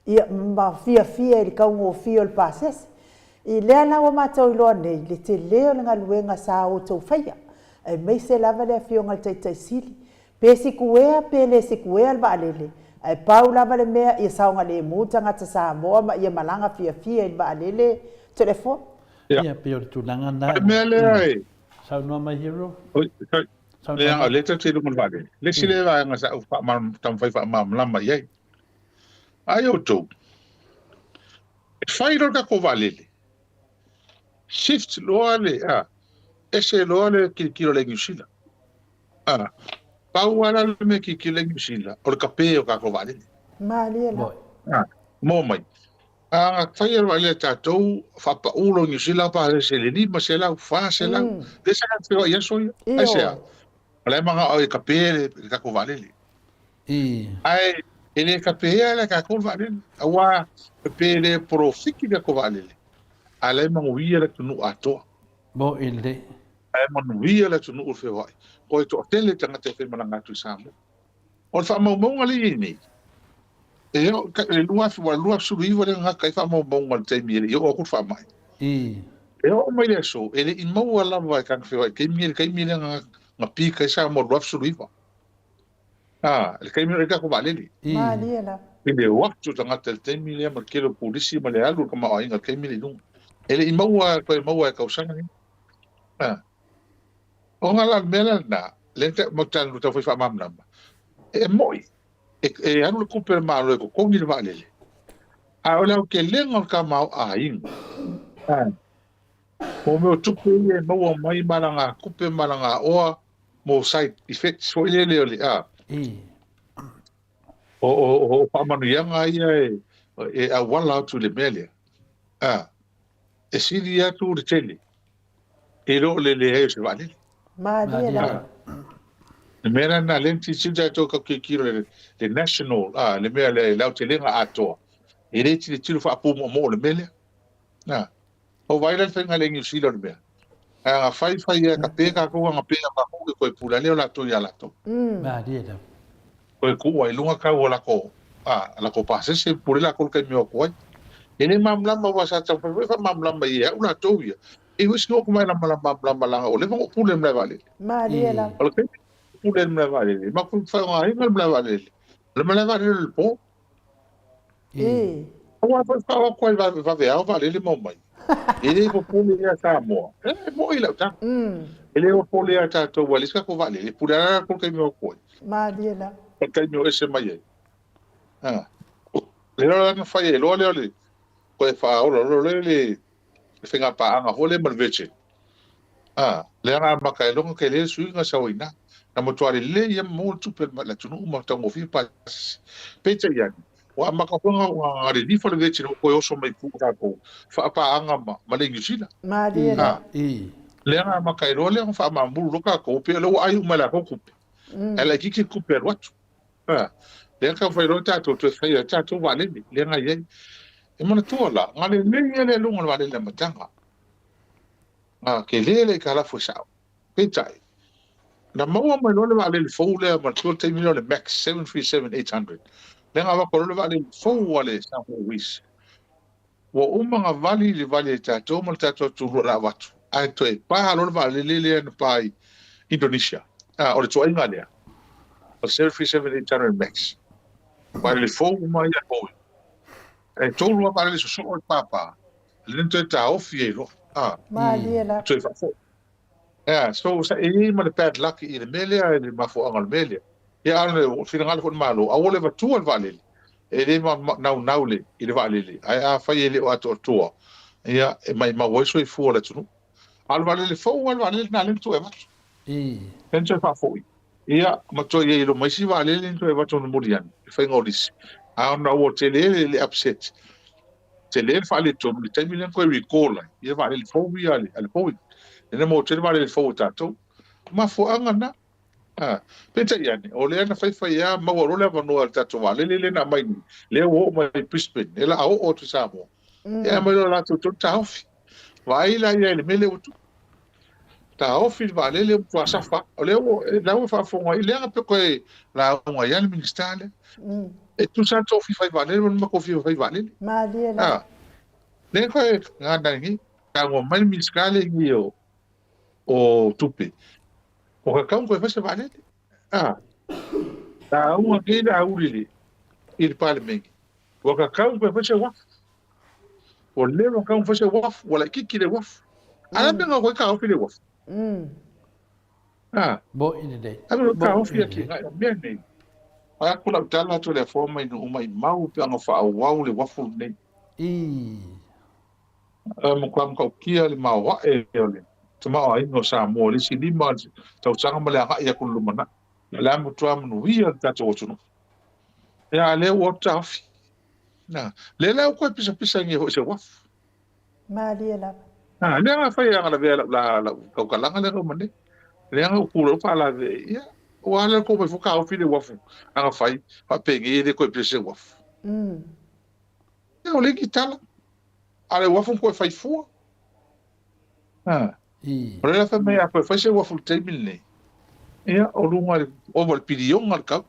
ia ma fia e le kaungo o fia o le pāsese i lea na wa mātou iloa nei le te leo le ngaluenga sa o tō whaia e mei se lava le fionga le taitai sili pe sikuea pe le sikuea le wa alele e pau lava le mea ia saonga le mūta ngata sa moa ma ia malanga fia i le wa alele telefon ia pe o tulanga na mele ai sa no mai hero le nga le te lu mo vale le sile va nga sa fa ma tam fa ma lama ye ai o to fai ro ka ko vale shift lo ale ese lo ale ki lo le ngusila pa wala le me ki le ngusila o ka pe o ka ko vale maliela mo mai fai le tatou fa pa ulo ni sila pa se le ni ma se la fa se la de sa ka ya so ai se ale manga o ka pe ka ko vale ai ele ka pe ele ka ko vale awa pe le profiki ka ko vale ale manga wi ele tu no ato bo ele ai man wi ele tu no fe vai ko to tele tanga te fe mana tu samu o fa mo ngali ni e lua suri wale nga kai fa mo ngal te mi e o ku fa mai e o mai le so ele in mo wala vai kan fe vai kai mi nga pi kai sa mo lua suri va le kai mi ka ko vale li maliela ele waktu tanga te mi le mar kelo polisi ma le alu kama ai nga kai mi lu ele in mo ka usanga ni o ngala mela na lente mo tan lu ta fa mamna e moi e anu le kupe malo ko kongi le vale a ola ke lenga ka mau aing o me tupu e no mai malanga kupe malanga o mo side effect so le o pa manu yanga ia e a wala tu le mele e siria tu le tele e lo le e se vale maliela mera na lenti sinja to ka kiro le national le mea le lau te lenga ato e re ti tilo fa po mo le mele o vai le fenga le ngi silo le mea nga fai ka pe ka ko nga pe ka ko e pula le la to ya la to ma dia ko ku wai lunga ka wala ko la ko pase se pure la ko ka mi ko ene mamla ma wasa ta fa mamla ma ia una to ia e wis no ko mai la mamla o le mo pule me vale maliela pule me vale ma ku fa nga me vale le me vale le po o fa ko va ver vale le mo mai ele ko pule ya sa mo mo ila ta ele o pule ya ta to wali ska ko vale le pule la ko ka mi ko maliela ka mi ese mai le la fa ye lo le ko fa o lo le finga pa anga hole mal veche le nga makailonga ke le suinga sawina na motuari le ia mo super la tunu mo tango fi pa pete ya wa makaponga wa re di fo le veche ko oso mai pu ka ko fa pa anga ma le ngisila maliela le nga makailo le fa ma mulu ka ko pe lo ai mala ko ku ela kiki ku per wat le ka fa ro ta to fa ya ta to va le nga ye e mana tola ngale le lunga vale le matanga ke le ka la fo sa petai na maua mai no le vale le fo le ma to te million le max 737-800 le nga va ko le vale fo wale sa ko wis Wa umanga vali le vali tato mal tato tulu la watu. Ai toi pa lo vali le pai Indonesia. O le toi ngalia. O 737 Max. Pa le fo uma ia ko. E tolu pa le so o papa. Le toi ta ofi lo. Malia la. Toi fa fo. So sa e ma le bad luck i le melia e le mafo angal melia. Ia ana o finanga fo malo. A ole va tu al vali. E le nau le i le vale ai a fai ele o ato tua ia e mai ma wo so i fu le tunu al vale le fo al vale na le tu e va pensa fa fo ia ma to ia lo mai si vale le tu e va tonu murian fai ngolis a na wo tele le upset tele fa le tonu le temi len ko recall ia vale le fo ia le fo ne mo tele vale le fo tato ma fo anga na pensa iane o le ana fai ia ma wo le va no al tato vale le na mai le wo mai Brisbane ela o tu samo ia ma la tu taofi vai la ia le mele utu taofi vale le po safa o le wo la wo fa fo ile nga pe ko la ngo ia le ministale e tu sa tofi fai vale ma ko fi fai vale ma dia la le ko nga dangi ka ngo mai ministale ngi o tupe o ka kan ko fa se vale ta uma que da uri il parliamento o ka kan ko fa se wa o le no kan fa se wa wala kiki le wa ala me ngo ka o fi le wa bo ine dei ala ka o fi ki ga me ne a kula tala to le forma no mai mau pe ngo fa wa le wa fu ne mo kwam ko kia le ma wa e le tuma ai no sa mo le si di ma tau tsanga mala ha ya kullu mana la mo tua mo wi ta to tunu ya le wo tafi na le la ko pisa ngi ho se wa ma dia la le nga fa ya la la ko kala nga le mane le nga ku lo fa la ya wa le ko fu ka o fi le wa fu nga fa fa pe ngi le ko pisa wa ya o le kitala ale wa fu ko fa fu Ora la fa me a fa se wa fu te mille ia o lunga o vol pirion al ka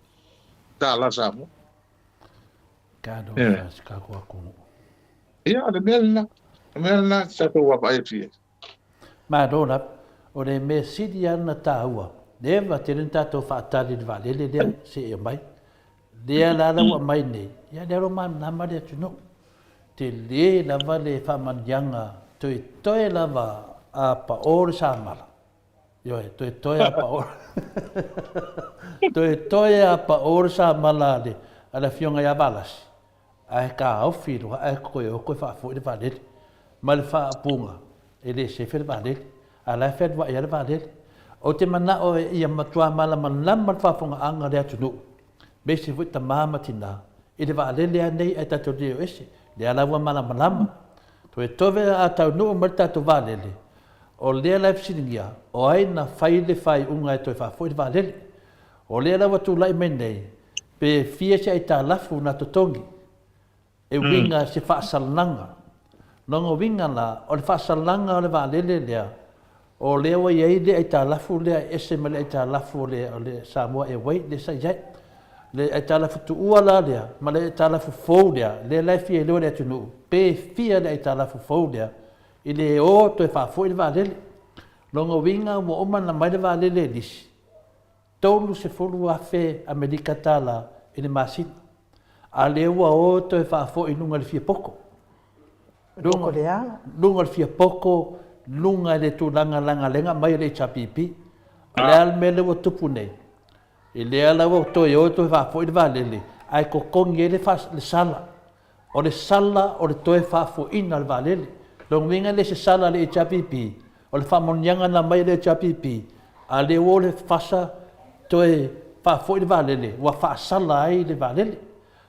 da la samo ka do ka ko ia le melna sa to wa ba ia ma do na o le me sidia na taua le va tenenta to fa tali de vale le se e mai le la wa mai ne ia le ro ma na ma de tuno te le la vale fa manjanga to e la va a pa or sa mala yo to e a pa or to e a pa or sa mala de ala fionga ya balas ai ka o filo ai ko fa fo de vale mal fa punga ele se fer vale ala fet wa ya vale o te mana o ia matua mala man lam fa fonga anga de tunu be se fu ta mama tina ele vale le nei eta to de ese le ala wa mala malam to e tove a ta no marta to vale le o le la psiningia o ai na fai le fai unga to fa fo de vale o le la wa tu lai menei pe fie se ita lafu na to tongi e winga se fa salnanga no winga la o le fa salnanga o le vale le o le wa ye de ita lafu le ese mele ita lafu le Samoa e wai le sa jai le ita lafu tu uala le ma le ita lafu fo le la fie le tunu pe fie le ita lafu fo ile o to fa fo le vale longo winga mo o mana mai le vale le dis tolu se folu a fe Amerika tala ine masit a le wa o to fa fo inunga le fie poko lunga le fie poko lunga le tu langa lenga mai le chapipi ale al mele wo tupu nei ile ala wo to yo to fa fo le vale le ai ko kongi le fa le sala o le to fa fo in al vale le long winga le se sala le chapipi o le famonyanga na mai le chapipi ale wo le fasa to fa fo le vale le wa fa sala ai le vale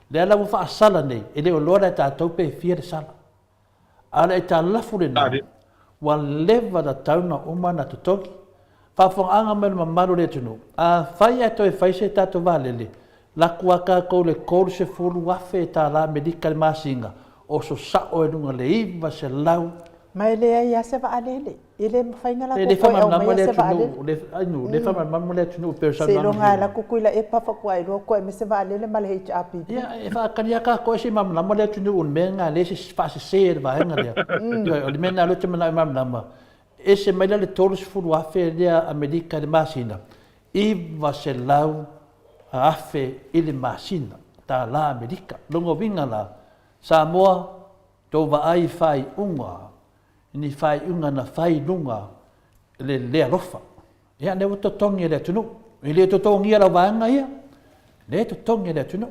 le ala wo fa sala nei ele o lora ta to pe fie le sala ala ta lafu le na wa leva da tauna uma na totoki fa fo anga mel mamaru le tunu a fai to fai se ta to vale le la kuaka ko le kor se fulu wa fe ta la medical masinga o so sa o nunga le iva se lau Mai le ia se vaalele. Ile mawhainga la le kukoi au whamamama mai le se vaalele. atunu, le whamamama le atunu Se longa la kukuila e pawhakua i roa koe me se vaalele ma le HRPP. Ia, e whakania ka koe si mamamama le atunu un mea ngā le si whase se va henga lea. O le mea ngā lote mana i mamamama. E se maila le tolu si furu afe lea Amerika le masina. Iwa se lau a afe i le masina. Ta la Amerika. Longo winga la. Samoa, tō wa ai whai unga. Ni whai unga na whai lunga. Le lea rofa. Ia ne wato tongi le atunu. I le to tongi ala wanga ia. Le to tongi le atunu.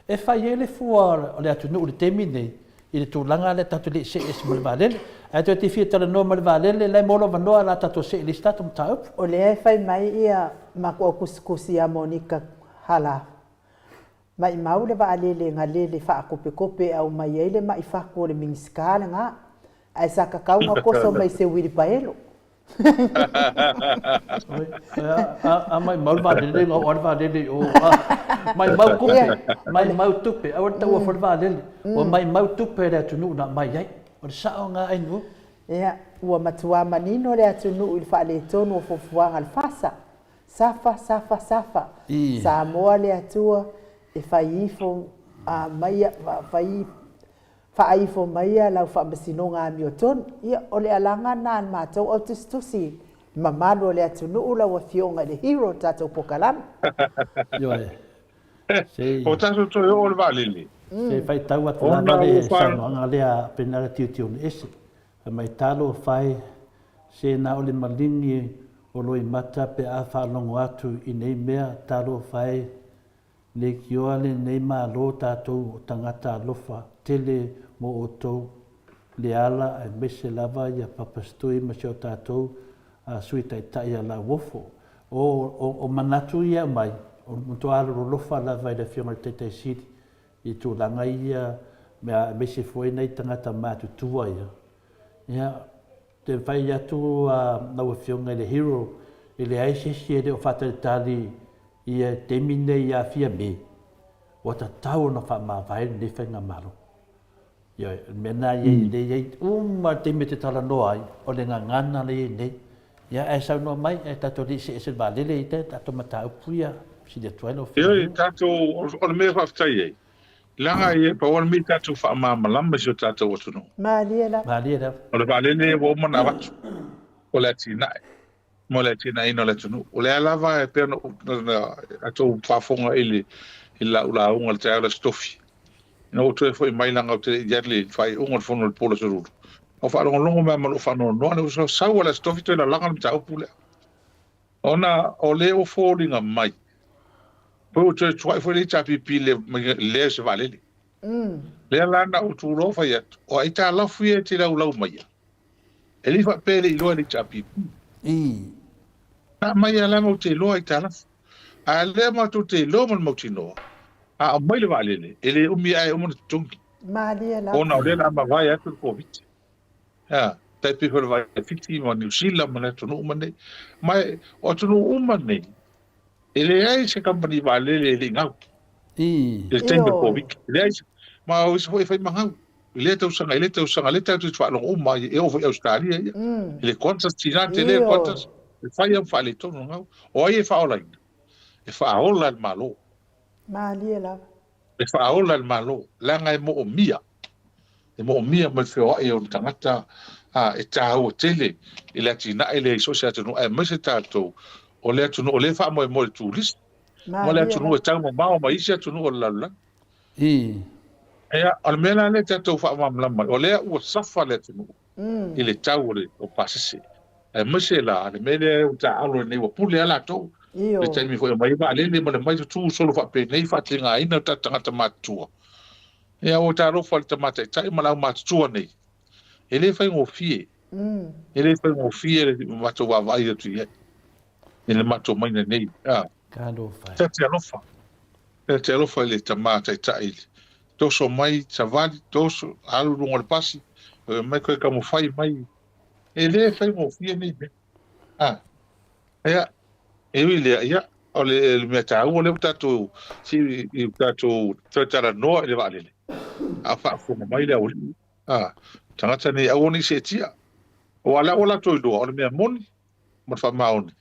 E whai e le fua le atunu le temi nei. I le tūlanga le tatu le se esi mali valele. A te te whia tala noa mali valele, le molo vanoa la tatu se le statu mtaup. O le e whai mai ia mako kusikusi a Monika hala. Mai mau le vaalele ngā lele wha kope kope au mai eile mai whako le mingisikale ngā. Ai sa kakau ngā koso mai se wiri paelo. A mai mau valele ngā ora valele o... Mai mau kupe, mai mau tupe, a ora tau a valele. O mai mau tupe le atunu na mai ai. O le sao ngā ainu. Ia, ua matua manino le atunu i wha le tonu o fofuanga le fasa. Safa, safa, safa. Samoa le atua e whaifo maia, whaifo maia lau whamasino ngā mio tonu. Ia, o le alanga nā mātou au tustusi. Mamalo le atunu ula wa fionga le hero tātou pokalama. Ioe. O tātou toi o le valele. Se whai tau atu lana le sangoanga lea penara tiu ni ese. Mai talo whai se na o le malingi o loi mata pe a whalongo atu i nei mea talo whai le kioa le nei maa lo tātou o tangata alofa tele mo o tau le ala ai mese lava ia papastui ma se o tātou a sui tai a la wofo. O manatu ia mai, o mutu alo lofa lava i le fionga le teitei siri. I tūlanga ia me se foi nei tangata mātu tua ia. Ia, te whai atu nau whionga le hero, i le aisesi e reo whatare tali ia temi nei ia fia me. O ta tau na wha maa vai ne whainga maro. Ia, mena ia nei, temi te tala noa ai, o le ngana nei nei. Ia, e sau noa mai, e tato li se ese valele i te, tato mata upuia, si le tuaino whionga. Ia, tato, o le mea whaftai ei. Langa ia pa wana mi tātou whaamāmalama si o tātou atunu. Maalia la. Maalia la. O le valele o mana watu. O le atinai. Mo le atinai no le atunu. O le alava e pēna atou whafonga ili i la unga le tāra stofi. Ina o tue fwoi mailanga o te iadli whai unga le fono le pola saruru. O wharongo longo mea manu whanoa noa ne uso sau ala stofi toi la langa le tāu pulea. Ona o le o fōringa mai. Po te tuai foi ta pipi le se valele. Le lana o tu lo fai at. O ai ta la fui te la lau mai. Eli fa pele i lo le ta pipi. Na mai la mo te lo ai ta la. A le ma tu te lo mo ti no. A mai le valele. Ele o mi ai o mo tungi. Maalia la. Ona le na ma vai at ko vit. Ja, tai pipi vai fiti mo New Zealand mo to no mane. Mai o tu no mane. Ele ai se company valele ele ngau. Ele tem por week. Ele ai ma o se foi mahau. Ele tau sanga le tau tu fa lo ma e o Australia. Ele contas tirante ele contas. E fai am fale to no ngau. O ai fa ola. E fa ola malo. Maalia la. E fa ola malo. La ngai mo o mia. E mo o mia ma fe o e o tangata e ta o tele. Ele tina ele so se atu no e mese tato. O le atu no o le wha mo e mo le tūlis. Mo le atu no e tau mo mao ma isi atu no o lala. Ea, al mena le te tau wha mamlama. O lea ua safa le atu no. I le tau o pasese. E mese la, ale mele o ta alo nei wa pule ala tau. Le taimi fo e mai wa alele mo le mai tu solo wha pe nei wha te ngā ina ta tangata mātua. Ea o ta rofa le tamata e tai malau mātua nei. E le whai ngō fie. E le whai ngō fie le mato wa vai atu ia. Ele matou mai nei. Kando fai. Te alofa le tamata i tai. Toso mai, savali, toso, alu runga le pasi. Mai koe ka mo fai mai. E le fai mo fia nei. Ea, e wile, ia, o le mea tau, o le tatou, si tatou, tara noa le valele. A wha mai le au. Tangata nei au ni se tia. Ola to do on me mon mo fa maun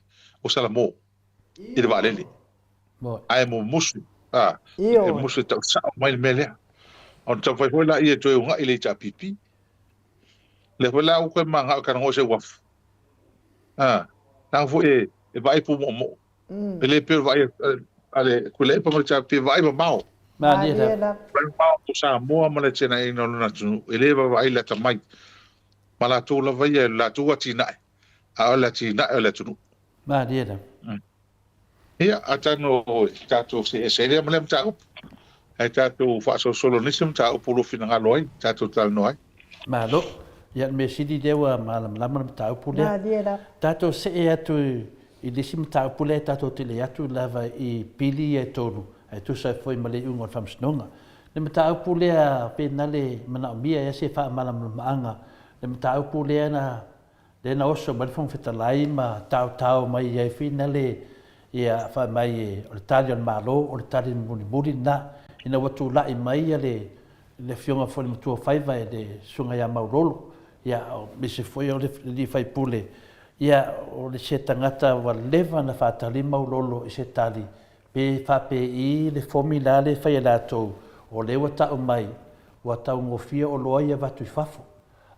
o sala mo i le valele Mo. ai mo musu Io. e musu ta sa mai mele on ta foi la i to nga ile cha pipi le foi la o ko manga ka ngo se waf na fu e vai pu mo ele pe vai ale kule pa mo cha pe vai mau Ma ni da. Mariela. mau to sa mo mo le chena ino na tu ele vai la ta mai mala tu la vai la tu ati na a la ti na la tu Ma ni da. ia atano tato se le mlem tau ai tato fa solo nisem tau pulu fina ngaloi tato tal noi Ma lo. Ya me sidi dewa malam lam tau pule. Mariela. Tato se e atu i lisim tau pule tato tile atu lava i pili e tonu. Ai tu sa foi male ungon fam snonga. Le tau pule a pe nale mana mia ya se fa malam maanga. Le tau pule na le na oso mal fon fetalai ma tau mai ia fina le ia fa mai o Italian malo o Italian muni na ina watu la i mai le fionga fo le tu faiva e le sunga ya maulolo ia me se foi o le fai pule ia o le se tangata wa leva na fa tali maulolo i se tali pe fa pe i le formula le fai la to o le wata o mai wata ngofia o loa ia watu fafo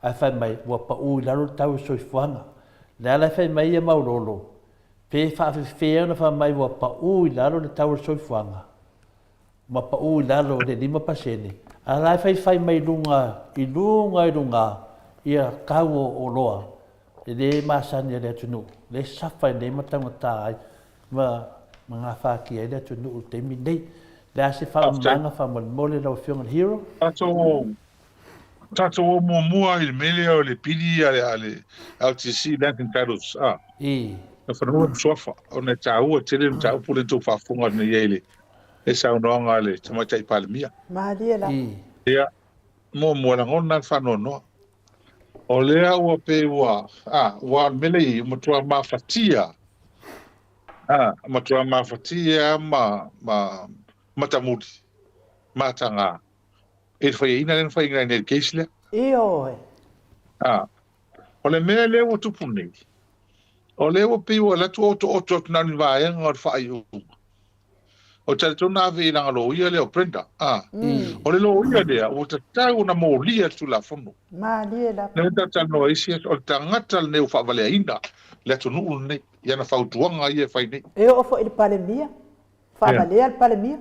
ai fai mai wa pa u la tau so fuanga la fai mai e maulolo pe fa fe na fa mai wa pa u la le tau so fuanga ma pa u la le lima pasene ala fai mai lunga ia kau o loa le masani le tunu le safa le matangata ai ma nga fa ki le tunu te mi nei le se fa manga fa mo le lo fiong hero tato mo il mele o le pili ale LTC Lincoln Titles e fa no sofa ona tau tele tau pule to fa funga ne yele e sa no ngale tama tai palmia Mariela. ia mo la ngona fa no o lea ua pe ua mele i matua mafatia matua mafatia ma tamudi matanga e fai ina len fai ngai keisle Io. o le mele le o tupu nei o le o pe ua la tu o na ni vai ngor fai o tele tona ve na lo ia le o prenda o le lo ia le o te tau na mo lia tu la fono Mariela. ne ta no isi o tangata le fa vale ina le tu nu ne ia na fautuanga ia fai nei E o fo il palemia. Fa valea il palemia.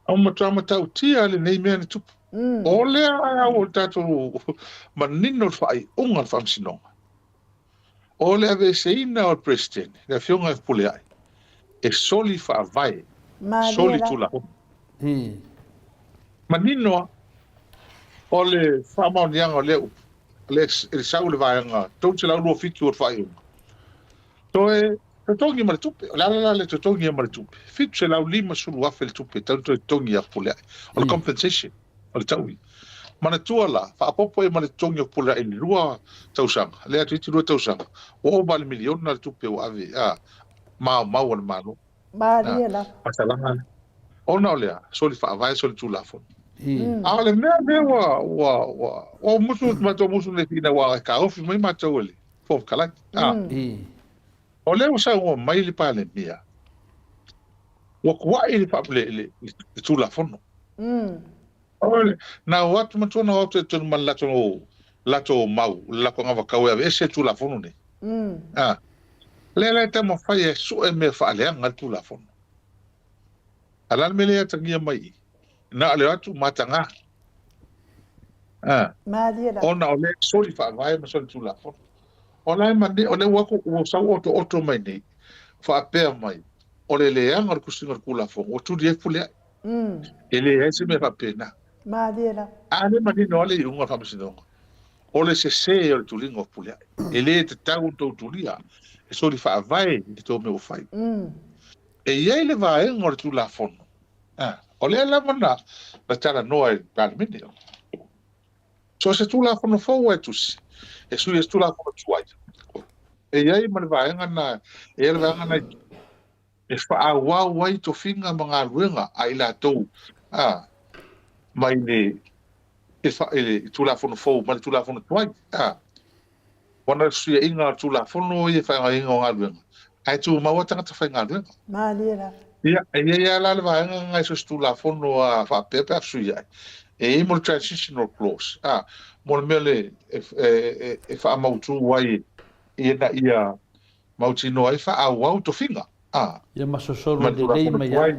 o mata tia le nei me tu o le o tatu manino fai unga famsino o le ave seina o president le fionga pule ai e soli fa vai soli tu la manino o le fama nianga le sau le vaenga tau te lau lua fitu o fai toe tongi ma le tupe la le tongi ma le tupe fitu se lau lima sulu afe le tupe tau tongi a pule o le compensation o le taui mana tua la fa popo e ma le tongi o pule ni lua tausanga le atu iti lua tausanga o ba le milion na le tupe o ave ma o le malo Mariela. pasalanga ona o lea soli fa vai soli tu la fon ale me wa musu mato musu le fina wa ka ofi mai mato ole fo kala o le usa o mai le pale mia wa kwa ile fa le tu la fono ole na wat mato na wat tu man lato mau la ko ngava ka we ese tu la fono ne le te mo fa ye su e me fa le ngal tu la fono ala me le tangia mai na le atu matanga Mariela. ona ole soli fa vai ma soli tu la fono ona mande ole wako o sa oto mai nei fa pe mai ole le anga ku singa ku la fono o tu die fule ele ese me fa pena Mariela. ale mani no le unga fa msido ole se o tu lingo fule ele te tau tu lia e soli fa vai di to me o fai e ye le vai ngor tu la fono ole la mana la tala noa palmini so se tu la fono fo e tusi e su tu la fono tuai e ye man vai ngana e le vai ngana e fa wa wai to finga manga ruenga ai la to mai ne e fa ele tu la fono fo mal tu la fono tuai Wana suia inga tula fono i whainga inga o ngā ai tu maua tangata whainga luenga. Malia. Ia la le vaenga ngai so tula fono a whapepe a suia. E mo transitional clause. Mo mele e whaamautu wai ia mauti no ai whaau to finga. Ia masosoro le lei mai ai.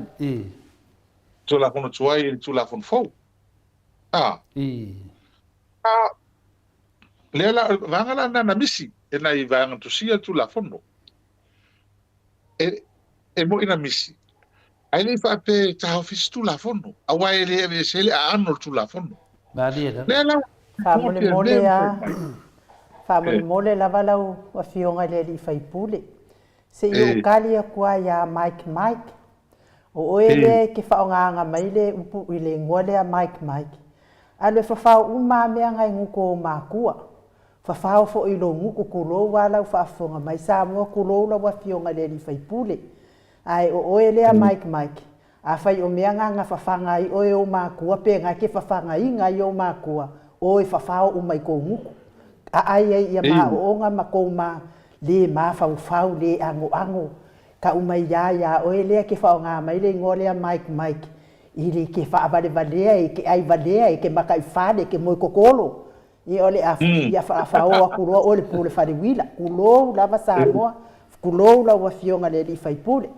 Tula fono tuai i tula fono fau. Lela vanga la na misi e nai vanga to sia tula fono. E mo ina misi. Ai le fa pe ta office tula fono. Awa ele e sele a anno tula fono. Lela. Fa mole la valau wa fionga le li fai pule. Se i ukali kwa ya Mike. O ele ke whaonganga mai le upu i le ngole a Mike. Ale whawhau uma mea ngai nguko o mākua. Whawhau fo i lo nguko kulo wala u whaafonga mai sa mua kulo la wa fionga le li fai pule. Ai o ele a Mike. A whai o mea nganga whawhanga i oe o mākua pe ngai ke whawhanga i ngai o mākua. O i whawhau umai ko nguko. Ai ia maa o onga mako ma le maa whau le ango. Ka umai ia o elea ke whaonga mai le ngolea Mike. I le ke whaavalea i ke ai valea i ke maka i whane ke moi kokolo. I ole a whao a kuroa o le pule whare wila. Kulou lava Samoa, kulou lawa fionga le li whai pule.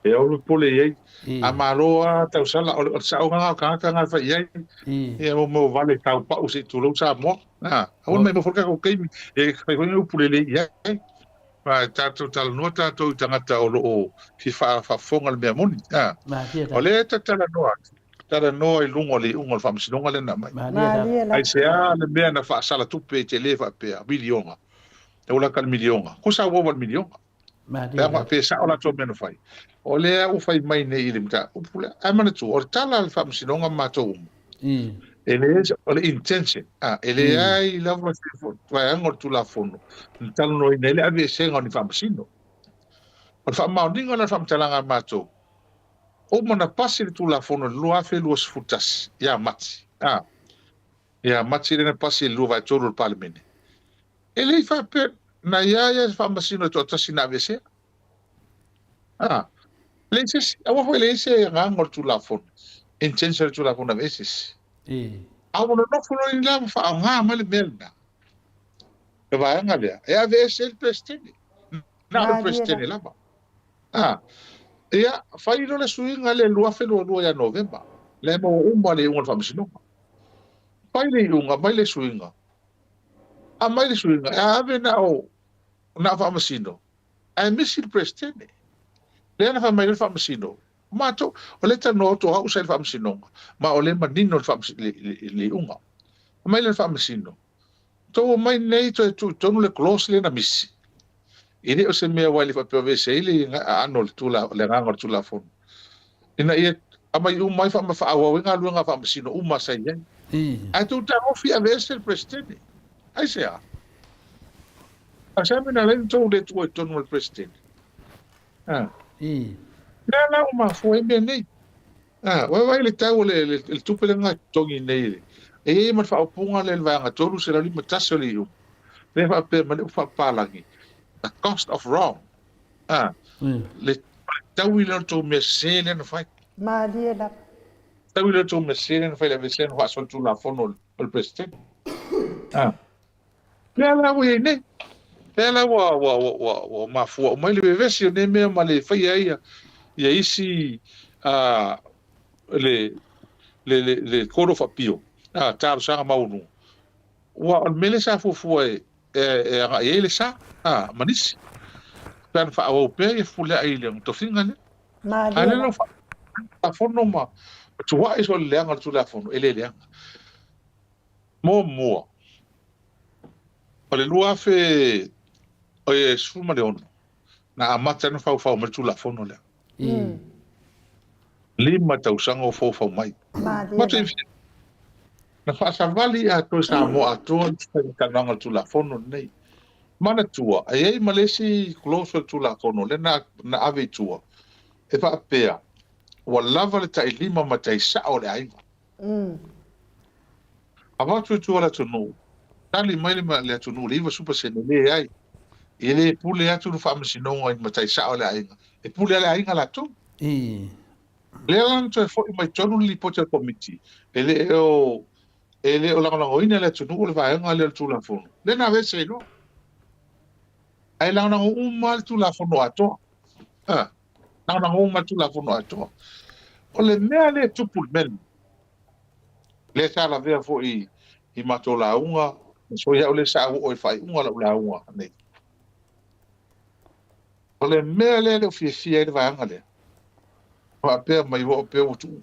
E au le pule iei. A maroa tau sala o saunga ngā kākanga whai iei. E mo vale tau pau si tulou Samoa. Aun mai mo whaka ko keimi. E whai whainga pule le iei. Ma tātou talanoa tātou tangata o loo ki whaafonga le mea moni. O le tala noa. Tala noa i lungo le ungo le whamasinonga le na mai. Ai se a le mea na whaasala tupe te le whapea, milionga. Te ula kal milionga. Ko sa wawan milionga. Pea ma pe sa ola tō mena whai. O le a ufai mai ne i le mta. Upule, ai mana tu, o le tala le whamasinonga mātou umu. Ele o le intention. Ele ai lava se vai angor tu la fono. Talo no inele ave senga ni famasino. O fa maudinga na famtalanga mato. O mona pasi tu la fono lo afe los futas. Ya mati. Ya mati le pasi lo vai todo o parlamento. Ele fa per na ya famasino to tasina vese. Leses, awa foi lese angor tu la fono. Intention tu la fono veces. Awa no fulo in la fa nga male melna. E vai nga lea. E ave el prestene. Na o prestene lava. Ia fai no le suinga le lua felo lua ya novemba. Le mo umba le unga famasino. Fai le unga mai le suinga. A mai le suinga. E ave na o na famasino. E misi prestene. Le na fa mai le famasino. Mato o le tano to hau sai famasino. Ma o le manino le unga. Mai le famasino. To mai nei to tonu le close le na misi. Ini o se mea wai le whapea se ili ano le tula le ngangor tula fonu. Ina ia amai umai wha awa wenga luenga famasino uma sai yei. Ai tu ta ofi a vese le presidente. Ai se a. A sa mena le tonu le tu tonu le presidente. La uma foi bem nei. Vai le tau le tupe le ngai tongi nei. E ma fa opunga le vanga tolu se la lima taso le yu. Le fa pe ma le fa palangi. The cost of wrong. Le tau i le to me se le na fai. Ma le la. Tau i le to me se le na fai le vese na fa tu la fono el presidente. La ui nei. Pela wa ma fu mai le vese ne me ma le fai ai. Ia isi le koro whapio. Tāru sanga maunu. Wa mele sa fufua e le sa. Manisi. Pēna whaau pēr e fule ai leang tofinga le. Ale no whafono ma. Tua iso le leanga tu la fono. Ele leanga. Mua. O le lua fe o e suma le ono. Na amata no whau me tu la fono lea. Lima tausanga o fofau mai. Na whaasawali a toi sa mo a toa kananga tu la fono nei. Mana tua, ai malesi closer tu la fono, le na ave tua. E wha apea, wa lava le tai lima ma tai sa o le aiva. A watu tua la tonu, tali mai le tunu le super se le ai ele pule atu no whaamasinoga i matai sao le ainga e pule le ainga la tu I. le lan to fo mai tonu li pote committee ele o langoina le tunu le vaenga le tu la fono le na vese no ai la na mal tu la fono ato na uma tu la fono ato o le mea le tupu men le sa la vea fo i mato la unga so ia o le sa o fai unga la unga nei o le mea le fia le vaenga le pa pe mai o pe o tu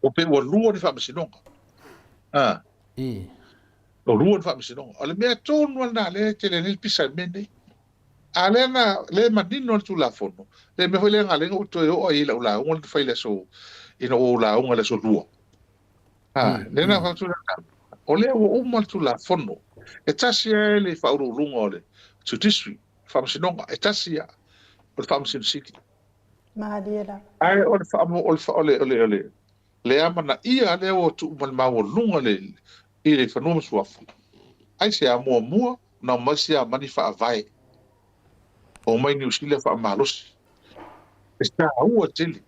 o pe o lua ni whaamasinonga. I. O lua ni whaamasinonga. O le mea tōnua nā le te le nil pisa mene. A le na le manino le tu la fono. Le me hoi le ngalenga o toi o i la ula unga le whai le so ina o la unga le so lua. Le na whatu na nā. O le o uma tu la fono. E tasi e le whauru lunga o le tu disri whaamasinonga. E tasi a o le whaamasin siki. Mahadiela. Ai o le whaamo o le le amana ia le o tu mal mau lunga le i le whanua suafu. Ai se a mua na masi a mani wha vai. O mai ni usile wha malosi. E sta ua tili.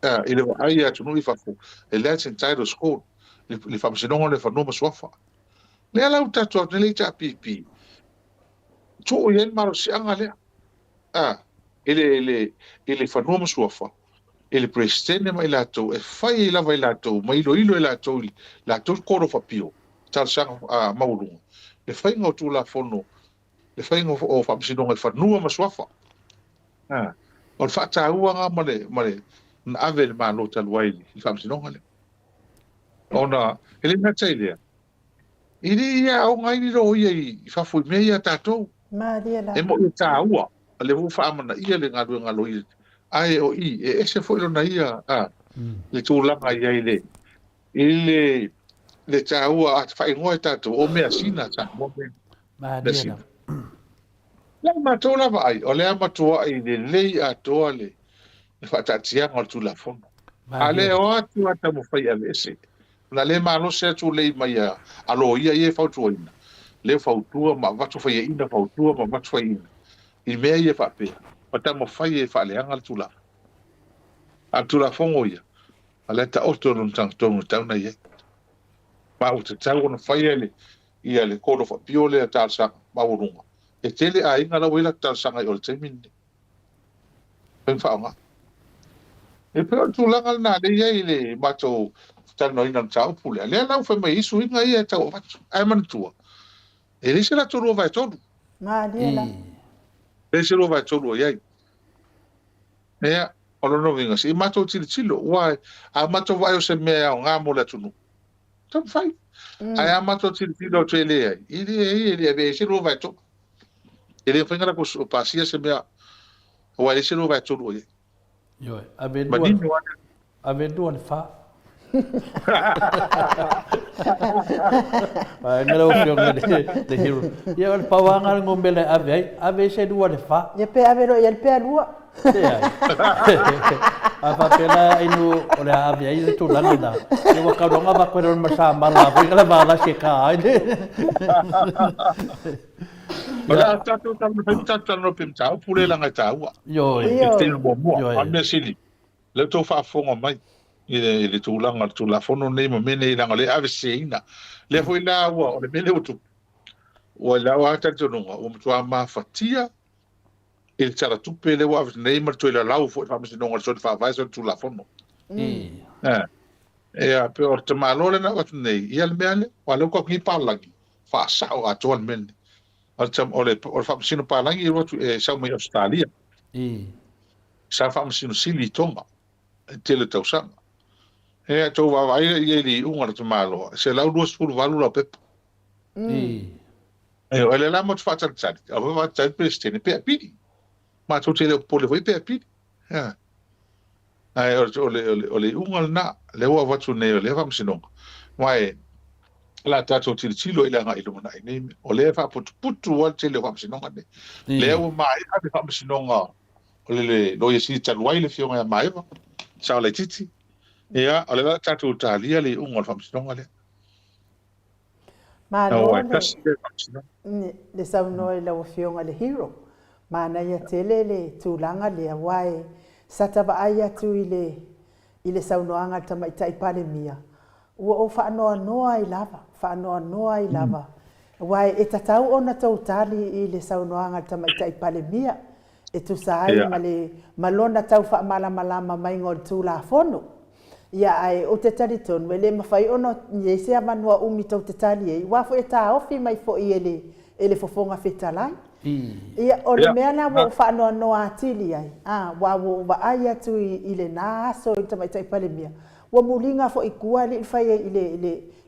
I le ai a tunu i whafu. E lea tin tairo school. Le whamasinonga le whanua suafa. Le ala uta tua nele ta pipi. Tu o yen maro si anga lea. Ele whanua suafa. Ele presidente mai lato e fai la vai lato mai lo ilo lato koro fa pio tal sang a maulunga le fai ngo tu la fono le fai ngo o fa msinonga fa nua maswafa o fa ta uanga male na ave ma lo tal wai fa msinonga le ona ele na tsaile ili ya o ngai ni ro ye fa fu me ya tato Mahadiela. e mo ta ua le fu fa mana ia le ngalo i ai o i e ese foi lo na ia le tūlanga ia i le tāua a whai ngoi tātou o mea sina tā mo me Mahadiela. la matola vai o le amatua i le lei atoa le whaatatianga o tūla fono a le o atu ata mo whai ave ese na le malo se atu lei mai a alo ia i e whautua ina le whautua ma watu whai ina whautua ma watu whai ina i mea i e whapea o ta mo whai e whaaleanga le tūla a tūla fongo ia a le ta oto nun tang tonu tauna ia ma o te tau na whai ele ia le koro wha pio le a tāsanga ma urunga e tele a inga la wila tāsanga i o le teimine pen whaonga e pera tūlanga na le ia i le mato tano ina tau pule le lau whai mai isu inga ia tau watu ai manatua e lise la tonu vai tonu Mahadiela. lise lo vai tonu o iai ea o lono vinga si mato tilo wai a mato vai o se mea o ngā mo le tunu tam whai ai a mato tilo te le ai ili e se lo vai tonu ele whaingara ko pasia se mea o ai se lo vai tonu o iai Yo, manino ave duan fa. Ai ngalo fiong de hero. Ya al pawanga ngombele ave se duan fa. Ia pe ave ro ia pe alua. Apa pela inu ole ave ai tu langa. Yo ka ronga ba ko ron masa mala ko ngala bala se ka ai. Ora tatu tatu no pim tau pule langa tau. Yo. Te mo ame sili. Le to fa fonga mai. Ile tūlanga tūla fono nei mo mene i langa le ave seina. Le foi la ua o le mene o tu. O la ua ata tonunga o mtua ma fatia. Il tara tupe le ua ave nei martu ila lau fo i whamasi nonga so fa vai so tūla fono. E a pe o te malole na watu nei. Ia le meale, wa leo kwa ki palangi. Fa sao a toan mene. O le whamasi no palangi i watu e sao mai Australia. Sa whamasi no sili tonga. Tele tausanga. E tau wa ai li unga te malo. Se lau duas pulu valu la pep. E o le la mo fata tsari. A va tsari prestene pe pidi. Ma tu tele pole voi pe pidi. Ja. Ai o le unga na le wa vatu ne le va msinonga. Mai la tato tilo ile nga ile mona nei o le fa putu wa tele va msinonga ne. Le o mai a va msinonga. O le lo yesi talwai le fionga mai va. Sao le titi. Ia, o le la tatu talia le unga le whamsinonga le. Malo Au kasi le pasina. le sauno e lau fionga le hero. Mana ia tele le tūlanga le awai satava ai atu i le saunoanga tamaitai pale mia. Ua o whaanoa noa i lava, whaanoa noa i lava. Wai e tatau ona tau tali i le saunoanga tamaitai pale mia. E tu sai ma le malona tau whaamala malama mai ngol tūla fono. Ia ai o te tari tonu, e le mawhai ono i se amanua umi tau te tali e. Wafo e tā ofi mai fo i ele fofonga whetalai. Ia o le mea na wo whaanoa noa atili ai. Wa ai atu i le nā aso i tamaitai pale mia. Wa mulinga fo i kua li whai i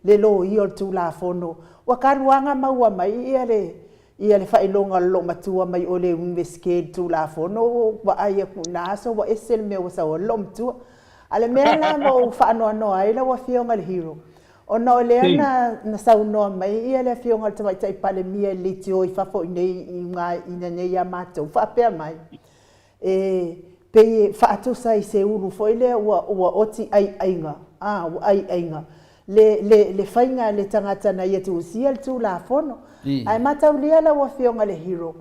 le lo i o tūla fono. Wa karuanga maua mai ia le whailonga lo matua mai o le investigate tūla fono. Wa ai aku nā aso wa esel mea wa sawa lo matua. Ale mea la mo whaanoa noa ai la wa fionga le hero. O na o lea na saunoa mai ia le fionga le tamaitai pale mia li tio i whafo i nei i ngā ina nei a mātou. Whapea mai. Pei whaatusa i se uru fo i lea ua oti ai ainga. Ua ai ainga. Le whainga le tangata na ia tu usia le tū la fono. Ai matau lia la wa fionga le hero.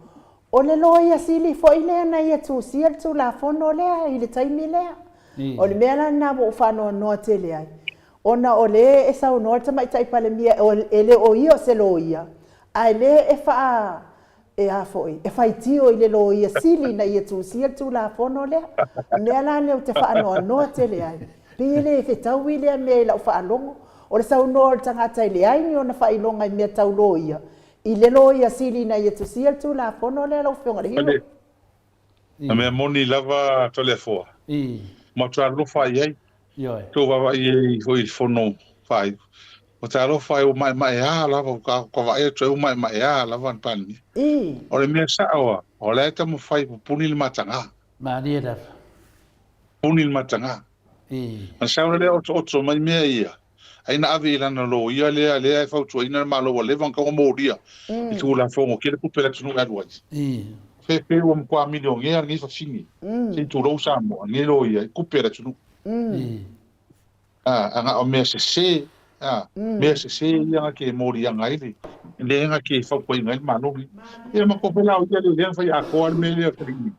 O le loa ia sili fo i lea na ia tu usia le tū la fono lea i le taimi lea. O le mea la na mo whaanoa noa te lea. Ona o le e sau noa tamaitai pale mia e le o ia o se lo ia. Ai le e wha e a foi. E whai tio i le lo ia sili na ia tu sia tu la fono lea. Mea la leo te whaanoa noa te lea. Pia le e whetau i lea mea i lau whaanongo. O le sau noa le tangata i le aini o na whailonga i mea tau lo ia. I le lo ia sili na ia tu sia tu la fono lea lau whionga le hiro. Na mea moni lava tole foa. Ma tra lofa iei. Tō wawa iei hoi fono whai. O te alofa e o mai a lava, ka wae tu e o mai a lava an pani. O le mea saawa, o le ta mo whai puni le matanga. Maria lava. Puni le matanga. An sauna le oto mai mea ia. Aina ave i lana lo ia lea e whautua ina malo wa levan ka o moria. I tu la fongo, kele pupela tunu adwais. Fe o mkwa milion ngea ngi fa singi. Se tu lo samo, ngi lo ia, kupera tunu. Anga o mea se mea se ia ke mori anga ili. Le nga ke fa ko ngai manoli. Ia ma ko pela o ia le fa ya ko al me le kringi.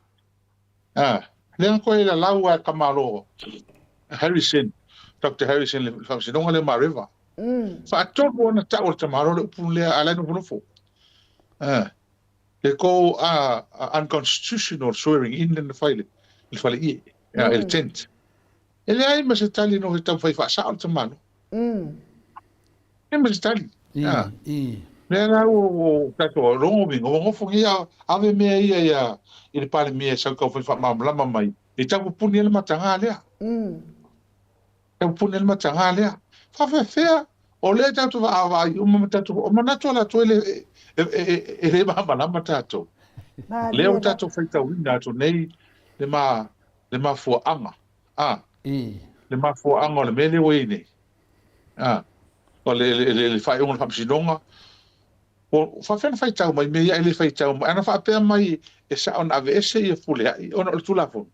Le nga ko ila laua kamalo. Harrison, Dr. Harrison le fa se donga le mariva. Fa to na ta o tamaro le pule ala no no fo. Le ko unconstitutional swearing in the file. Il fale i el tent. Ele ai ma se tali no ta fai fa sa o tamano. Ma se tali. Le na o ta to rongo ngo fongi ave me ia il pale me sa ko fa ma mai. E ta ko puni le matanga lea. E puni le matanga lea. Fa fea o le ta tu va o ma ta tu o ma to la to le ma la mata to. Le o ta to fa ta winda to nei le ma fo anga. Le ma fo anga le mele we nei. O le fai un hamsidonga. O fa fen fai tau mai me ia ele fai tau ana fa pe mai e sa on ave ese e fule ona o tula fon.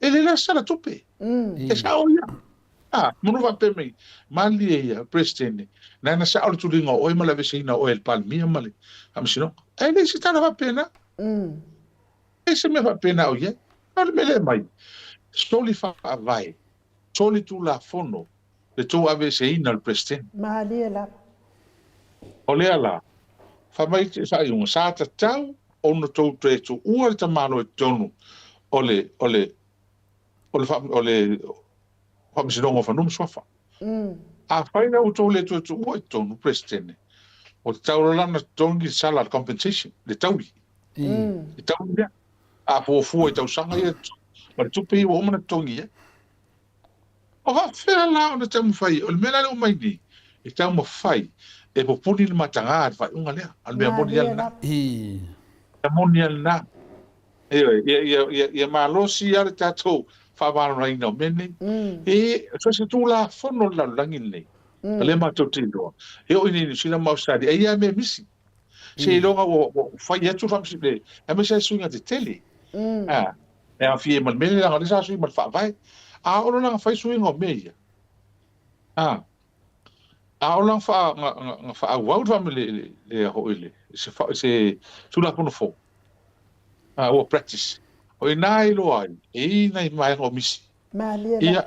Ele la sala tope. E sa o ia. Munu va pe mai. Mali ia presidente. Na sa o tulinga o ma la vesina o el palmia male. Hamsidonga. Ele se tana va pena. Ese me va pena o ia. Al mele mai. Soli fa vai. Soli tu la fono. Le tu ave se ina al presidente. Mali la. O le ala. Fa mai te sa yung sa ta tau ono to tu ua ta mano e tonu ole fa msidongo fa num sofa a faina o to le tu ua tonu presidente o tau la na tongi salary compensation le taui le taui a fu e tau sanga e ma tu pe o mana tongi o va fera la ona tamu fai o mena le o mai ni e tamu fai e po puni le matanga fa unga lea al mea monial na monial na e malosi ar tato fa va rai no meni e so se tu la fono la langin nei le matotino e o ni sina mausadi e ia me misi se longa o fa ia tu fam sibe e me se suinga de tele e a fie mal meni la sa suinga mal fa vai a o na fa suinga o meia Aolang nga fa awau family le ho ile se tula pono fo o practice o inai lo ai e nai mai ho misi Malia ia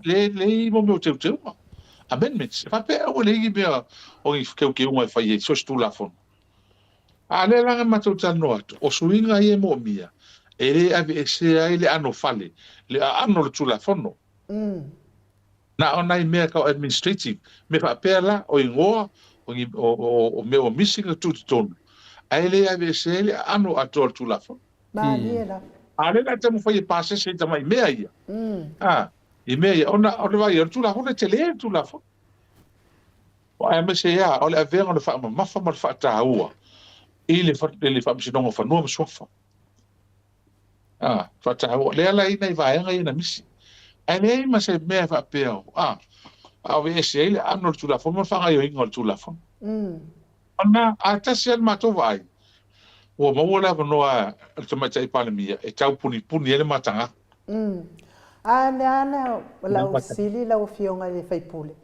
le mo mo te amendments fa pe o le i be o i ke unga fa ye so tula fo a le langa matauta no atu o suinga ye mo mia e le ave e se ai le ano fale le ano le tula fo no na ona i mea ka administrative me fa pela o ingoa o me o missing tu ton ai le ave se le ano atol tu la fo Malia ale la tamo foi passe se tama i mea ia i mea ona vai tu la fo le tele tu la fo o ai me se ia o le ave ona fa ma fa ta ua i le fa se no fa no sofa fa ta ua le ala ina i vai nga ina misi ai le ma se mea fa peo a ve se le ano tu la fo mo fa yo ingol tu la fo ana a tasi al mato vai o mo wala no a to ma tai pa mia e tau puni ele matanga ana la sili la fionga le faipule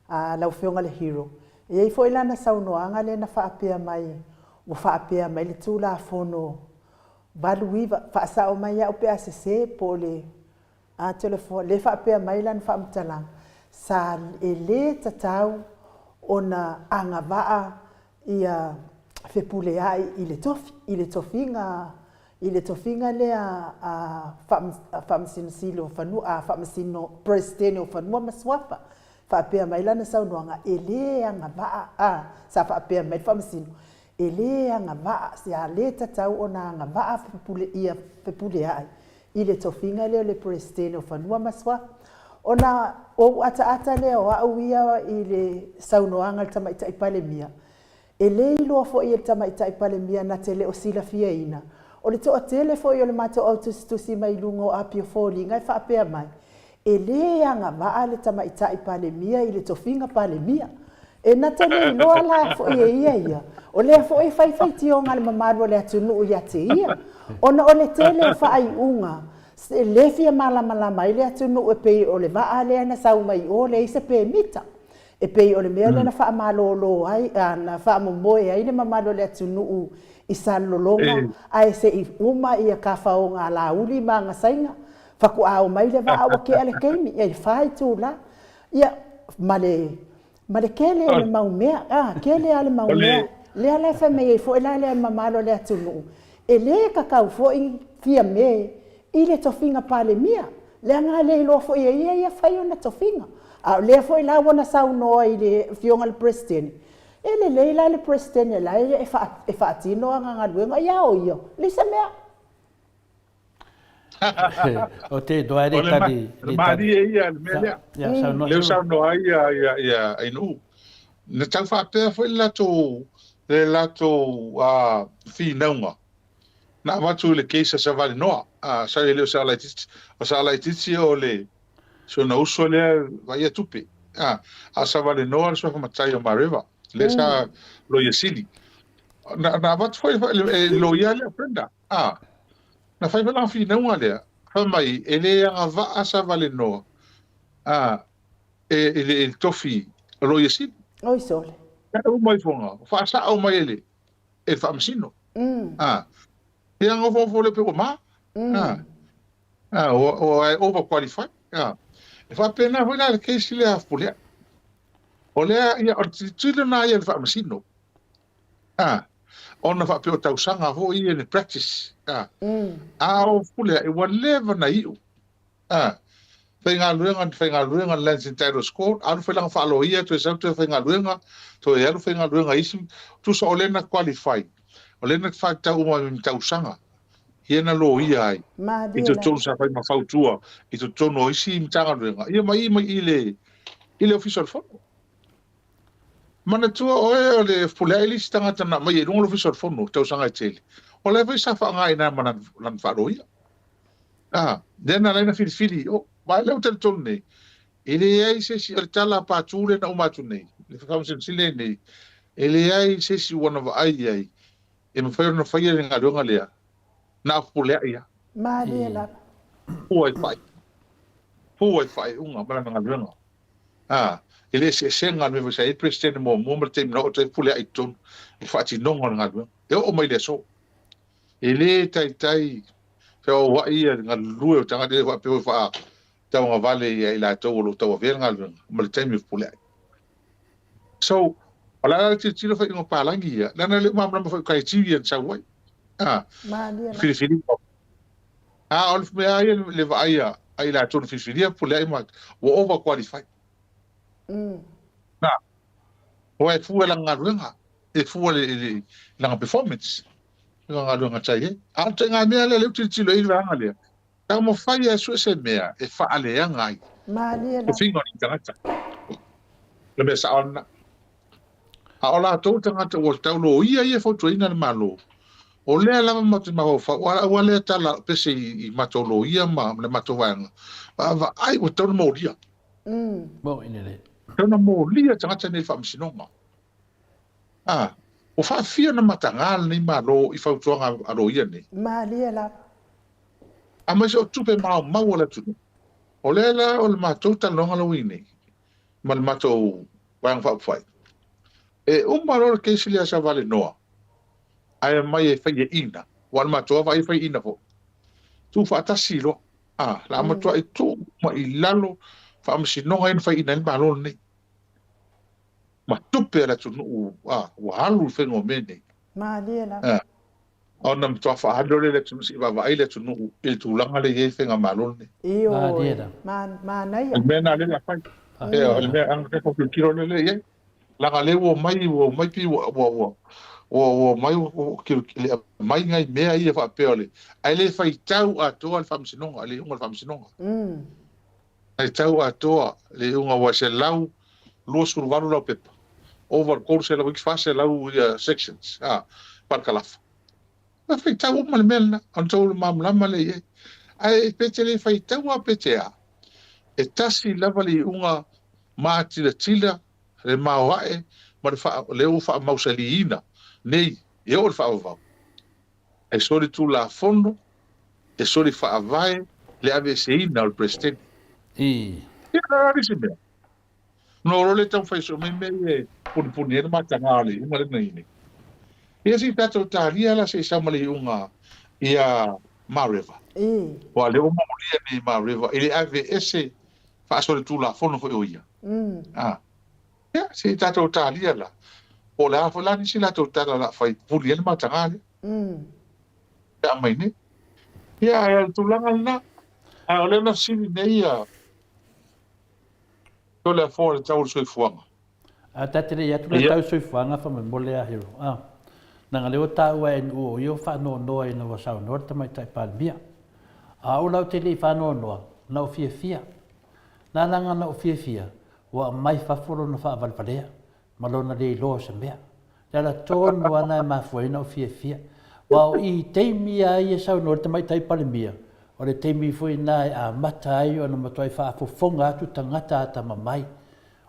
la fionga le hero e foi lá na saunoanga le na fa apia mai o fa apia mai le tula fono valuiva fa sa o mai o pe se pole a telefone le fa apia mai lan fa mtala sa ele tatau ona anga va ia fe pule ai ile tofinga le a fam sinsilo fanu a fam sino presidente fanu maswapa fa pe mai la na saunoanga ele anga va sa fa pe mai fam sino ele anga va se a le tatau ona anga va fe pule ai ile tofinga le presidente fanu maswapa ona o ata le o auia ile saunoanga tama ita ipale mia ele ilo fo i tama ita ipale mia na tele o sila fia ina o le to tele fo i le mato auto si mai lungo apio foli ngai fa pe mai ele anga va ale tama ita ipale mia ile to finga pale mia e na tele ilo ala fo ia o le fo i fai ti o ngal mamaro le atunu ia te ia ona o le tele fa ai unga se le fia mala mai le atunu e pe o le va ale na sau mai o le se pe mita e pe o le mea le na fa malolo ai na fa momoe ai le mamalo le atunu i salolonga ai se i uma ia ka faonga la uli manga sainga fa ku au mai le va o ke ale keimi e fai tu la ia male kele le maumea kele ale maumea le ala fa me fo ela le mamalo le atunu e le ka ka fo i fia me ile tofinga pale mia le nga le lo fo ia fai ona tofinga le foi la wana sau no ile fionga le president ele leila le president la e fa tino nga luenga ya o yo le se mea o te doa de tadi mari ia le le sau no ai ia ai no na tau fa pe foi la to fi nonga na watu le keisa sa vale no sa le sa la titi o le so na uso le vai tupe a sa vale no so como tai o mareva le sa lo yesili na wat foi lo ia le prenda na fai la fi não ale fa mai ele a sa vale no ele tofi lo yesili oi sole o mai fonga fa sa o mai ele e fa msino ia ngo fo le pe ma o over qualified fa pena foi la que se le a pulea o le ia o tilo na ia fa masino ona fa pe o tausanga ho i in practice o pulea e whatever na iu fenga luenga lens entire score alu fe lang fa lo ia to sa to fenga luenga to ia fenga luenga isim tu so olena qualify olena fa ta uma tausanga hiena lo ia ai i to tonu sa fai mafautua i to tonu o isi mtanga luenga ia mai ile official fono mana tua o le pulea ili stanga tana mai e lungo official fono tau sanga i tele o le vai sa fa ngai na mana lan faro ia dena laina fili mai leu tel tonu nei ile ai se si tala patule na umatu nei le fa sen sile nei ile ai se si one of ai e me fai no fai nga luenga lea na pulea ia Mariela Wi-Fi unga bala nga luenga ele se ngal me sai president mo te no te pule ai ton e fa ti no ngal e o mai le so ele tai fe o wa ia ngal lu o tanga de wa pe fa ta nga vale ia ila to lo to ver ngal mo te me pule ai so ala ti ti lo fa ngo palangi ia na le ma fa kai ti ia sa wa fili ol me ai le va ai la ton fili pule ai ma wo over qualified na o e fu la ngarunga e fu le la performance nga ngarunga chai a te nga me le ti lo i va ngale ta mo fa ya su se me e fa ale ya ngai o fingo ni tanga le me sa ona a ola to tanga to o ta lo ia fo to ina malo o le la ma te ma fa wa le ta la pese I ma to lo ia ma le ma to va va ai o to mo dia bo ina le tona mo lia tangata nei whaamisinonga. O whaafia na matangal ni malo I whautuanga aro ia nei. Ma lia la. A mai se o tupe mau ala tunu. O lela o le mātou talonga lo nei. Ma le mātou wang whauwhai. E umaro le keisi lia sa vale noa. Ai mai e whai e ina. Wan mātou a whai ina fo. Tu whaatasi lo. La amatua e tu ma I lalo whaamisinonga ina whai ina ni malo nei. Ma tupe ala tunu wa halu whengo mene. Ma lia la. Ona mtua whahandore le tunu si wa ile tunu il tūlanga le ye whenga malone. Iyo. Ma nei. Mena le la whai. Le mea anga te kopi kiro le ye. Langa le wo mai pi wo mai kiro mai ngai mea ia wha peole. Ai le whai tau atoa le whamsinonga, le unga le whamsinonga. Ai tau atoa le unga wa se lau lua survaru lau pepa. Over course se lau ikfase lau sections. Parkalafa. Ma whai tau o malemela, antau le mamlama le ye. Ai pete le whai tau a pete a. E tasi lava le unga maa tila le maa wae, ma le o wha mausaliina. Nei, e o le wha avau. E sori tu la fondo, e sori wha avae, le ave se ina o le presidente. Ia rari se mea. No role tau whai so me e puni e matanga le unga le naine. Ia si tato talia la se samale unga ia Ma River. Wa le o mamulia ni Ma River. Ele ave ese fa sori tu la fondo foi oia. Ia si tato talia la. O la fulani si la totala la fai puni e matanga le. Ia mai ne. Ia tulanga na. A ole na sini nei ia. Tola fora tau soi fuanga. Tatele ia tula tau soi fuanga fa me mole a hero. Nanga leo tau e o io fa no e no sa no ta mai tai palmia. A o lau tele fa no na o fia. Na langa na o fia. Wa mai fa foro no fa valvalea. Malona le lo se mea. Tala ton wana ma foi na o fia. Wa o I teimi ai e sa no ta mai tai palmia. O le teimi foi na a matai o na matoi fa fonga atu tangata ata mamai.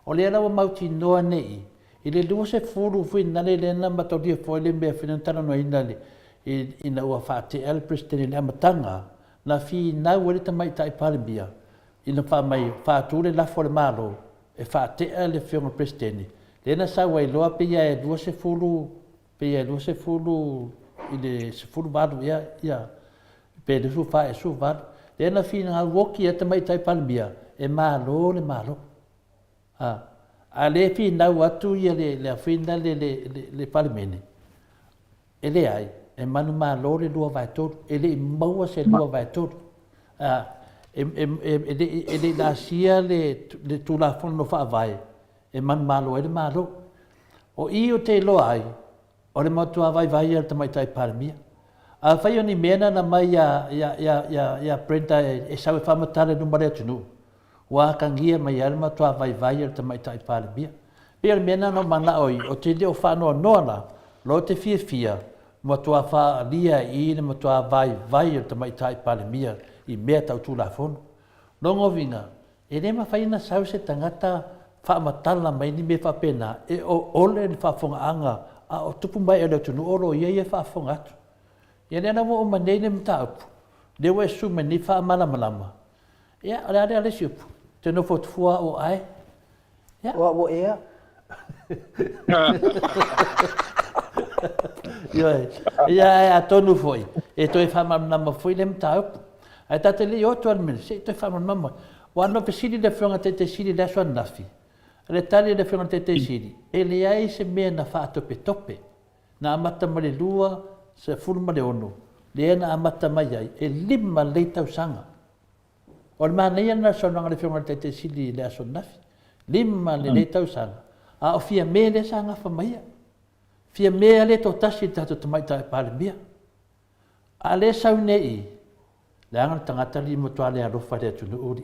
O le ala mauti noa nei. I le lua se furu foi na le na mataudia foi le mea finantana no ina le. Ina ua fa te el presidente le amatanga. Na fi na wale ta mai tai palmia. Ina fa mai fa tu le la fo le malo. E fa te el le fionga presidente. Le na sa wai loa pe ia e lua se furu. Pe ia lua se furu. I le se furu badu ia. Pe le su fa e su var le na fina woki e mai tai palmia e malo a le fina watu ia le fina le palmene e le ai e manu malo le lua vai tot e le maua se lua vai tot e le la sia le tu la fono fa vai e man malo e le malo o io te lo ai o le motu vai e mai tai palmia a fai oni mena na mai ya prenta e sa fa matale no mare tunu wa kangia mai alma to vai te mai tai pale bia per mena no mana oi o te leo fa no na lo te fia mo to fa lia I mo to vai te mai tai pale mia I me tau tu la fon longo vinga e le ma fai na sa se tangata fa matala mai ni me fa pena e o ole fa fonga anga a o tupu mai ele tunu oro ye fa fonga atu. Ia nena mo o manene mta upu. Dewa e sume ni wha malama. Ia, ale si upu. Te no fotfua o ai. o ea. Ia a tonu foi. E toi whamanama foi le mtaupu. Ai tate li o tuan mene, se toi whamanama. Wano pe siri le whionga te siri le aswa nafi. Le tali le whionga te siri. E le ai se mea na whaatope tope. Na amata ma le lua, se furu ma le ono. Le ena amata mai ai, e lima le tausanga. O le mana ia na sonanga le whionga te siri le aswa nafi. Lima le tausanga. A o fia me le sanga whamaia. Fia mea le tō tasi tātou tamaita e pāle mea. A le sau nei, le anga tangata li motua le alofa le atunu uri.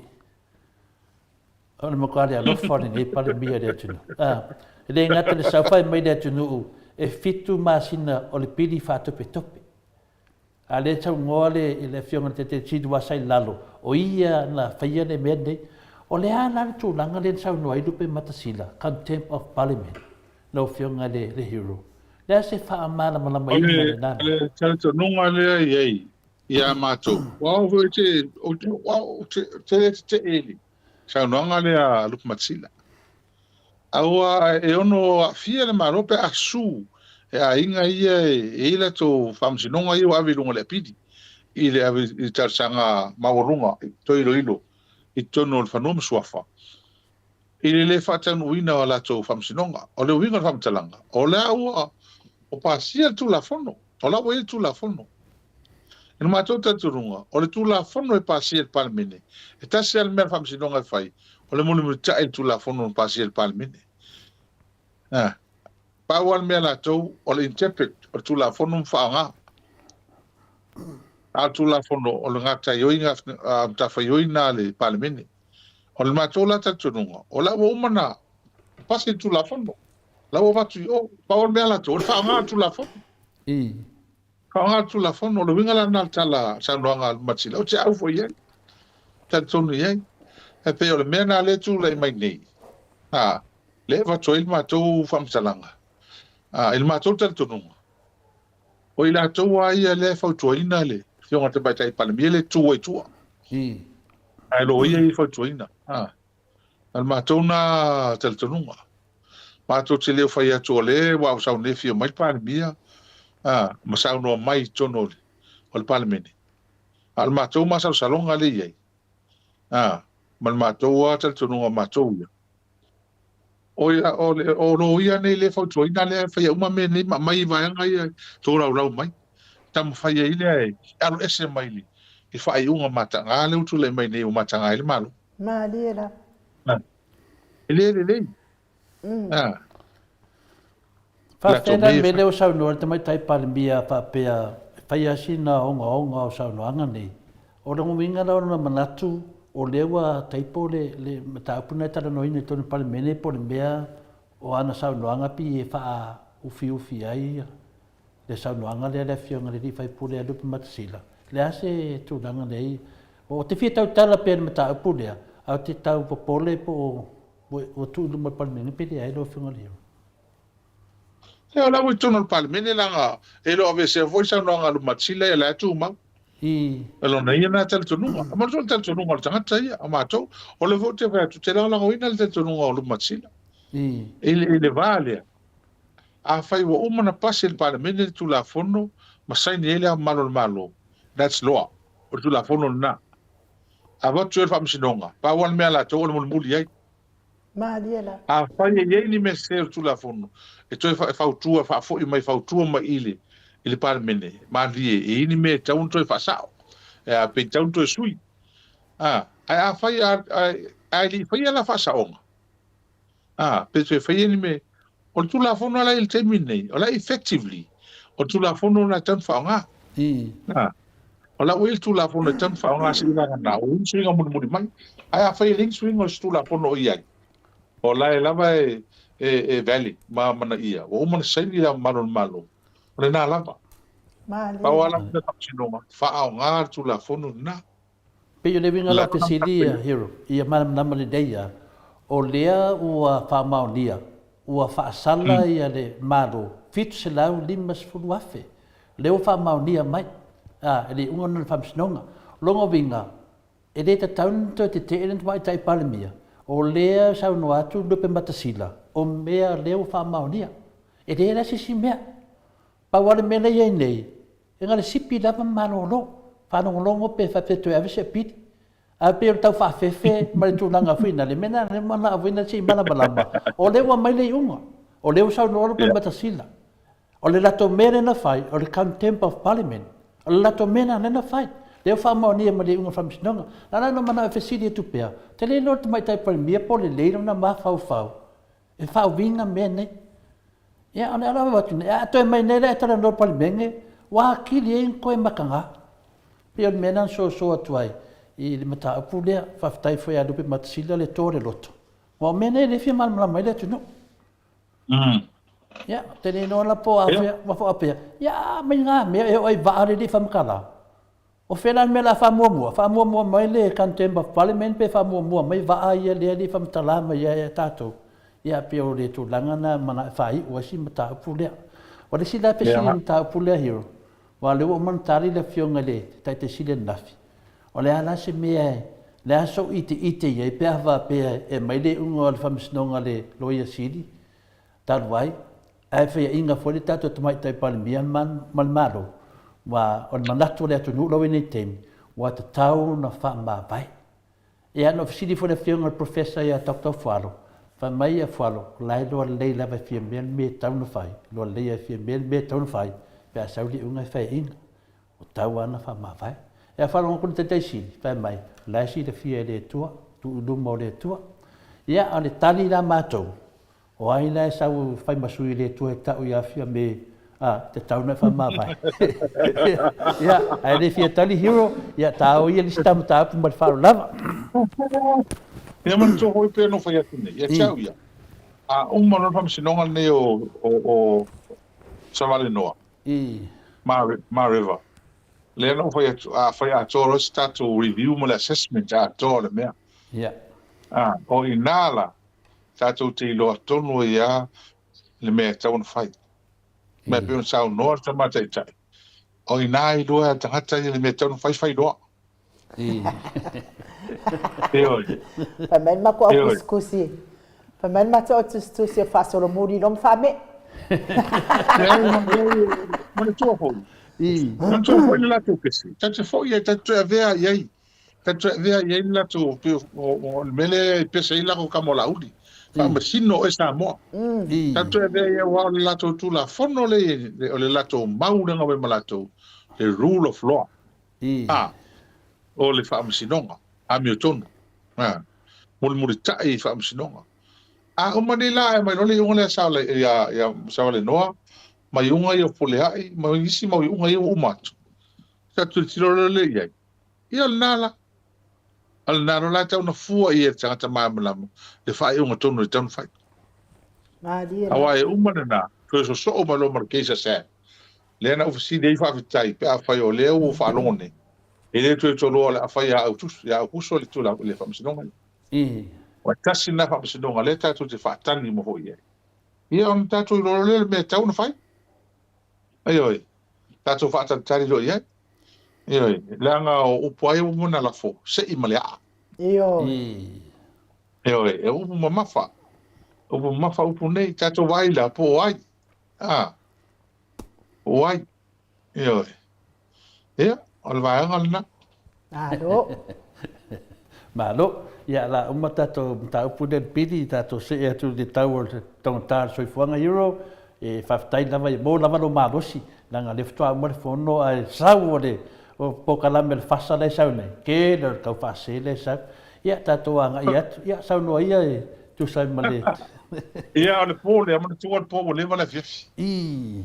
O le motua le alofa le nei pāle mea le atunu. Le ngata le sauwhai mai le atunu u, e fitu māsina o le piri whātope tope. A le tau ngoa le whionga te tidu wasai lalo, o ia na whaia le mea nei, o le ana le tūlanga le sau noa ilupe matasila, Contempt of Parliament, no whionga le hero. Lea se whaamana malama i le nana. Le tauta nunga lea iei, ia mātou. Wau hoi te eli. Sau nunga lea lupa matsila. Aua e ono a fia le marope a su, e a inga ia e ila tō whamsinonga i o awi lunga le pidi. I le awi i tarsanga mawarunga, to ilo ilo, i tono le whanoma suafa. I le whatanu ina o la tō whamsinonga, o le winga whamtalanga. O le aua, o pasia tu la fono, o la wei tu la fono. E no mātou taturunga, o le tu la fono e pasia el palmene. E tasi al mea whamsinonga whai, o le moni muta e tu la fono e pasia el palmene. Pau al mea la tau, o le interpret, o tu la fono mwhaanga. A tu la fono, o le ngata ioinga, mtafa ioina le palmene. O le mātou la taturunga, o la umana, pasia tu la fono. La o watu o pawon mea la tō, whaanga tu la fono. Whaanga tu la fono, le winga la nal tala sanoanga matsila, o te au fo iei. Ta tonu iei. E pe o le mea na le tu le mai nei. Le watu il mātou whamtalanga. Il mātou tal tonunga. O i la tō a ia le whautuaina le, whionga te baitai palamia le tua i tua. Ai lo ia i whautuaina. Al mātou na tal tonunga. Mātou te leo whai atu o le, wau sau nefi o mai palemia, masau noa mai tono o le palemene. Al mātou masau salonga le iei. Man mātou a tal tonunga mātou ia. O lo ia nei le whautuaina le whai uma me nei mai vaianga ia tō rau mai. Tamu whai ia le alo ese mai li. I whai unga matanga le utu le mai nei o matanga ele malo. Ma le la. Le. Whawhena me leo sau noa te mai tai palemia whapea whaiasina onga o sau noanga nei. O rangu winga rao na manatu o lewa taipo le mataupuna e tara noine tonu palemene po le mea o ana sau noanga pi e wha ufi ai le sau noanga le whionga le rifai pule a lupa matasila. Le ase tūranga nei. O te whia tau tala pēr mataupuna au te tau popole po o tūlu mai palemene pere ai lo whionga leo. E o lau i tono le palemene langa, e lo ave se voi sa noanga lu matsila e la tu ma. E lo nei na tel tonunga. Ma so tel tonunga o tangata ia, a mātou. O le vote vai tu te langa o ina le tel tonunga o lu matsila. E le vale. A fai wa umana pasi le palemene tu la fono, ma saini ele a malo. That's law. O tu la fono na. A votu e whamsinonga. Pa wan mea la tau o le muli ai. Maliela. A fai e ni me se tu la fono. E toi fautua, fo mai fautua mai ile palemene. Ma lie e ni me tau toi fa sao. E a pe tau toi sui. A fai a li fai la fa saonga. Pe toi fai ni me o tu la fono la il termine, o la effectively. O tu la fono na tan fa nga. O la wil tu la fono tan fa nga si na un swing mo mai. A fai link swing o tu la fono iai. O la e lava e valley mana ia. O mana saini la malo. O le na lava. Pa wala na tapsinoma. Fa au ngā tu la fono na. Pe yo le vinga la te silia hero. Ia mana namale deia. O lea ua whamaunia. Ua whaasala ia le maro. Fitu se lau limas furu afe. Leo whamaunia mai. Ele unga na whamsinonga. Longa vinga. E le ta taunto te te eren mai tai palemia. o lea sauno atu lupe matasila o mea leo whaamaonia e reira sisi mea pauare mele iei nei e ngale sipi lava malolo whanongolongo pe whawhetu ave se piti a pe o tau whawhewhe mare tūlanga whina le mena le mana a whina si malamalama o leo mai le unga o leo sauno oro pe matasila o le lato mere na whai o le contempt of parliament o le lato mena na whai leo whaamaonia ma le unga whamisinonga nana no mana e whesiri e tupea te le lo te mai tai pari mia po le leiro na ma whau e whau vinga mea nei ia ane ala watu nei a toi mai nei le tala no pali menge wa kili e koe makanga pia le mena so atuai i le mata apu lea whaftai foi a lupe matasila le tore loto wa mena le fia malmala mai le tunu ia te le no la po awea wafo apea ia mai ngā mea e oi vaare li whamakala o whelan me la whamuamua mai le contempt of parliament pe whamuamua mai waa ia lea li whamatalama ia e tātou ia pia o le tūlanga na mana whai ua si mata upu lea o le sila pe sili mata upu lea hiro wa leo o manatari le fionga le tai te sile nafi o le ala se mea le aso ite ia pe hawa pe e mai le unga le whamisnonga le loia sili taruai ai whea inga fwere tātou tamai tai palimia malmaro wa on manatu le atu nulo ni tem wa te tau na fa ma vai e ano fsidi fo le fionga professor ya dr Fualo fa mai e Fualo lai lo le la va fie me tau na fai lo le ia fie me tau na fai pe sauli unga fa in o tau ana fa ma vai e fa lo ko te si fa mai lai si le fie le tua tu du mo le tua ia ale tali la mato o ai lai sau fai masui le tua tau ya fie me te tau na wha vai. Ia, ai le fia tali hero, ia tau ia li stamu tāpu ma wharu lava. Ia man tō hoi pēno whai atu nei, ia tiau ia. A umano whamisinonga nei o Savale Noa. Ma River. Le no whai atu rosi tātou review mo le assessment a tō le mea. Ia. O i nāla, tātou te iloa tonu ia le mea tau na whai. Me pe un sao no ta mata tai. O inai do ta hata ni me tau fai do. Pa men ma ko kuskusi. Pa men ma to kuskusi fa solo muri lom fame. Mo to ho. Non to ho la to kesi. Ta te fo ia ta te vea ia. Ta te vea ia la to o mele pese ila ko kamola udi. Ma sino esa mo. Tanto e vea wa le lato tu la fono le lato maunga we malato. The rule of law. O le fa sinonga. A Milton. Mul tai fa sinonga. O manila e mai le ngole sa le ya sa le noa. Mai unga yo pole ai, mai isi mai unga yo umat. Sa tu tiro le ia. Ia nala. Al naro la tau na fua ia tangata maamalamu. Le whae unga tonu le tanu whai. Hawaii umana na. Koe so o malo markeisa sa. Le na ufisi dei whawhitai. Pe a whai o leo u whanone. E le tue tolo le a whai a autus. Ya au kuso le tula le whamisinonga. Wa tasi na whamisinonga le tatu te whaatani mo hoi e. Ia on tatu i loro le me tau na whai. Ai oi. Tatu whaatani lo ia. Ioi, leanga o upuai o muna la fo, se i malea. Ioi. Ioi, e upu mamafa. Upu mamafa upu nei, tato waila po ai. O ai. Ioi. Ia, o le vaenga lina. Alo. Malo, ia la uma tato ta upu den pili, tato se e atu de tau o tontar soifuanga euro, e whaftai lava i mō lava no mārosi, nanga leftoa umare fono ai sau o le, o pokalame le fasa le sau nei, ke le kau fase le sau, ia tātou anga i atu, ia sau noa ia e tu sau male. Ia o le pōle, amana tua le pōle le wala fiafi.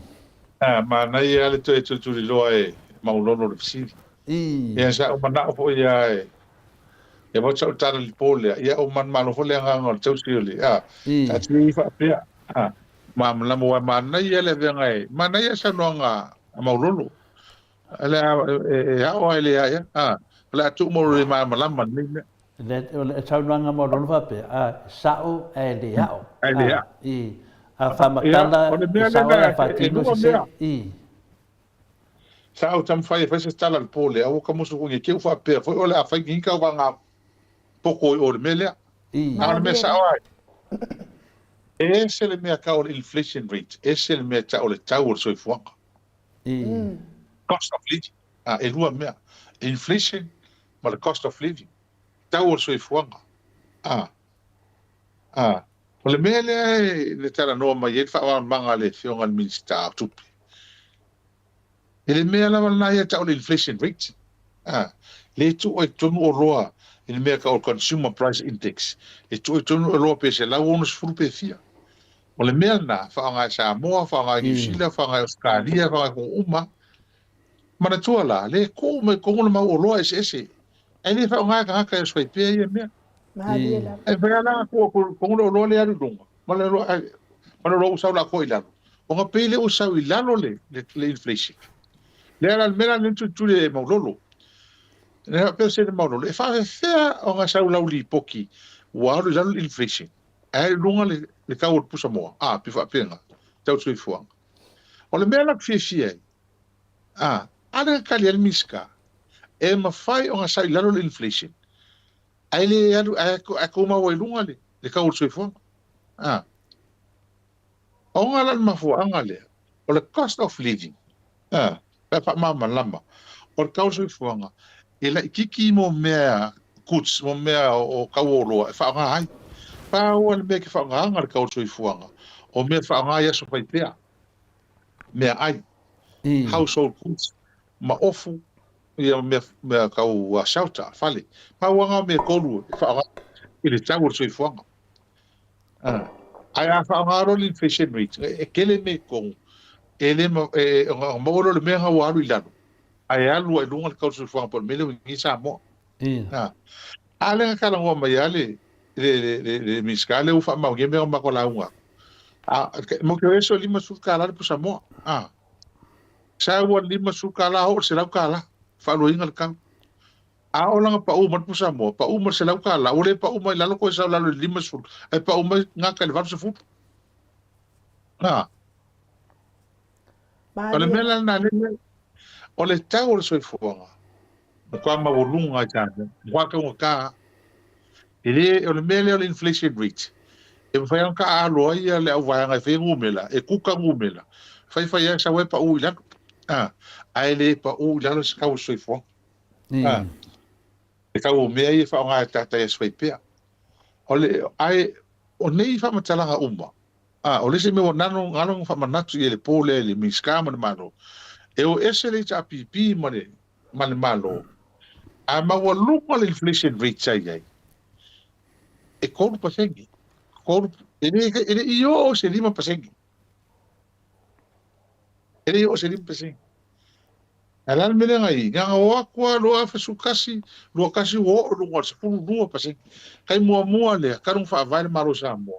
Ma nai ia le toi tu li loa e maulono le fisiri. Ia sa o mana o po ia e, ia mo tau tara li pōle, ia o man mano fo le anga o le tau sioli, ta tui i whapea. Ma mlamu wa ma nai ia le venga e, ma nai ia sa noanga maulono. Ale o ele ya la tu mo le ma malama ni le tau nanga mo ron fa pe sao ele ya i a fa makala sao a fa tino se i sao tam fa fa se tala pole o como so ngi ke fa pe fo ole a fa ngi ka wa nga poko o le mele Ana me sa ai. Ese le mea ka o inflation rate. Ese le mea ta o le tau o soifuanga. Cost of living. E lua mea. Inflation ma le cost of living. Tau o soifuanga. O le mea le tala noa mai e wha manga le fionga le minista tupi. E le mea lava na ia ta o le inflation rate. Le tu o tonu o roa. E le mea ka o consumer price index. E tu o tonu o roa pe se lau ono sifuru pe fia. O le mea na, whaanga Samoa, whaanga New Zealand, whaanga Australia, whaanga kong uma. Mana tua la, le ko me kongo na mau o loa ese. E le whaanga ka haka e swai pia ia mea. E whaanga la kongo na o loa le aru runga. Mana loa usau la ko ilalo. O nga pele usau ilalo le inflation. Le ala mera nentu tule e maulolo. Le ha pele se le maulolo. E whaanga whea o nga sau lau li poki. Waru ilalo inflation. E runga le kau o pusa moa. Pifa penga. Tau tui fuanga. O le mea lak fie. Ada kali al miska. E mawhai o nga sa ilano le inflation. Ai le adu, a kuma wai lunga le kau o tui fuanga. O nga lan mafuanga le. O le cost of living. Pepa mama lama. O le kau o tui fuanga. E la ikiki mo mea kuts, mo mea o kau o loa. E whaanga hai. Pau le mea ke whaanga le kau tui fuanga. O mea whaanga ia so pai pea. Mea ai. Household goods. Ma ofu. Ia mea kau shelter. Fale. Pau anga mea kolu. Whaanga. Ile tau tui fuanga. Ai a whaanga ro le inflation rate. E kele me kong. E le maolo le mea hau alu ilano. Ai alu ai lunga le kau tui fuanga. Por mele wingi sa mo. Ale nga kalangoa mai ale. Le miskale ufa mau ge me ma ko launga mo ke eso lima sukala le pusa mo sa wa lima sukala o se la kala fa lo ingal kan o langa pa u mat pusa mo pa u mo se la kala o le pa u mai la ko sa la lima sul e pa u mai nga ka le va se fu ole mela na le o le tau o so fuanga ko ma volunga ja ko ka ele o le mele o le inflation rate e fai ka alo ia le au vai nga fe ngumela e kuka ngumela fai sa we pa u ila ai le pa u ila se ka o so fo e ka o me ai fa nga tata e swai pea o le ai o nei fa matala nga umba o le se me o nano ngalo fa manatu ile pole le miska ma mano e o ese le cha pipi mane malo a ma wa lupa le inflation rate sai ai e koru pasengi koru ele io se lima pasengi ele io se lima pasengi alan mele ngai nga o kwa lo afa sukasi lo kasi wo lo ngol se fu lo pasengi kai mua le karung fa vai maro sa mo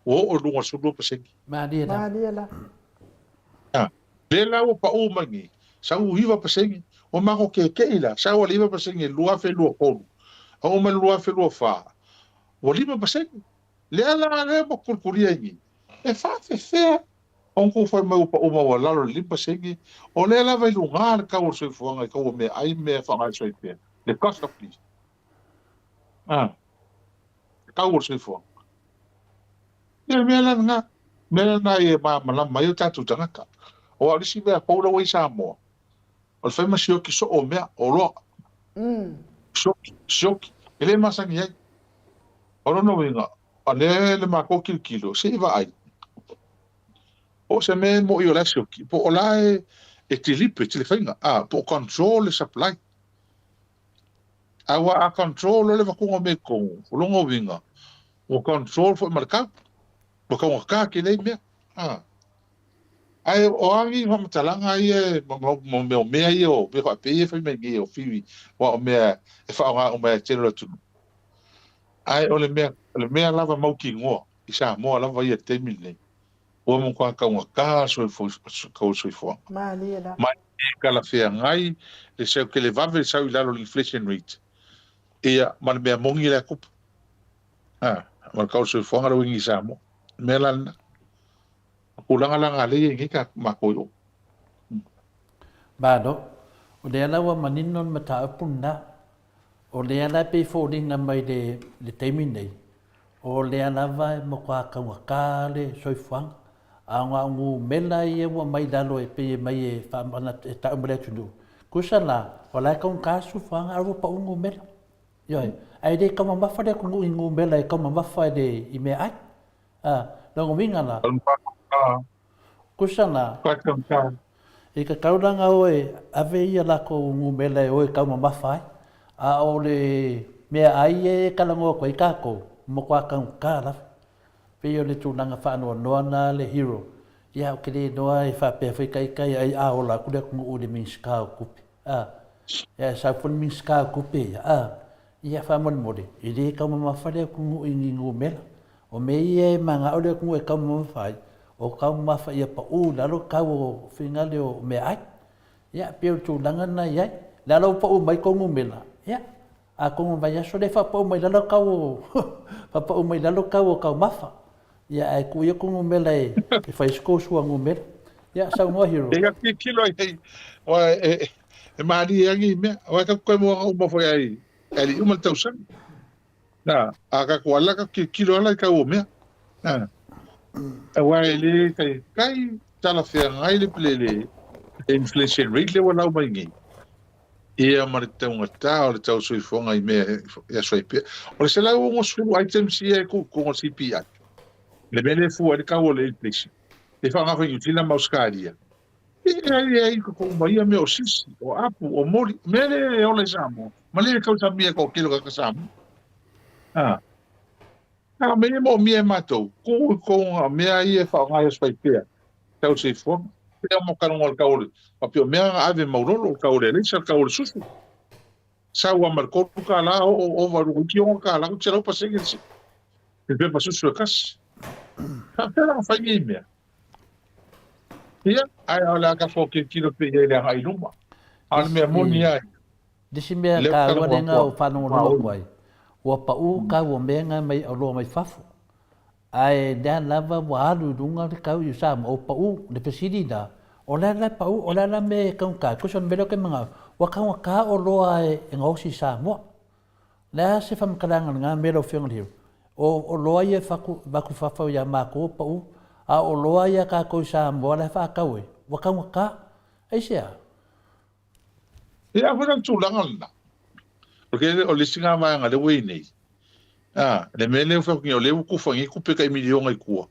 o lo ngol su lo pasengi ma dia la bela o pa o mangi sa u hiva pasengi o ma ko ke ila sa o liva pasengi lo afa lo ko o ma lo afa lo fa o lima pasengi le ala le mo kulkuria ni e fa fe on ko fa mo pa o ma la lima pasengi o le ala vai lungar ka o so fuanga ka o me ai me fa ngai so pe le cost of living ka o so fuanga me la nga me na e ma mai ta tu tanga ka o ali si be pa o wai sa mo o fa ma sio ki so o me o lo shock ele masangi ai ora no venga ale le ma ko kilo se va ai o se me mo io la shoki po ola e tilipe tilifinga po control supply a control le va ko me ko lo ngo venga o control fo marka po ko ka ki le me ai o angi ho matalanga ai mo me ai o be fa pe fa me ge o fi o me e fa o me telo tu ai o le mea lava mauki ngoa i sa moa lava ia te mile o mo kwa ka so fo ma ka la fea ngai le se ke le vave sa ila lo inflation rate ia ma me mongi la kup ma ka so fo ngara wingi sa mo me la langa le ngi ka ma ko yo ba do o le ala wa maninon mata punna o le ala pe fo dinga mai le te minei o le lava mo kwa ka le soifang a nga ngu mela ia wa mai dalo e pe mai e fa mana e ta umre tunu kusala wala ka un kasu fang a pa ngu mela yo ai de ka ma fa de ngu mela e ka ma fa de I me ai no winga la kusala e ka kauranga oe ave ia la ko ngu mela e oe ka ma fa a o le me ai e kalango ko I ka ko mo kwa ka la pe o le tūnanga whanua noa na le hero. Ia o kere noa e whape a kai ai a ola kure kungu o le minska o kupe. Ia sa fun minska o kupe. Ia whamon mori. I re kau mama whare kungu I ngingu mela. O me ia manga o le kungu e kau mama whai. O kau mama whai ia pa u lalo kau o whingale o me ai. Ia pe o tūnanga na iai. Lalo pa u mai kongu mela. Ia. A kongu mai aso le wha pa u mai lalo kau o. Pa u mai lalo kau o kau mafa. Ia ai ku ia kungu mela e fai sko sua ngu mela. Ia sa mo hero. E ka kilo ai. O e mari angi me. O ka ko mo o foi ai. Ali uma tau san. Na, a ka ko ala ka kilo ala ka o me. Na. E wa ele kai tala fia ngai le plele. Inflation rate le wala mai ngi. Ia mari tau ngata o le tau sui fonga I me ia sui pe. O se la o mo su items ia ko CPI. Le mele fu al cavo le inflation. E fa nga fa utila mauskaria. E ai ko mai me o sisi o apu o mori mele o le samo. Male ka uta mia ko kilo ka samo. Me mo mia mato. Ko me ai e fa nga spai pe. Tau se fo. Pe mo ka no ka ore. Pa pe me ave maurolo ka ore le sa ka ore susu. Sa wa marco ka la o varu ki o ka la ku tsero pa segesi. Pe pa susu kas. Pera fa mea. Ia, ai ala ka fo ke kilo pe ele ai luma. Al me moni ai. Disi mea ka warenga o whanau no koai. Ua pa u ka ua menga mai o loa mai fafu. Ai dea lava wa alu dunga le kau yu sama o pa u le pesiri da. O lala pa u, o lala me kaun ka. Kusan velo ke mga wa kaun ka o loa e ngausi sa mua. Lea se whamkaranga ngā mero whionga hiu. O loa ia waku whawhau ia māko pa u. A o loa ia ka koi sa mua le whakau e. Wa kaun ka. Eisea. Ia funa tūlanga lana. Porque o le singa mai nga le wei nei. Le mele fa ki o le ku fangi ku pe kai milionga I kua.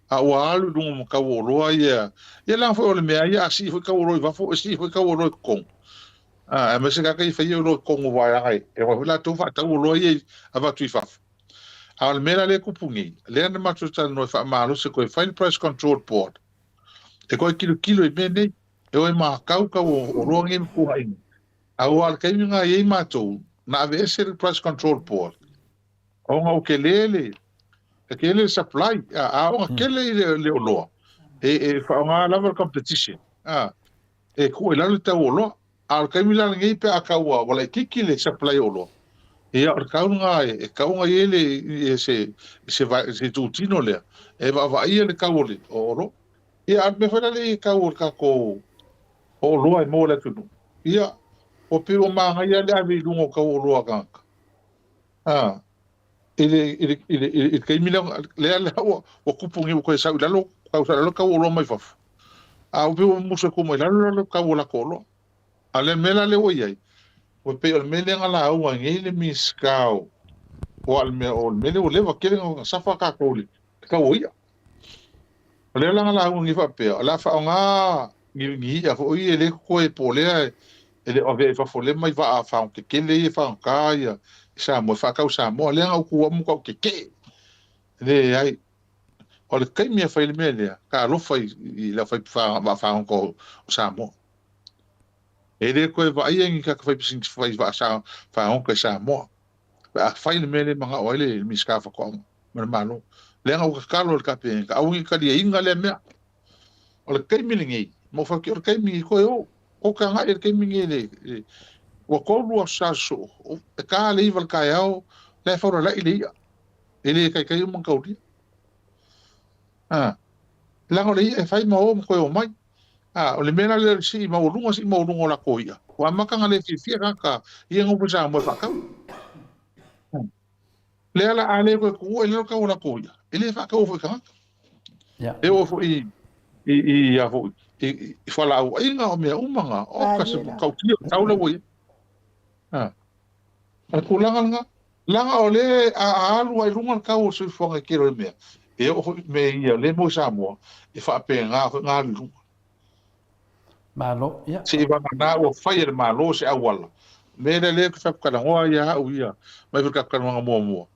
A o alu dunga mo ka o loa ia. Ia la fo le mea ia si fo ka o roi va fo si fo ka o roi kong. E me se ka kai fa ia roi kong o vai ai. E wa la tu fa ta o roi ia ava tu fa. A le mele le ku pungi. Le ande matu ta no fa malu se ko fine price control board. E ko kilo I me nei. E o ma kau ka o rongi ku ai. A o al kai nga ia matou. Na ave ese price control board. O nga o kelele. E kelele supply. A o nga kelele le o loa. E fa nga level competition. E ku ila le tau o loa. Al kai mila ngai pe a kaua. Wala kiki le supply o loa. E a kau nga e kau nga ele se tutino lea. E va ia le kau le o loa. E a me fana le kau ka ko o loa e mo le tunu. Ia o pe o manga ia le ave lungo ka o loa kanka. Ele kai mila le o kupungi ko sa lalo ka o loa mai fafu. A o pe o musa ko mai lalo ka o la kolo. Ale mela le o iai. O pe o mele ngala o ngile miskao. O al me o mele o leva kele safa ka ko le. Ka o ia. Le la ngala o ngi fa pe. La fa nga ngi ia fo i ele ko e polea ele ove fa fole mai va fa que le e fa caia sa mo fa causa mo le au ku mo ko que le ai o le kai me fa le mele ka lo fa i la fa fa ko sa mo ele ko va ai ngi ka fa pisin fa sa fa on ko sa mo fa le mele manga o le mi ska fa ko mo malo le au ka lo ka pe ka au ka dia inga le me o le kai me ngi mo fa ki o kai mi ko o ka nga ke mingele o ko lu sa so ka le val ka yao le fa la ile kai mo ka uri la ngo le e fai mo ko o mai o le mena le si mo lungo la ko ia wa ma ka nga le fi ka ia ngo sa mo fa ka le ala ale ko ku ele ka ora ko ia ele fa ka o ka ya e o fo i ya fo i fala o inga o me umanga o ka se ka ti taula wo ah a kulanga langa o le a alu ai runga ka o se fo ke ro me e o me ia le mo sa mo e fa pe nga lu malo ya se va na o fai le malo se awala me le ka ka na o ya o ia mai ka ka nga mo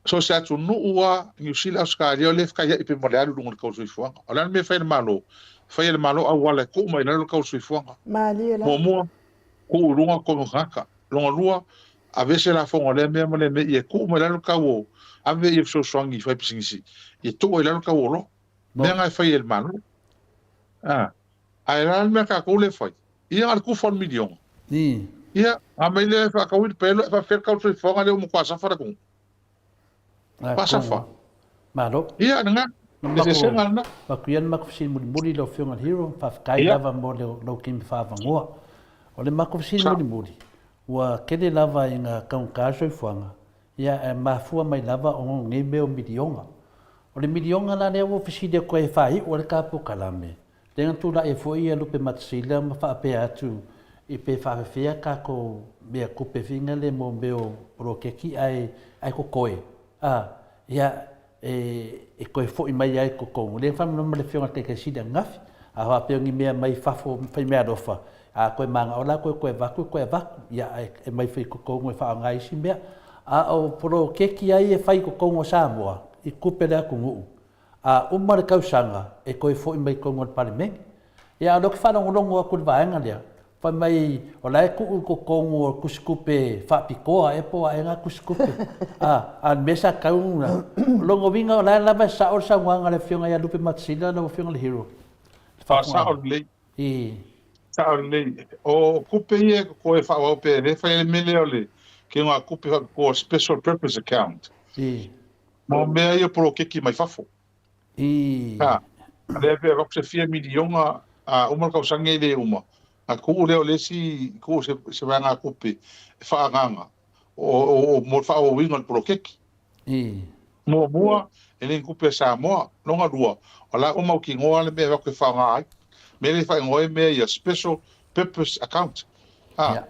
so se atu nu ua New Zealand Australia le ka ia ipe mo le alu lunga ka so fuanga ala me fai le malo awala ko mai na ka so fuanga Mali la. mo ko lunga ko ngaka longa lua a veces la fonga le me e ko mai la ka wo a ve i so swangi fai pisingisi e to la ka wo lo me nga fai le malo ai la me ka ko le fai ia al ku fon million ni ia a me le fa ka wi pelo fa fer ka so fuanga le mo kwa sa fara ko pasa fa malo ia nga ese senga na pakuian makusin muri lo fiona hero pa kai lava mo lo kim fa vangoa o le makusin muri wa kele lava inga kaun kaso fuanga ia e mafua mai lava o nge me o midionga o le midionga la le o fiside ko e fai o le kapo kalame tenga tu la e foi e lupe matsila ma fa pe atu i pe fa fea ka ko me ko pe finga le mo beo pro ke ki ai ko koe ia e koe fo'i mai ai ko kongo. Le whanau ma le whionga te ke sida ngafi, a hoa peo ngi mea mai whafo whai mea rofa. A koe manga ola koe vaku, ia e mai whai ko kongo e wha ngai si mea. A o poro keki ai e whai ko kongo Samoa, i kupe lea ko nguu. A umare kausanga e koe fo'i mai kongo le parimengi. Ia alo ki whanau ngolongo a kuri vaenga lea. Whai mai o lai ku'u ko kongo kusikupe whapikoa e po a enga kusikupe. A mesa kaunga. Longo winga o lai lava sa or sa wanga le whionga ia lupe matsila na o whionga le hero. Sa or le. Sa or le. O kupe ia ko e whao pe re whai le mele o le. Ke ngā kupe ko special purpose account. Mo mea ia pro keki mai whafo. Le pe rok se fia milionga a umar kausange le uma. A ku leo lesi ku se vanga kupe fa nganga o mo fa o winga pro keki mo moa ele kupe sa mo longa dua ala o mau ki ngoa le me ko fa ngai me le fa ngoi me ya special purpose account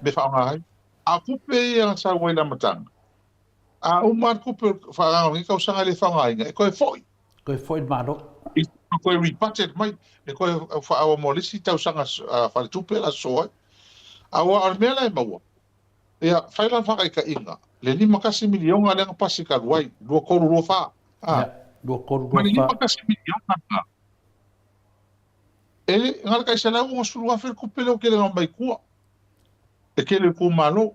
me fa ngai a kupe ya sa wai na matang a o mar kupe fa nganga ni ka usanga le fa ngai ko foi malo ko repatriate mai e ko fa o molisi tau sanga fa tupe la so awa armela e maua ia faila fa ka inga le 5 milionga le pasi ka wai do ko ro fa do ko ro fa 5 milionga ele ngal ka sala mo suru fa ku pelo ke le mai ku e ke le ku malo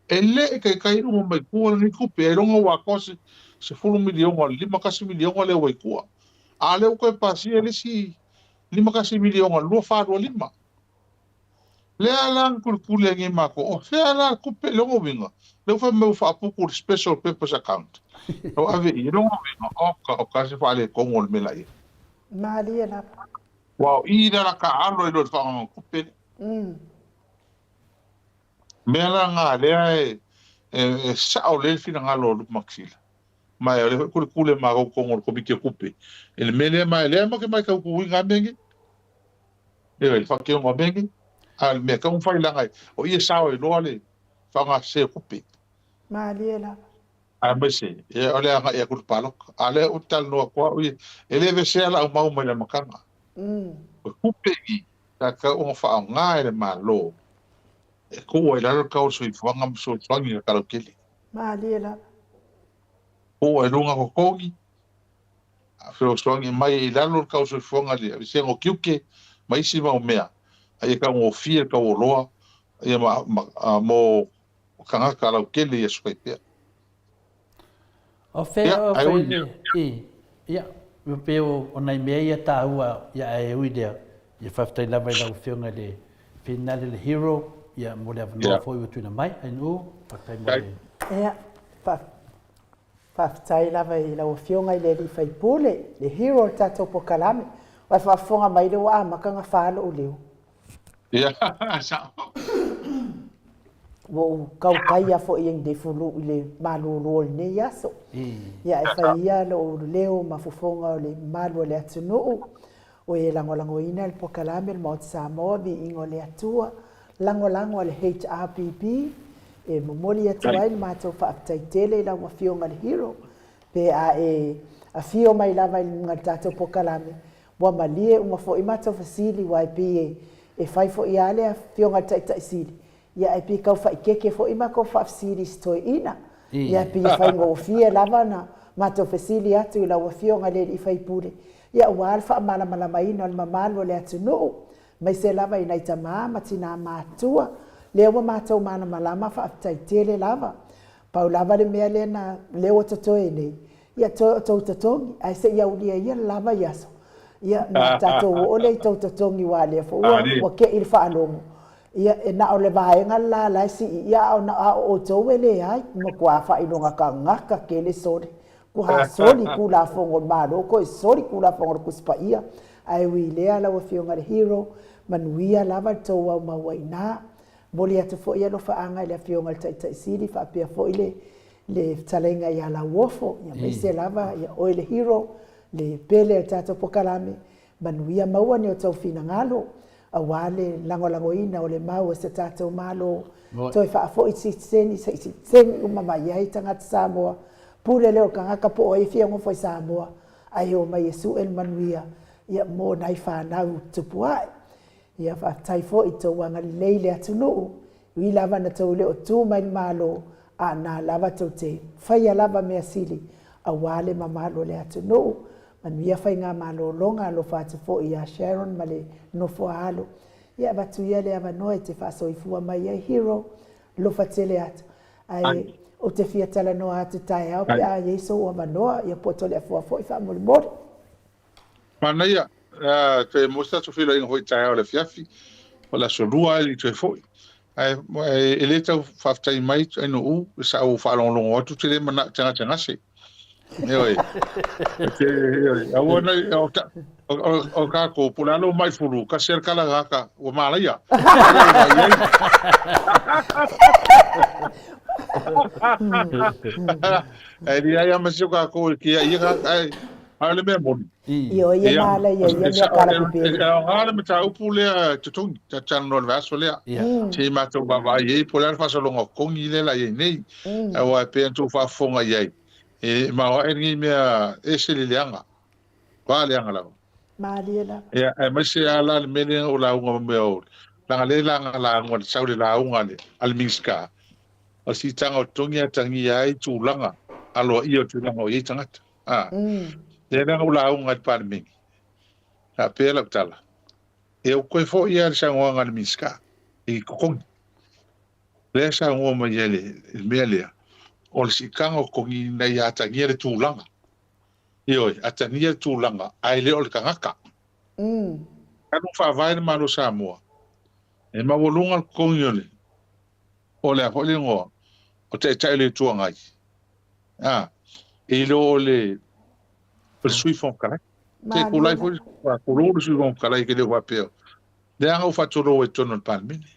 ele e kai no mai ku ni ku pero ngo wa ko se 1 milionga 5 milionga le wai ku ale ko pasi ele si 5 milionga lo fa do lima le ala kulkule ngi mako o fe ala kupe lo winga le fa me fa puku special purpose account o ave i lo winga o ka se fa le kongol me lai mali la wow i da ka alo i lo fa kupe me ala nga le e sa o le fina nga lo maxila mai le kulkule ma ko ngol ko bike kupe ele mele mai le ma ke mai ka ku winga bengi e fa ke ngo bengi al me ka un fai la ngai o ia sao e loale fa nga se kupe mali la a me se e ole nga e ku palok ale utal no ko ele ve se ala mau mai la makanga kupe gi ka o fa nga e ma lo e ko e la ka o so i fa nga so tsangi ka lo kele mali la o e lunga ko kogi a feo songi mai i lalo ka o so fonga le se ngo kiuke mai si ma o mea ai ka ngo fie ka o loa ia mo kanga ka la kele ia skai pe o fe ia me pe o nai me ia ta ua ia e uidea ia faftai lava i lau whionga le finale le hero ia mo le avanoa foi o tuina mai ai nu faftai mo le ia whaftai lava i lau whionga i le li whaipule, le hero tatou po kalame, wai whafonga mai leo a makanga whalo o leo. Ia, sa. wo kau kai a fo ing de fulu ile malu rol ne yaso ya e faia lo leo mafufonga le malu le atunu o e lango ina el pokalame el mot samo bi ingo le atua lango le HRPP e momoli atua il mato fa taitele la wa fionga le hero pe a fio mai lava il ngatato pokalame wa malie uma fo imato fasili wa e fai fo iale a fionga taisili ya e pi kau fai keke fo ima ko fa siri stoi ina ya pi fai ngo fie lavana mato fasili atu la wa fionga le i fai pure ya wa alfa mala mai no mamalo le atu no mai se lava ina itama matina matua le wa mato mana malama fa taitele lava pa lava le mele na le o toto ene ya to ai se ya ulia ya lava yaso ya na tato o le to wa le fo wa ke il fa alongo ia na ole vai ngala la si ia na o towele ai mo kwa fa inonga ka ngaka kele sori ku ha sori ku la fongo malo ko sori ku la fongo ku spa ia ai wi le ala wa fionga hero man wi ala va to wa ma waina boli atu fo ia lo fa anga le fionga tai sili fa pe fo ile le talenga ia la wofo ia me se lava ia o le hero le pele tato pokalame man wi ma wa ne o tau fina ngalo awale lango ina o le mau se tatou malo toi fa fo iti seni uma mai ai tanga Samoa pule leo kanga kapo o ifia ngo foi Samoa ai o mai Yesu el manuia ia mo nai fa na tupua ia fa tai fo ito wanga leile atunu wi lava na tole o tu mai malo ana lava tote fa ia lava me asili awale mamalo le atunu man ia fai ngā malo longa lo fatu fo ia Sharon male no fo alo ia batu ia le ava noe te fa so ifua mai ai hero lo fatele atu ai o te fia tala no atu tai au pe a yeso o manoa ia poto le fo fo ifa mol mol mana ia te mosta so filo in hoi tai au le fiafi o la solua li te fo ai ele tau fa tai mai no u sa o fa long long o tu te le mana tanga se Oi. Awona o ka ko pulalo mai furu ka ser kala gaka o malaya. Ai dia ya masuk ka ko ki ya ai ale me mon. Yo ye mala ye kala pe. Ala me ta upule tutung ta chan no vaso le. Ti ma to baba ye pular fa so longo kong ile la ye nei. Awa pe tu fa fonga ye. E ma o eni mea ese leanga pa leanga la ma dia e ma se ala le mele o la unga me o la le la ngol sau le la unga le al minska o si tanga o tangi ai tu langa alo io tu langa o i tanga le na o la unga pa le mingi a pela tala e o ko fo ia sa ngwa al minska e ko le sa ngwa ma yele mele o le sikanga o kongi nei a tangia le tūlanga. Ioi, a tangia le tūlanga, ai le o le kangaka. Kanu whaavaine maro Samoa. E mawolunga le kongi ole. O le ahole ngoa. O te tai le tuangai. E le o le sui fong kalai. Te kulai fo le kulou le sui fong kalai ke le wapeo. Le anga u whatoro e tono le palmini.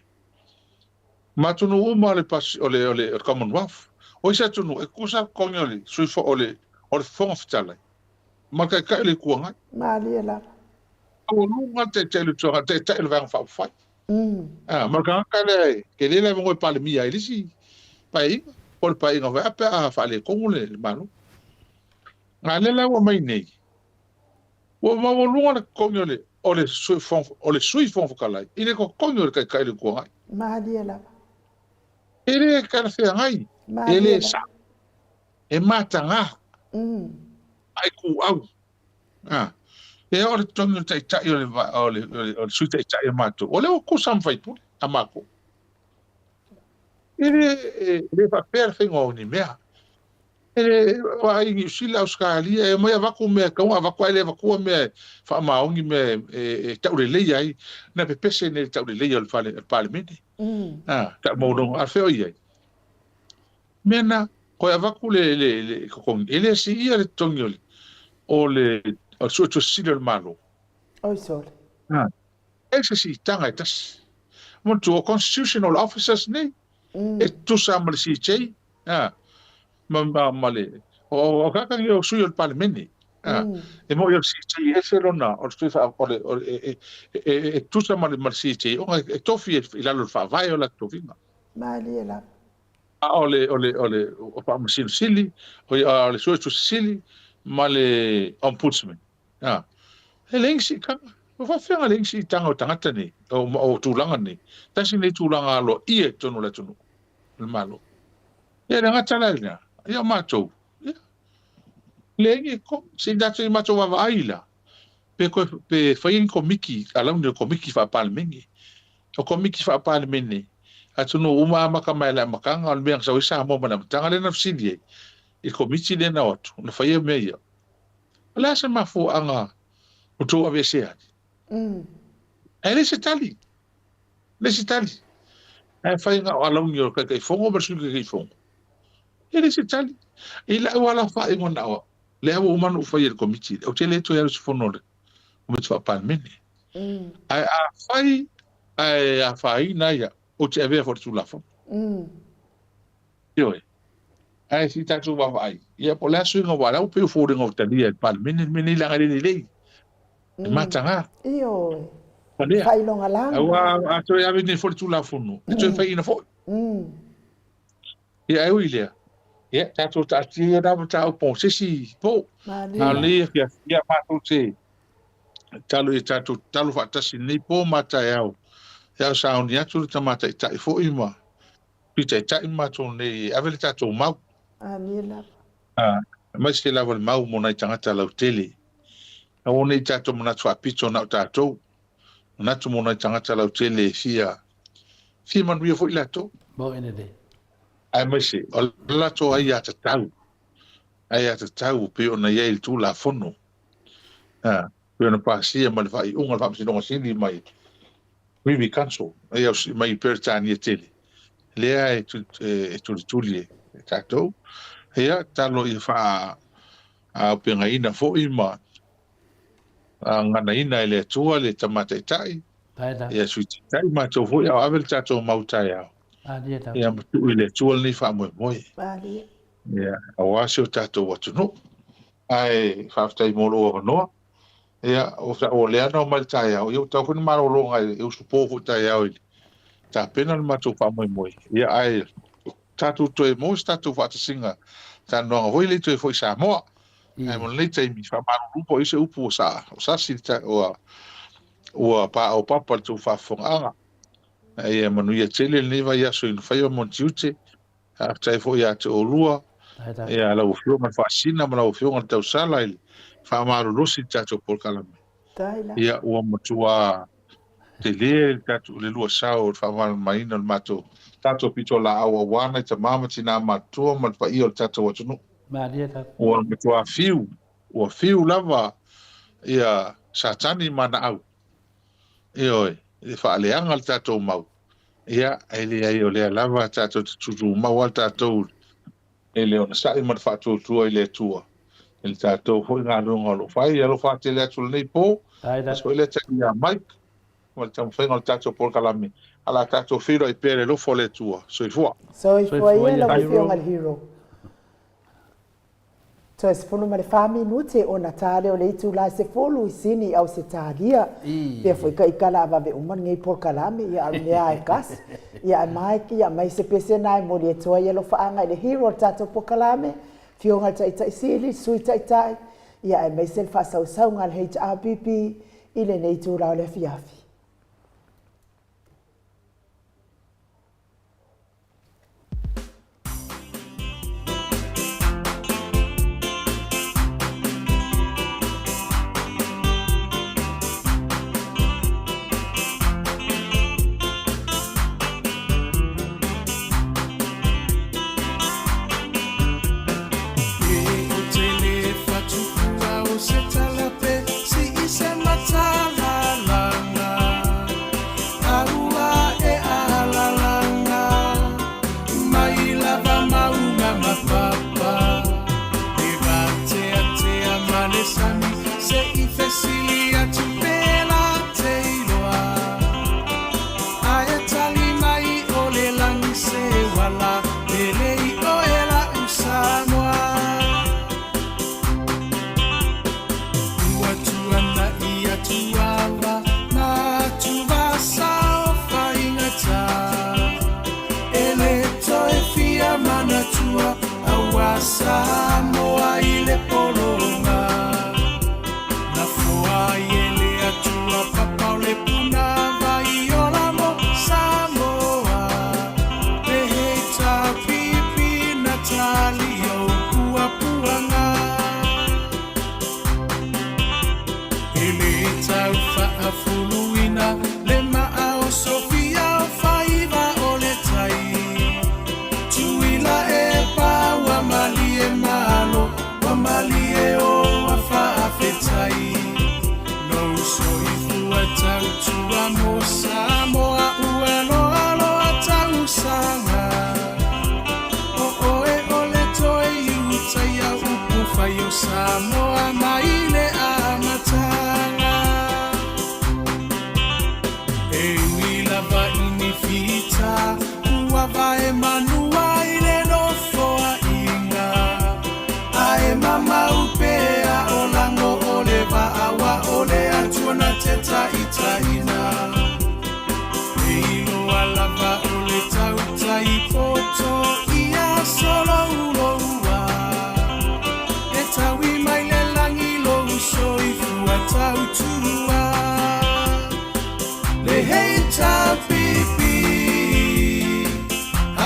Matunu uma le pasi o le Commonwealth. O isa tunu e kusa kongoli sui fo ole fonga fitala. Maka ka le kuanga. Mali la. O lunga te le tsoga te le vang fa fa. Maka ka le ke le mo pa le mia ilisi. Pai por pai no va pa fa le kongole le manu. Ngale la wo mai nei. Wo ma wo lunga le kongoli ole sui fon kala. Ile ko kongoli ka le kuanga. Mali la. Ele ka le ngai. Ele sa e matanga ai ku au e ora tonga tai tai ole sui tai tai mato ole o ku sam fai pu amako ele va per fingo ni mea ele wa i sila australia e mai va ku me ka va ku ele va ku me fa maungi me taule le ai na pe pese ne taule le al parlamento ta mo no a feo ai mena ko ava kule ko ele si ia le tongol o le o so silo malo oi sol ese si tanga tas mo to constitutional officers ne e tusa ma le CJ ma le o kakangi o sui o le palemene e mo yo CJ e serona o stui fa o e tusa ma le CJ o e tofi e lalo fa vai o la tofinga Mali la. ole o pa sili o le sui sili ma le ombudsman e lengsi ka o fa fenga lengsi tanga o tangata ni o tulanga ni tasi nei tulanga lo ie tonu le tonu le malo e le ngata la ia matou lengi ko si dato i matou wa aila pe fain komiki ala un komiki fa palmengi o komiki fa palmengi atunu uma maka mai la makanga al meang sa isa mo mana tanga le na fsidie i komiti le na otu na faia meia ala sa mafu anga utu avesea ele se tali ai fai nga ala un yo kai fongo versu kai fongo ele se tali ila wala fa ngona o le avo umanu fai el komiti o tele to ya su fonole o me fa palmengi ai a fai na ya o te avea for tu lafo yo ai si ta tu va vai ia po la su ngo wala o pe fo ngo tali el palmengi la ngari ni le matanga Io. Fai longa langa. Wa to ya vini for tu lafo no to fai na fo ia ai ile ia ta tu ta ti na ta o po si po ali ia ma tu te talu talu fa ta si ni po mata yao ya sa on ya tu ta mata ta fo ima pita ta ima tu ne avele ta tu mau Anila. mas ke la vol mau mo na tanga ta la tele a one ta tu na tu apito na ta tu na tu mo na tanga ta la tele fia man wi fo ila to Bo ene de. ai mas o la to ai ya ta tau pe ona ye tu la fono pe ona pa si ma le vai unga va si no si mai we cancel ai mai per tani tele le ai tu lie tato ia talo I fa a penga ina fo ima ngana ina le tua le tamata tai ia suiti tai ma to fo ia avel tato mauta ia ia tu le tua ni fa mo ia awasio tato watu no ai fa tai mo lo no ia o le ano mal tai ia ta fu ma lo ngai eu supo fu tai ia ta pena ma to fa mo ia ai tatu to e mo tatu fa singa ta no ho ile to foi sa mo ai mo le tai mi fa ma lupo ise upu sa si ta o papa tu fa fonga ai mo no ia tele ni va ia so in fa yo mo tiute a tai foi a to lua ia la ufio ma fa sina ma la ufio ngal tau sala ile fa ma lu si tatu por kala ia o mo tua te le tatu le lua sao fa ma mai no mato tato pito la awa wana te mama tina matua ma pa io tato watu no o me tua fiu lava ia satani mana au io e fa le angal tato mau ia ele ai o le lava tato tu mau al tato ele ona sa ma fa tu ile tua el tato foi ngalo ngalo fai ia lo fa te le tu nei po so ele te ia mike o tam foi ngalo tato por kalami ala tato filo I pere lo fole tua so ia la fio ngal hero so es fono male fami nute o natale o le tu la se folu sini au se talia pe foi ka ikala va be umman ngai por kalame ia le ai kas ia mai se pese nai mo le toa ia lo fa anga le hero tato por kalame fio ngal tai sili sui tai ia mai se fa sau ngal HRPP ile nei tu la le fiafi Se tala pe si isa matala langa Samoa i le polonga na fua i le atua papa o le puna vai o la mo Samoa le hei ta pipi na tali o pua puanga e le tau whaafuluina le maa o Sofia o whaiva o le tai tuila e paua mali e malo wa mali e o a whaafetai no so i fua tau tua mo Samoa ua loa loa tau sanga o e o le toi utai a upu whai o Samoa mai le amatanga e wila va ini fita ua vae manua i le nofoa inga ae mama upea o lango o le vaawa o le atuana te taitaina e iloa lava o le tautai poto ia solo uloua e taui mai le langi lo uso i fua tautua le hei ta pipi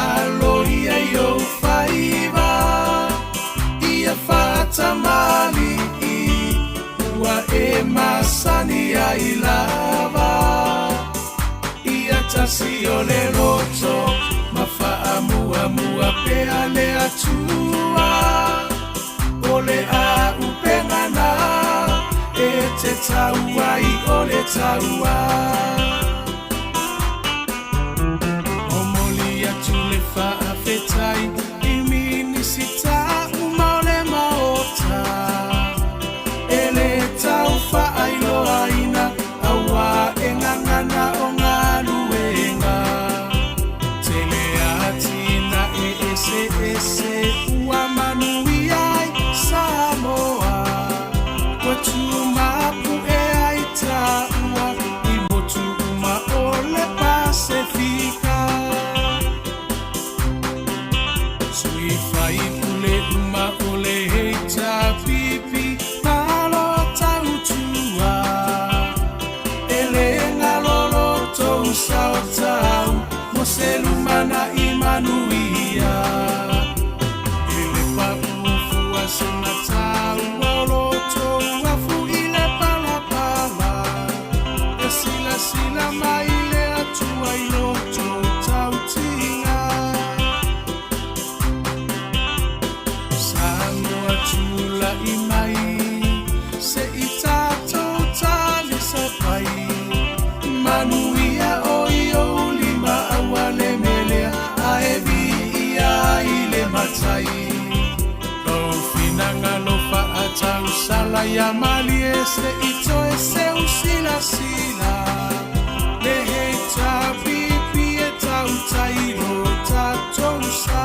aloia yo faiva ia fata mali ua e masani ai lava ia tasi o le loto mafaa mua mua pea le atua o le a upengana e te taua i o le taua o moli atu le whaafetai i minisita uma o le maota e le tau whaailoa ina aua e ngangana o ngā luenga tele atina e ese ese ua manui ai Samoa ua tumapu e ai taua i motu uma o le Pasifika sui fai pule uma o le heita pipi malo tautua e le ngalolo tou sao tau mo se lumana i manuia e le paufua se matau o loto afu i le palapala e sila sila mai le atua i loto tautinga Samoa tula i mai se i tātou tali sa pai manuia o i o lima awa le melea a e vi ia i le matai o finanga lo fa atau sala ia mali e se i toe se usila sila le hei ta pipi e tau tairo tātou sa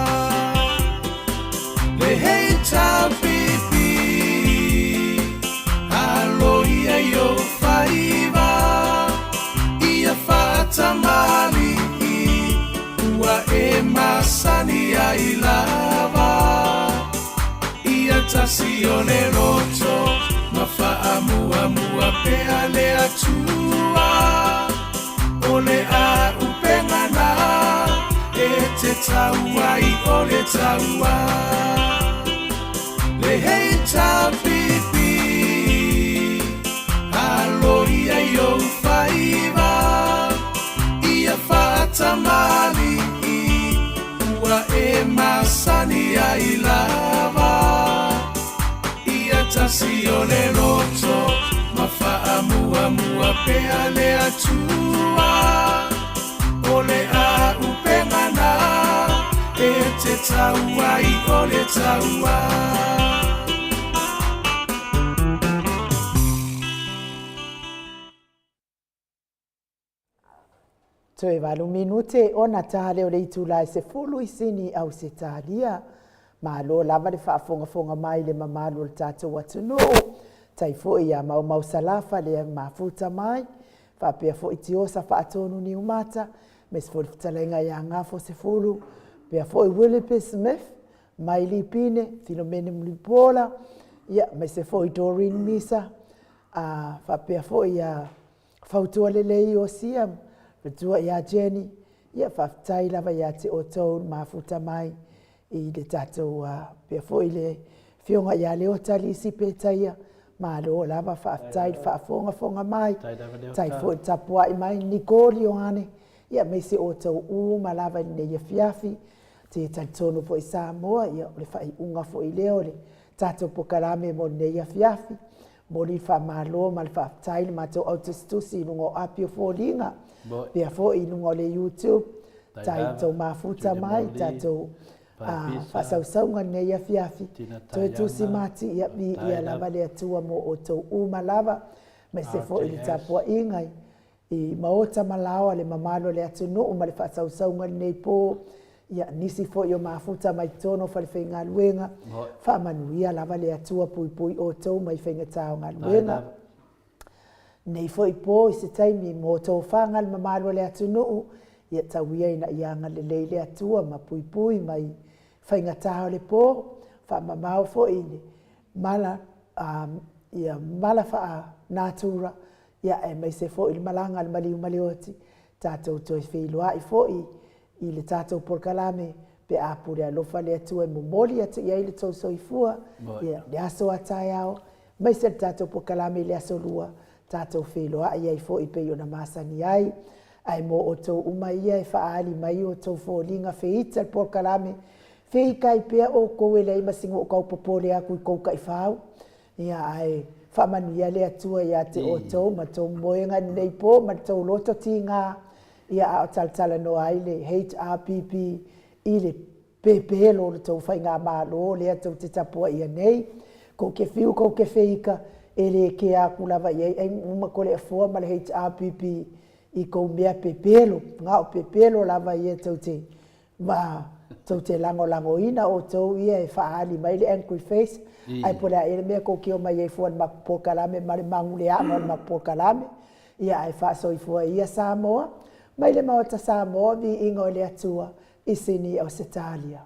le hei ta pipi aloia yo faiva ia fata mali ua e masani ai lava ia tasi o le roto mafaa mua mua pea le atua o le a upengana e te taua i o le taua le hei ta pipi aloia yo faiva ia fata mali ua e masani ai lava ia tasi o le loto mafaa mua mua pea le atua o le a upengana e te taua i o le taua Toe walu minute ona tāle o le itulai se fulu i sini au se tālia. Ma lo lava le whaafonga mai le mamalu le tātou atunu. Tai fo ia mau salafa le mafuta mai. Whapea fo i tiosa whaatonu ni umata. Mes fo le fitalenga ia ngā fo se fulu. Pea fo i Willie P. Smith. mai li pine Filomene Mlipola ia mai se foi Doreen Misa a fa pe foi ia fautua lelei o sia tua ia Jenny ia fa tai lava ia te o tau mafuta mai i le tatou pe foi le fionga ia le o tali si pe taia ma lo lava fa tai fa fonga mai tai foi tapua i mai Nicole Yohane ia mai se o tau ma lava ne ia fiafi te tatono po i Samoa ia le fai unga fo i leo le tatou pokalame mo ne ia fiafi mo li fa malo ma le fa tai le matou autostusi lungo apio folinga pia fo i lungo le YouTube tai tau mafuta mai tatou fa sausaunga ne ia fiafi toi tusi mati ia bi ia lava le atua mo o tau ma lava me se fo i le tapua ingai i maota malao le mamalo le atunu ma le fa sausaunga nei po ia nisi fo yo mafuta mai tono fa le fenga luenga fa manuia lava le atua pui o tau mai fenga tau ngaluenga nei fo i po i se taimi mo tau fanga le mamalo le atunu ia tauia ina ianga le leile atua ma pui mai fenga tau le po fa mamao fo i mala ia mala fa natura ia e mai se fo i malanga le malioti tatou toi feilua i fo i le tatou porkalame pe apure alofa le atua e momoli atu ia i le tau soifua ia le aso atai ao mai se tatou porkalame le aso lua tatou feilua ia i fo i pe ona masani ai ai mo o tau uma ia e faali mai o tau folinga feita le porkalame feika i pea o koe le ima singo o kau popole aku i kou kai fau ia ai whamanuia le atua ia te o tau ma tau moenga nei po ma tau loto tinga ia a taltala no ai le HRPP i le pepelo le tau whainga malo le tau te tapua ia nei ko ke fiu ko ke feika e le ke a kulava ia ai uma kole a fua ma le HRPP i kou mea pepelo ngā o pepelo lava ia tau te tau te lango ina o tau ia e whaali mai le angry face ai pola ele mea ko kio mai e fuan mapokalame mare mangule a mapokalame ia ai fa so i fua ia Samoa mai le maota Samoa vi ingo le atua i sini o Setalia